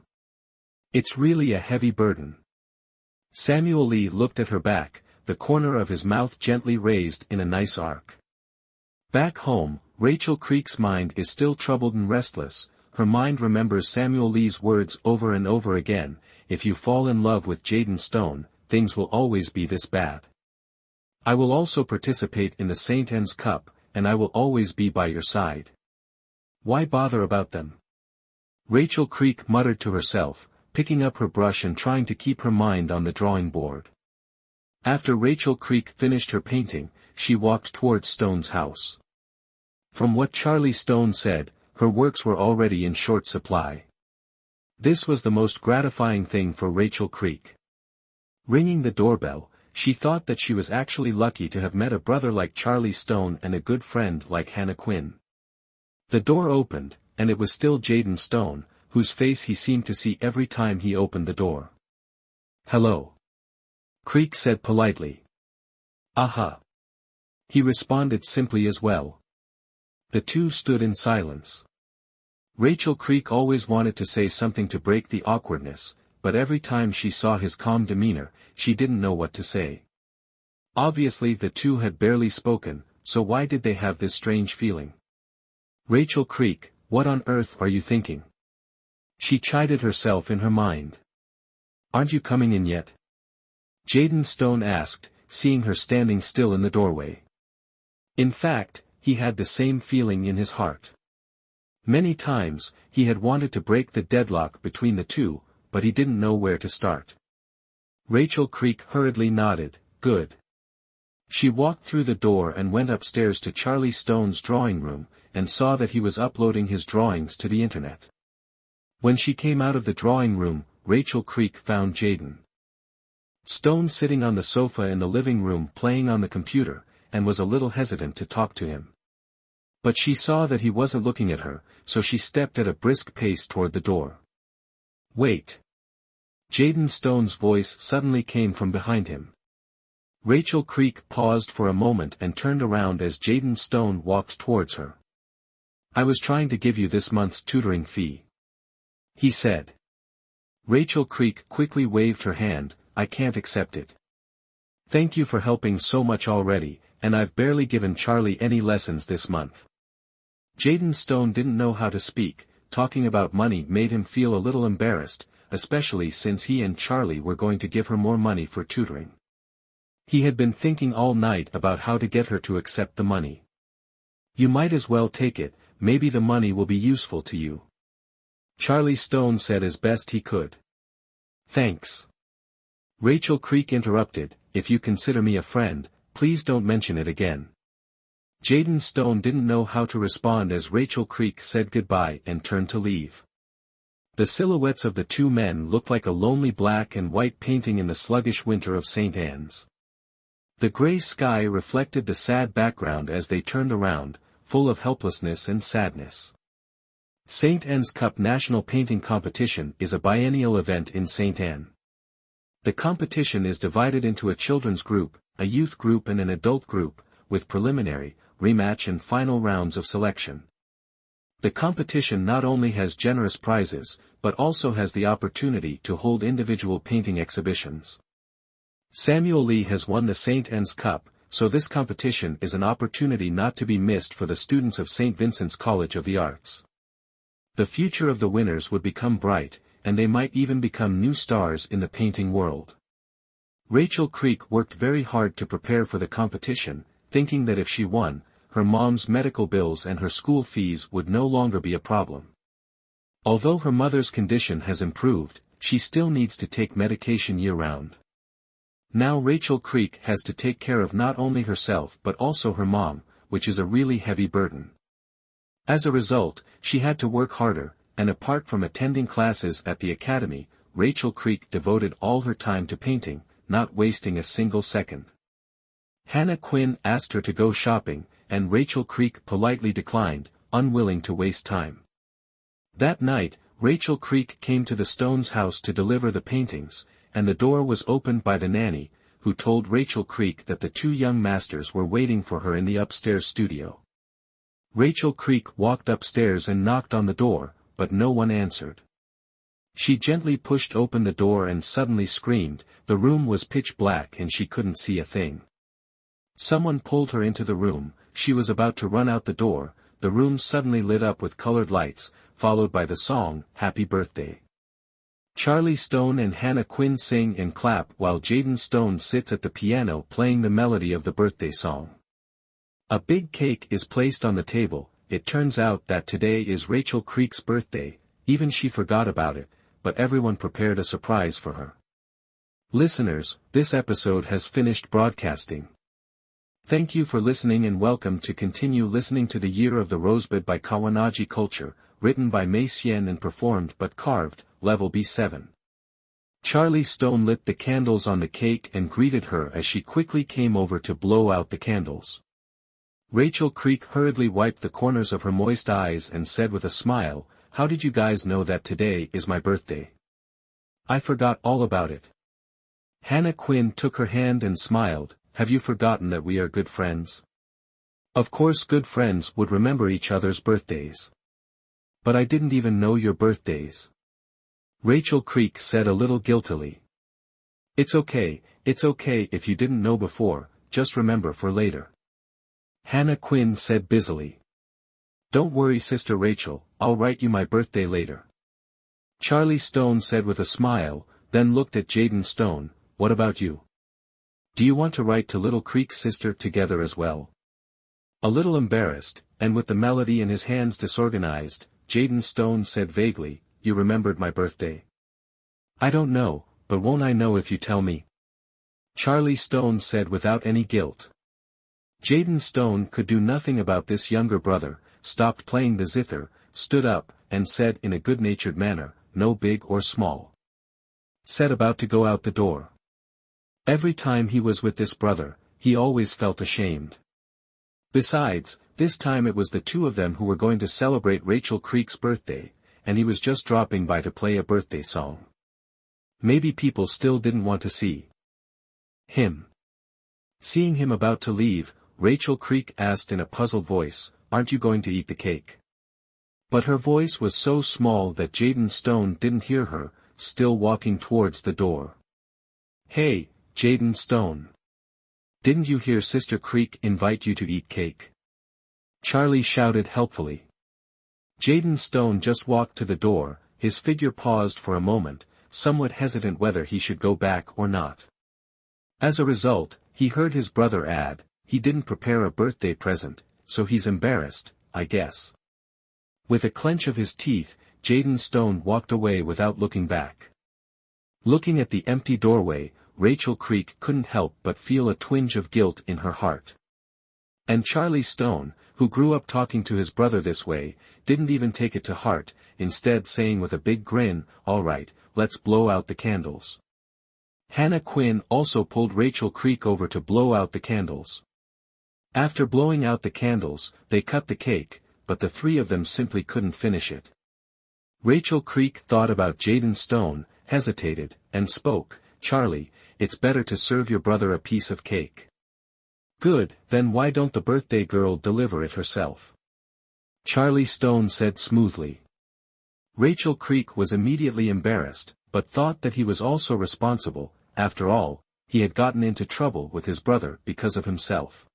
It's really a heavy burden. Samuel Lee looked at her back, the corner of his mouth gently raised in a nice arc. Back home, Rachel Creek's mind is still troubled and restless. Her mind remembers Samuel Lee's words over and over again, if you fall in love with Jaden Stone, things will always be this bad. I will also participate in the St. Anne's Cup, and I will always be by your side. Why bother about them? Rachel Creek muttered to herself, picking up her brush and trying to keep her mind on the drawing board. After Rachel Creek finished her painting, she walked towards Stone's house. From what Charlie Stone said, her works were already in short supply. This was the most gratifying thing for Rachel Creek. Ringing the doorbell, she thought that she was actually lucky to have met a brother like Charlie Stone and a good friend like Hannah Quinn. The door opened, and it was still Jaden Stone, whose face he seemed to see every time he opened the door. "Hello," Creek said politely. "Aha." He responded simply as well. The two stood in silence. Rachel Creek always wanted to say something to break the awkwardness, but every time she saw his calm demeanor, she didn't know what to say. Obviously the two had barely spoken, so why did they have this strange feeling? "Rachel Creek, what on earth are you thinking?" She chided herself in her mind. "Aren't you coming in yet?" Jaden Stone asked, seeing her standing still in the doorway. In fact, he had the same feeling in his heart. Many times, he had wanted to break the deadlock between the two, but he didn't know where to start. Rachel Creek hurriedly nodded, "Good." She walked through the door and went upstairs to Charlie Stone's drawing room, and saw that he was uploading his drawings to the internet. When she came out of the drawing room, Rachel Creek found Jaden Stone sitting on the sofa in the living room playing on the computer, and was a little hesitant to talk to him. But she saw that he wasn't looking at her, so she stepped at a brisk pace toward the door. "Wait." Jaden Stone's voice suddenly came from behind him. Rachel Creek paused for a moment and turned around as Jaden Stone walked towards her. "I was trying to give you this month's tutoring fee," he said. Rachel Creek quickly waved her hand, "I can't accept it. Thank you for helping so much already, and I've barely given Charlie any lessons this month." Jaden Stone didn't know how to speak. Talking about money made him feel a little embarrassed, especially since he and Charlie were going to give her more money for tutoring. He had been thinking all night about how to get her to accept the money. "You might as well take it, maybe the money will be useful to you," Charlie Stone said as best he could. "Thanks." Rachel Creek interrupted, "If you consider me a friend, please don't mention it again." Jaden Stone didn't know how to respond as Rachel Creek said goodbye and turned to leave. The silhouettes of the two men looked like a lonely black and white painting in the sluggish winter of St. Anne's. The gray sky reflected the sad background as they turned around, full of helplessness and sadness. St. Anne's Cup National Painting Competition is a biennial event in St. Anne. The competition is divided into a children's group, a youth group and an adult group, with preliminary, rematch and final rounds of selection. The competition not only has generous prizes, but also has the opportunity to hold individual painting exhibitions. Samuel Lee has won the St. Anne's Cup, so this competition is an opportunity not to be missed for the students of St. Vincent's College of the Arts. The future of the winners would become bright, and they might even become new stars in the painting world. Rachel Creek worked very hard to prepare for the competition, thinking that if she won, her mom's medical bills and her school fees would no longer be a problem. Although her mother's condition has improved, she still needs to take medication year-round. Now Rachel Creek has to take care of not only herself but also her mom, which is a really heavy burden. As a result, she had to work harder, and apart from attending classes at the academy, Rachel Creek devoted all her time to painting, not wasting a single second. Hannah Quinn asked her to go shopping, and Rachel Creek politely declined, unwilling to waste time. That night, Rachel Creek came to the Stones' house to deliver the paintings, and the door was opened by the nanny, who told Rachel Creek that the two young masters were waiting for her in the upstairs studio. Rachel Creek walked upstairs and knocked on the door, but no one answered. She gently pushed open the door and suddenly screamed. The room was pitch black and she couldn't see a thing. Someone pulled her into the room. She was about to run out the door. The room suddenly lit up with colored lights, followed by the song, Happy Birthday. Charlie Stone and Hannah Quinn sing and clap while Jaden Stone sits at the piano playing the melody of the birthday song. A big cake is placed on the table. It turns out that today is Rachel Creek's birthday, even she forgot about it, but everyone prepared a surprise for her. Listeners, this episode has finished broadcasting. Thank you for listening and welcome to continue listening to The Year of the Rosebud by Kawanagi Culture, written by Mei Xian and performed but carved, level B7. Charlie Stone lit the candles on the cake and greeted her as she quickly came over to blow out the candles. Rachel Creek hurriedly wiped the corners of her moist eyes and said with a smile, "How did you guys know that today is my birthday? I forgot all about it." Hannah Quinn took her hand and smiled, "Have you forgotten that we are good friends? Of course good friends would remember each other's birthdays. But I didn't even know your birthdays." Rachel Creek said a little guiltily. It's okay if you didn't know before, just remember for later." Hannah Quinn said busily. "Don't worry Sister Rachel, I'll write you my birthday later." Charlie Stone said with a smile, then looked at Jaden Stone, "What about you? Do you want to write to Little Creek's sister together as well?" A little embarrassed, and with the melody in his hands disorganized, Jaden Stone said vaguely, "You remembered my birthday?" "I don't know, but won't I know if you tell me?" Charlie Stone said without any guilt. Jaden Stone could do nothing about this younger brother, stopped playing the zither, stood up, and said in a good-natured manner, "No big or small." Set about to go out the door. Every time he was with this brother, he always felt ashamed. Besides, this time it was the two of them who were going to celebrate Rachel Creek's birthday, and he was just dropping by to play a birthday song. Maybe people still didn't want to see him. Seeing him about to leave, Rachel Creek asked in a puzzled voice, "Aren't you going to eat the cake?" But her voice was so small that Jaden Stone didn't hear her, still walking towards the door. "Hey, Jaden Stone. Didn't you hear Sister Creek invite you to eat cake?" Charlie shouted helpfully. Jaden Stone just walked to the door, his figure paused for a moment, somewhat hesitant whether he should go back or not. As a result, he heard his brother add, "He didn't prepare a birthday present, so he's embarrassed, I guess." With a clench of his teeth, Jaden Stone walked away without looking back. Looking at the empty doorway, Rachel Creek couldn't help but feel a twinge of guilt in her heart. And Charlie Stone, who grew up talking to his brother this way, didn't even take it to heart, instead saying with a big grin, "All right, let's blow out the candles." Hannah Quinn also pulled Rachel Creek over to blow out the candles. After blowing out the candles, they cut the cake, but the three of them simply couldn't finish it. Rachel Creek thought about Jaden Stone, hesitated, and spoke, "Charlie, it's better to serve your brother a piece of cake." Good, then why don't the birthday girl deliver it herself? Charlie Stone said smoothly. Rachel Creek was immediately embarrassed, but thought that he was also responsible. After all, he had gotten into trouble with his brother because of himself.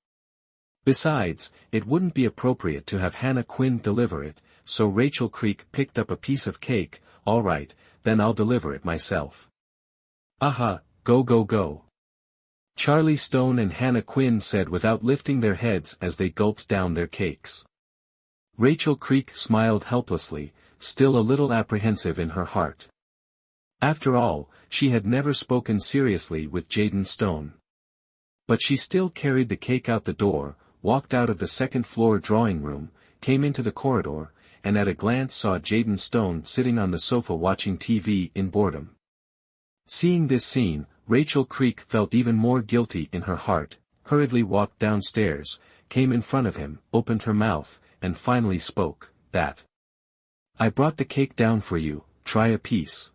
Besides, it wouldn't be appropriate to have Hannah Quinn deliver it, so Rachel Creek picked up a piece of cake. All right, then I'll deliver it myself. Aha, go go go. Charlie Stone and Hannah Quinn said without lifting their heads as they gulped down their cakes. Rachel Creek smiled helplessly, still a little apprehensive in her heart. After all, she had never spoken seriously with Jaden Stone. But she still carried the cake out the door, walked out of the second-floor drawing room, came into the corridor, and at a glance saw Jaden Stone sitting on the sofa watching TV in boredom. Seeing this scene, Rachel Creek felt even more guilty in her heart, hurriedly walked downstairs, came in front of him, opened her mouth, and finally spoke, "That. I brought the cake down for you, try a piece."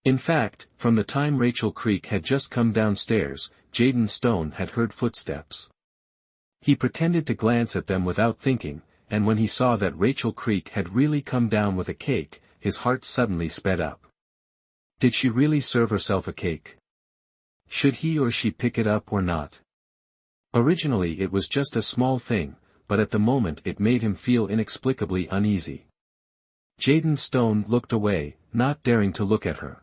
In fact, from the time Rachel Creek had just come downstairs, Jaden Stone had heard footsteps. He pretended to glance at them without thinking, and when he saw that Rachel Creek had really come down with a cake, his heart suddenly sped up. Did she really serve herself a cake? Should he or she pick it up or not? Originally it was just a small thing, but at the moment it made him feel inexplicably uneasy. Jaden Stone looked away, not daring to look at her.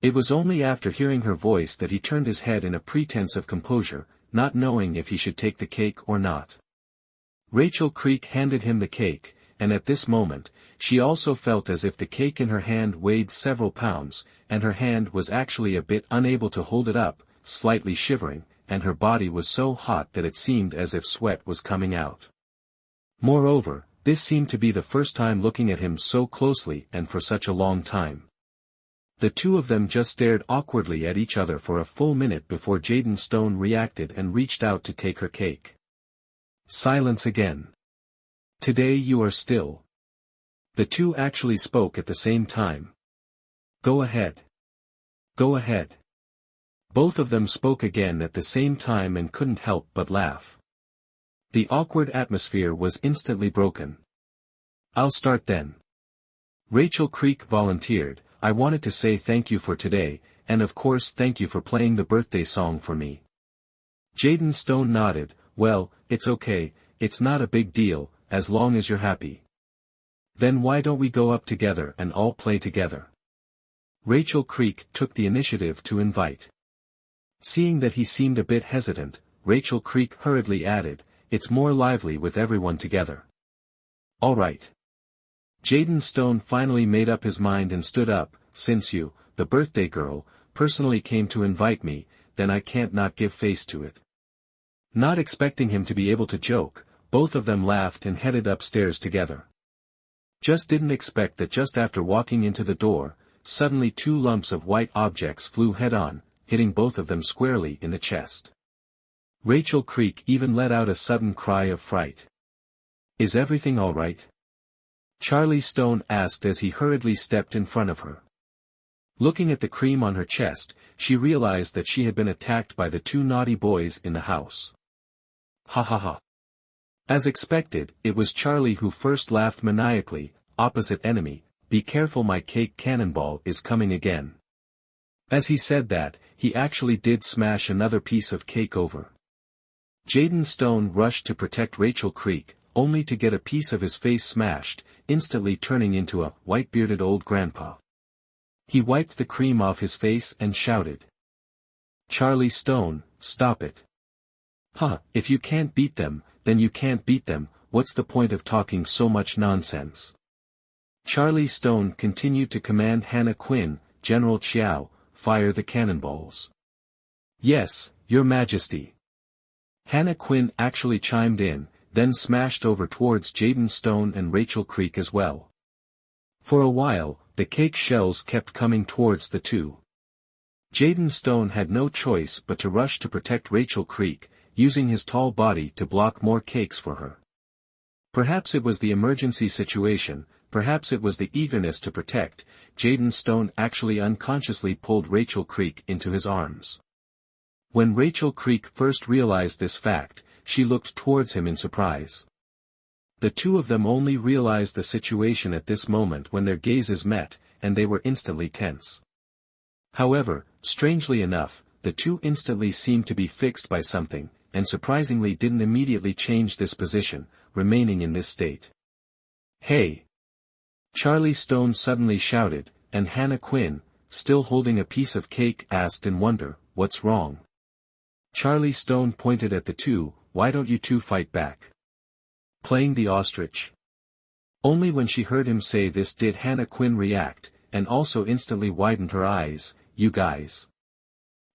It was only after hearing her voice that he turned his head in a pretense of composure, not knowing if he should take the cake or not. Rachel Creek handed him the cake, and at this moment, she also felt as if the cake in her hand weighed several pounds, and her hand was actually a bit unable to hold it up, slightly shivering, and her body was so hot that it seemed as if sweat was coming out. Moreover, this seemed to be the first time looking at him so closely and for such a long time. The two of them just stared awkwardly at each other for a full minute before Jaden Stone reacted and reached out to take her cake. Silence again. Today you are still. The two actually spoke at the same time. Go ahead. Go ahead. Both of them spoke again at the same time and couldn't help but laugh. The awkward atmosphere was instantly broken. I'll start then. Rachel Creek volunteered. I wanted to say thank you for today, and of course thank you for playing the birthday song for me. Jaden Stone nodded. Well, it's okay, it's not a big deal, as long as you're happy. Then why don't we go up together and all play together? Rachel Creek took the initiative to invite. Seeing that he seemed a bit hesitant, Rachel Creek hurriedly added, it's more lively with everyone together. All right. Jaden Stone finally made up his mind and stood up. Since you, the birthday girl, personally came to invite me, then I can't not give face to it. Not expecting him to be able to joke, both of them laughed and headed upstairs together. Just didn't expect that just after walking into the door, suddenly two lumps of white objects flew head-on, hitting both of them squarely in the chest. Rachel Creek even let out a sudden cry of fright. Is everything all right? Charlie Stone asked as he hurriedly stepped in front of her. Looking at the cream on her chest, she realized that she had been attacked by the two naughty boys in the house. Ha ha ha. As expected, it was Charlie who first laughed maniacally. Opposite enemy, be careful, my cake cannonball is coming again. As he said that, he actually did smash another piece of cake over. Jaden Stone rushed to protect Rachel Creek, only to get a piece of his face smashed, instantly turning into a white-bearded old grandpa. He wiped the cream off his face and shouted. Charlie Stone, stop it. Huh, if you can't beat them, then you can't beat them, what's the point of talking so much nonsense? Charlie Stone continued to command Hannah Quinn, General Chiao, fire the cannonballs. Yes, Your Majesty. Hannah Quinn actually chimed in, then smashed over towards Jaden Stone and Rachel Creek as well. For a while, the cake shells kept coming towards the two. Jaden Stone had no choice but to rush to protect Rachel Creek, using his tall body to block more cakes for her. Perhaps it was the emergency situation, perhaps it was the eagerness to protect. Jaden Stone actually unconsciously pulled Rachel Creek into his arms. When Rachel Creek first realized this fact, she looked towards him in surprise. The two of them only realized the situation at this moment when their gazes met, and they were instantly tense. However, strangely enough, the two instantly seemed to be fixed by something, and surprisingly didn't immediately change this position, remaining in this state. "Hey!" Charlie Stone suddenly shouted, and Hannah Quinn, still holding a piece of cake, asked in wonder, "What's wrong?" Charlie Stone pointed at the two, "Why don't you two fight back? Playing the ostrich?" Only when she heard him say this did Hannah Quinn react, and also instantly widened her eyes. "You guys."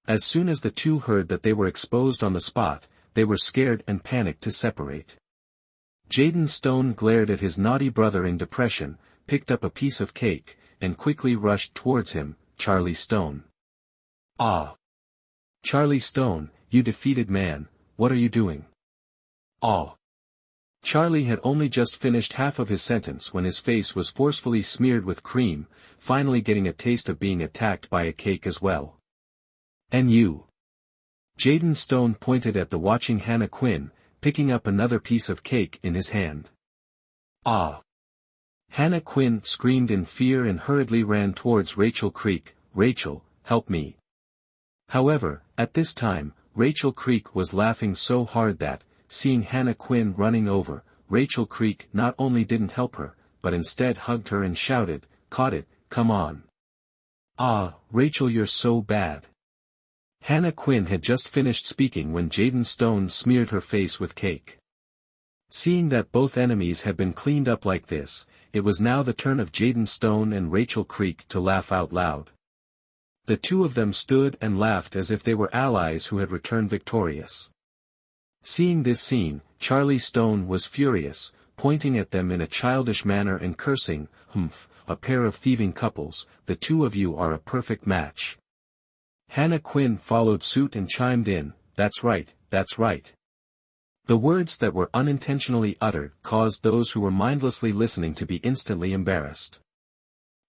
As soon as the two heard that they were exposed on the spot, they were scared and panicked to separate. Jaden Stone glared at his naughty brother in depression, picked up a piece of cake, and quickly rushed towards him. "Charlie Stone. Ah! Charlie Stone, you defeated man, what are you doing?" "Ah!" Charlie had only just finished half of his sentence when his face was forcefully smeared with cream, finally getting a taste of being attacked by a cake as well. "And you?" Jaden Stone pointed at the watching Hannah Quinn, picking up another piece of cake in his hand. "Ah!" Hannah Quinn screamed in fear and hurriedly ran towards Rachel Creek. "Rachel, help me." However, at this time, Rachel Creek was laughing so hard that, seeing Hannah Quinn running over, Rachel Creek not only didn't help her, but instead hugged her and shouted, "Caught it, come on." "Ah, Rachel, you're so bad." Hannah Quinn had just finished speaking when Jaden Stone smeared her face with cake. Seeing that both enemies had been cleaned up like this, it was now the turn of Jaden Stone and Rachel Creek to laugh out loud. The two of them stood and laughed as if they were allies who had returned victorious. Seeing this scene, Charlie Stone was furious, pointing at them in a childish manner and cursing, "Humph, a pair of thieving couples, the two of you are a perfect match." Hannah Quinn followed suit and chimed in, "That's right, that's right." The words that were unintentionally uttered caused those who were mindlessly listening to be instantly embarrassed.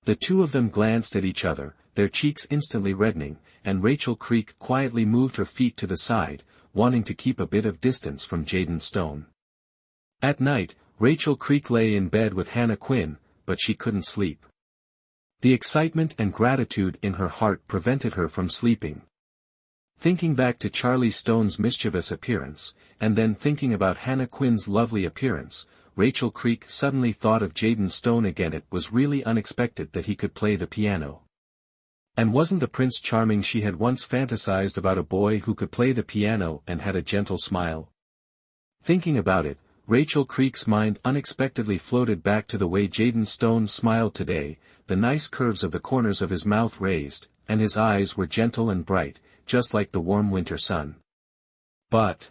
The two of them glanced at each other, their cheeks instantly reddening, and Rachel Creek quietly moved her feet to the side, wanting to keep a bit of distance from Jaden Stone. At night, Rachel Creek lay in bed with Hannah Quinn, but she couldn't sleep. The excitement and gratitude in her heart prevented her from sleeping. Thinking back to Charlie Stone's mischievous appearance, and then thinking about Hannah Quinn's lovely appearance, Rachel Creek suddenly thought of Jaden Stone again. It was really unexpected that he could play the piano. And wasn't the Prince Charming she had once fantasized about a boy who could play the piano and had a gentle smile? Thinking about it, Rachel Creek's mind unexpectedly floated back to the way Jaden Stone smiled today, the nice curves of the corners of his mouth raised, and his eyes were gentle and bright, just like the warm winter sun. But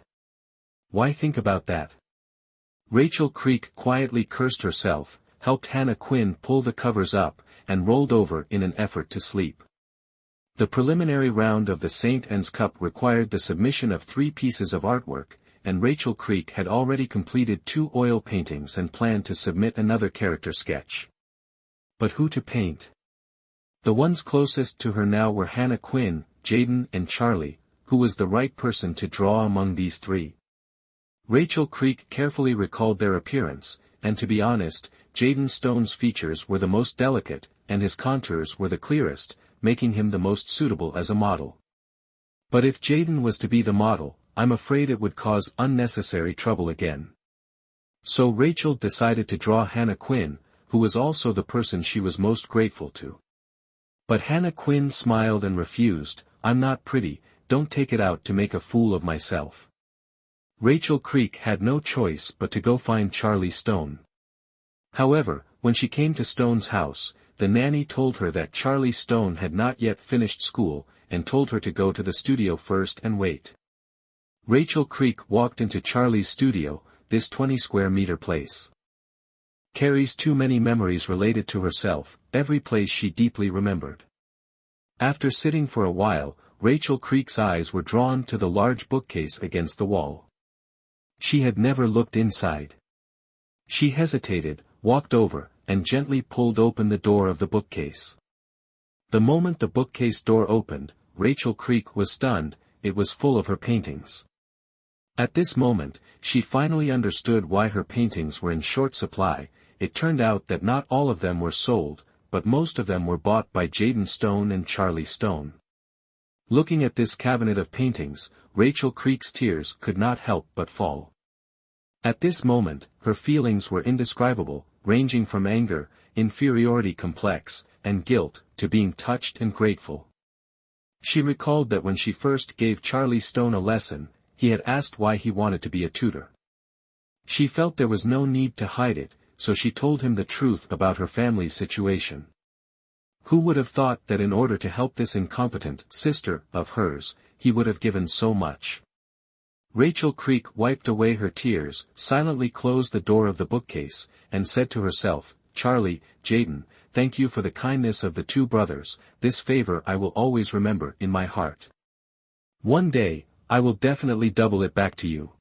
why think about that? Rachel Creek quietly cursed herself, helped Hannah Quinn pull the covers up, and rolled over in an effort to sleep. The preliminary round of the St. Anne's Cup required the submission of 3 pieces of artwork, and Rachel Creek had already completed 2 oil paintings and planned to submit another character sketch. But who to paint? The ones closest to her now were Hannah Quinn, Jaden and Charlie. Who was the right person to draw among these 3? Rachel Creek carefully recalled their appearance, and to be honest, Jaden Stone's features were the most delicate, and his contours were the clearest, making him the most suitable as a model. But if Jaden was to be the model, I'm afraid it would cause unnecessary trouble again. So Rachel decided to draw Hannah Quinn, who was also the person she was most grateful to. But Hannah Quinn smiled and refused. "I'm not pretty, don't take it out to make a fool of myself." Rachel Creek had no choice but to go find Charlie Stone. However, when she came to Stone's house, the nanny told her that Charlie Stone had not yet finished school, and told her to go to the studio first and wait. Rachel Creek walked into Charlie's studio, this 20-square-meter place. Carries too many memories related to herself, every place she deeply remembered. After sitting for a while, Rachel Creek's eyes were drawn to the large bookcase against the wall. She had never looked inside. She hesitated, walked over, and gently pulled open the door of the bookcase. The moment the bookcase door opened, Rachel Creek was stunned, it was full of her paintings. At this moment, she finally understood why her paintings were in short supply. It turned out that not all of them were sold, but most of them were bought by Jaden Stone and Charlie Stone. Looking at this cabinet of paintings, Rachel Creek's tears could not help but fall. At this moment, her feelings were indescribable, ranging from anger, inferiority complex, and guilt, to being touched and grateful. She recalled that when she first gave Charlie Stone a lesson, he had asked why he wanted to be a tutor. She felt there was no need to hide it, so she told him the truth about her family's situation. Who would have thought that in order to help this incompetent sister of hers, he would have given so much? Rachel Creek wiped away her tears, silently closed the door of the bookcase, and said to herself, "Charlie, Jaden, thank you for the kindness of the two brothers, this favor I will always remember in my heart. One day, I will definitely double it back to you."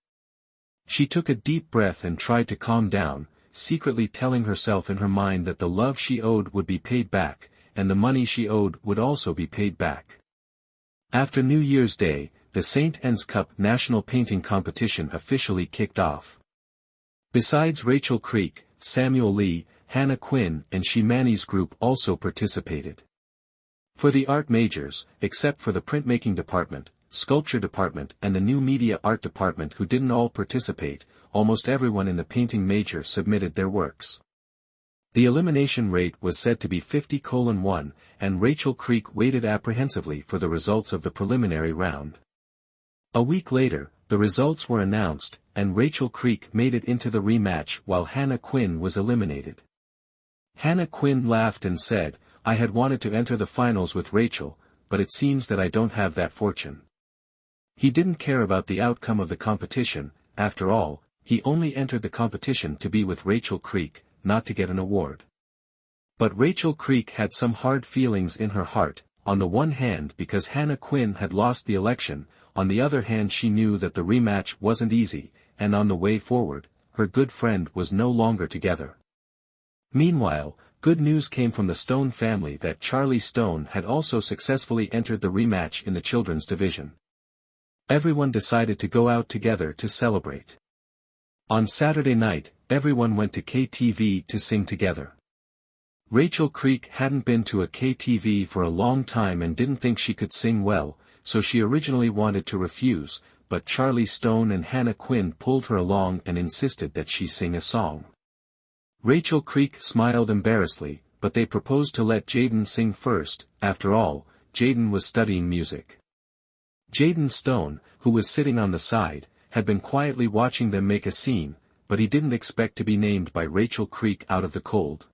She took a deep breath and tried to calm down, secretly telling herself in her mind that the love she owed would be paid back, and the money she owed would also be paid back. After New Year's Day, the St. Anne's Cup National Painting Competition officially kicked off. Besides Rachel Creek, Samuel Lee, Hannah Quinn and Shimani's group also participated. For the art majors, except for the printmaking department, sculpture department and the new media art department who didn't all participate, almost everyone in the painting major submitted their works. The elimination rate was said to be 50:1, and Rachel Creek waited apprehensively for the results of the preliminary round. A week later, the results were announced, and Rachel Creek made it into the rematch while Hannah Quinn was eliminated. Hannah Quinn laughed and said, "I had wanted to enter the finals with Rachel, but it seems that I don't have that fortune." He didn't care about the outcome of the competition. After all, he only entered the competition to be with Rachel Creek, not to get an award. But Rachel Creek had some hard feelings in her heart, on the one hand because Hannah Quinn had lost the election, on the other hand she knew that the rematch wasn't easy, and on the way forward, her good friend was no longer together. Meanwhile, good news came from the Stone family that Charlie Stone had also successfully entered the rematch in the children's division. Everyone decided to go out together to celebrate. On Saturday night, everyone went to KTV to sing together. Rachel Creek hadn't been to a KTV for a long time and didn't think she could sing well, so she originally wanted to refuse, but Charlie Stone and Hannah Quinn pulled her along and insisted that she sing a song. Rachel Creek smiled embarrassedly, but they proposed to let Jaden sing first. After all, Jaden was studying music. Jaden Stone, who was sitting on the side, had been quietly watching them make a scene, but he didn't expect to be named by Rachel Creek out of the cold.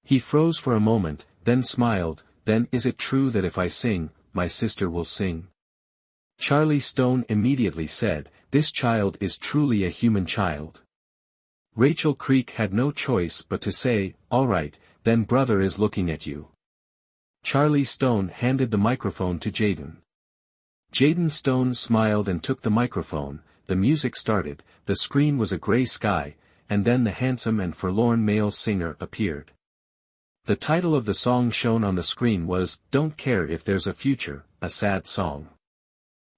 He froze for a moment, then smiled. "Then is it true that if I sing, my sister will sing?" Charlie Stone immediately said, "This child is truly a human child." Rachel Creek had no choice but to say, "All right, then brother is looking at you." Charlie Stone handed the microphone to Jaden. Jaden Stone smiled and took the microphone. The music started, the screen was a gray sky, and then the handsome and forlorn male singer appeared. The title of the song shown on the screen was, "Don't Care If There's a Future," a sad song.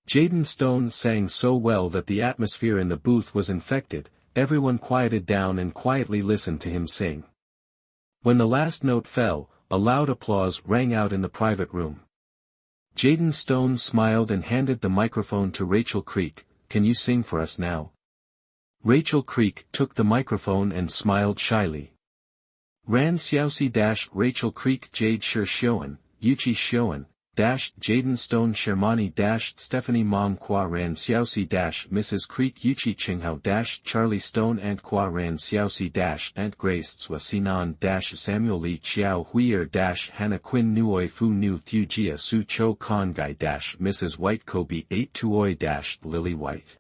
Jaden Stone sang so well that the atmosphere in the booth was infected. Everyone quieted down and quietly listened to him sing. When the last note fell, a loud applause rang out in the private room. Jaden Stone smiled and handed the microphone to Rachel Creek. "Can you sing for us now?" Rachel Creek took the microphone and smiled shyly. Ran Xiaoxi Rachel Creek Jade Shir Shioan, Yuchi Shioan, Jaden Stone Shermani Stephanie Mom Kwa Ran Xiaoxi Mrs. Creek Yuchi Qinghao Charlie Stone Ant Kwa Ran Xiaoxi Ant Grace Tswa Sinan Samuel Lee Chiao Huier Hannah Quinn Nuoi Fu Nu Thu Jia Su Cho Kon Gai Mrs. White Kobe 8 Tuoi Lily White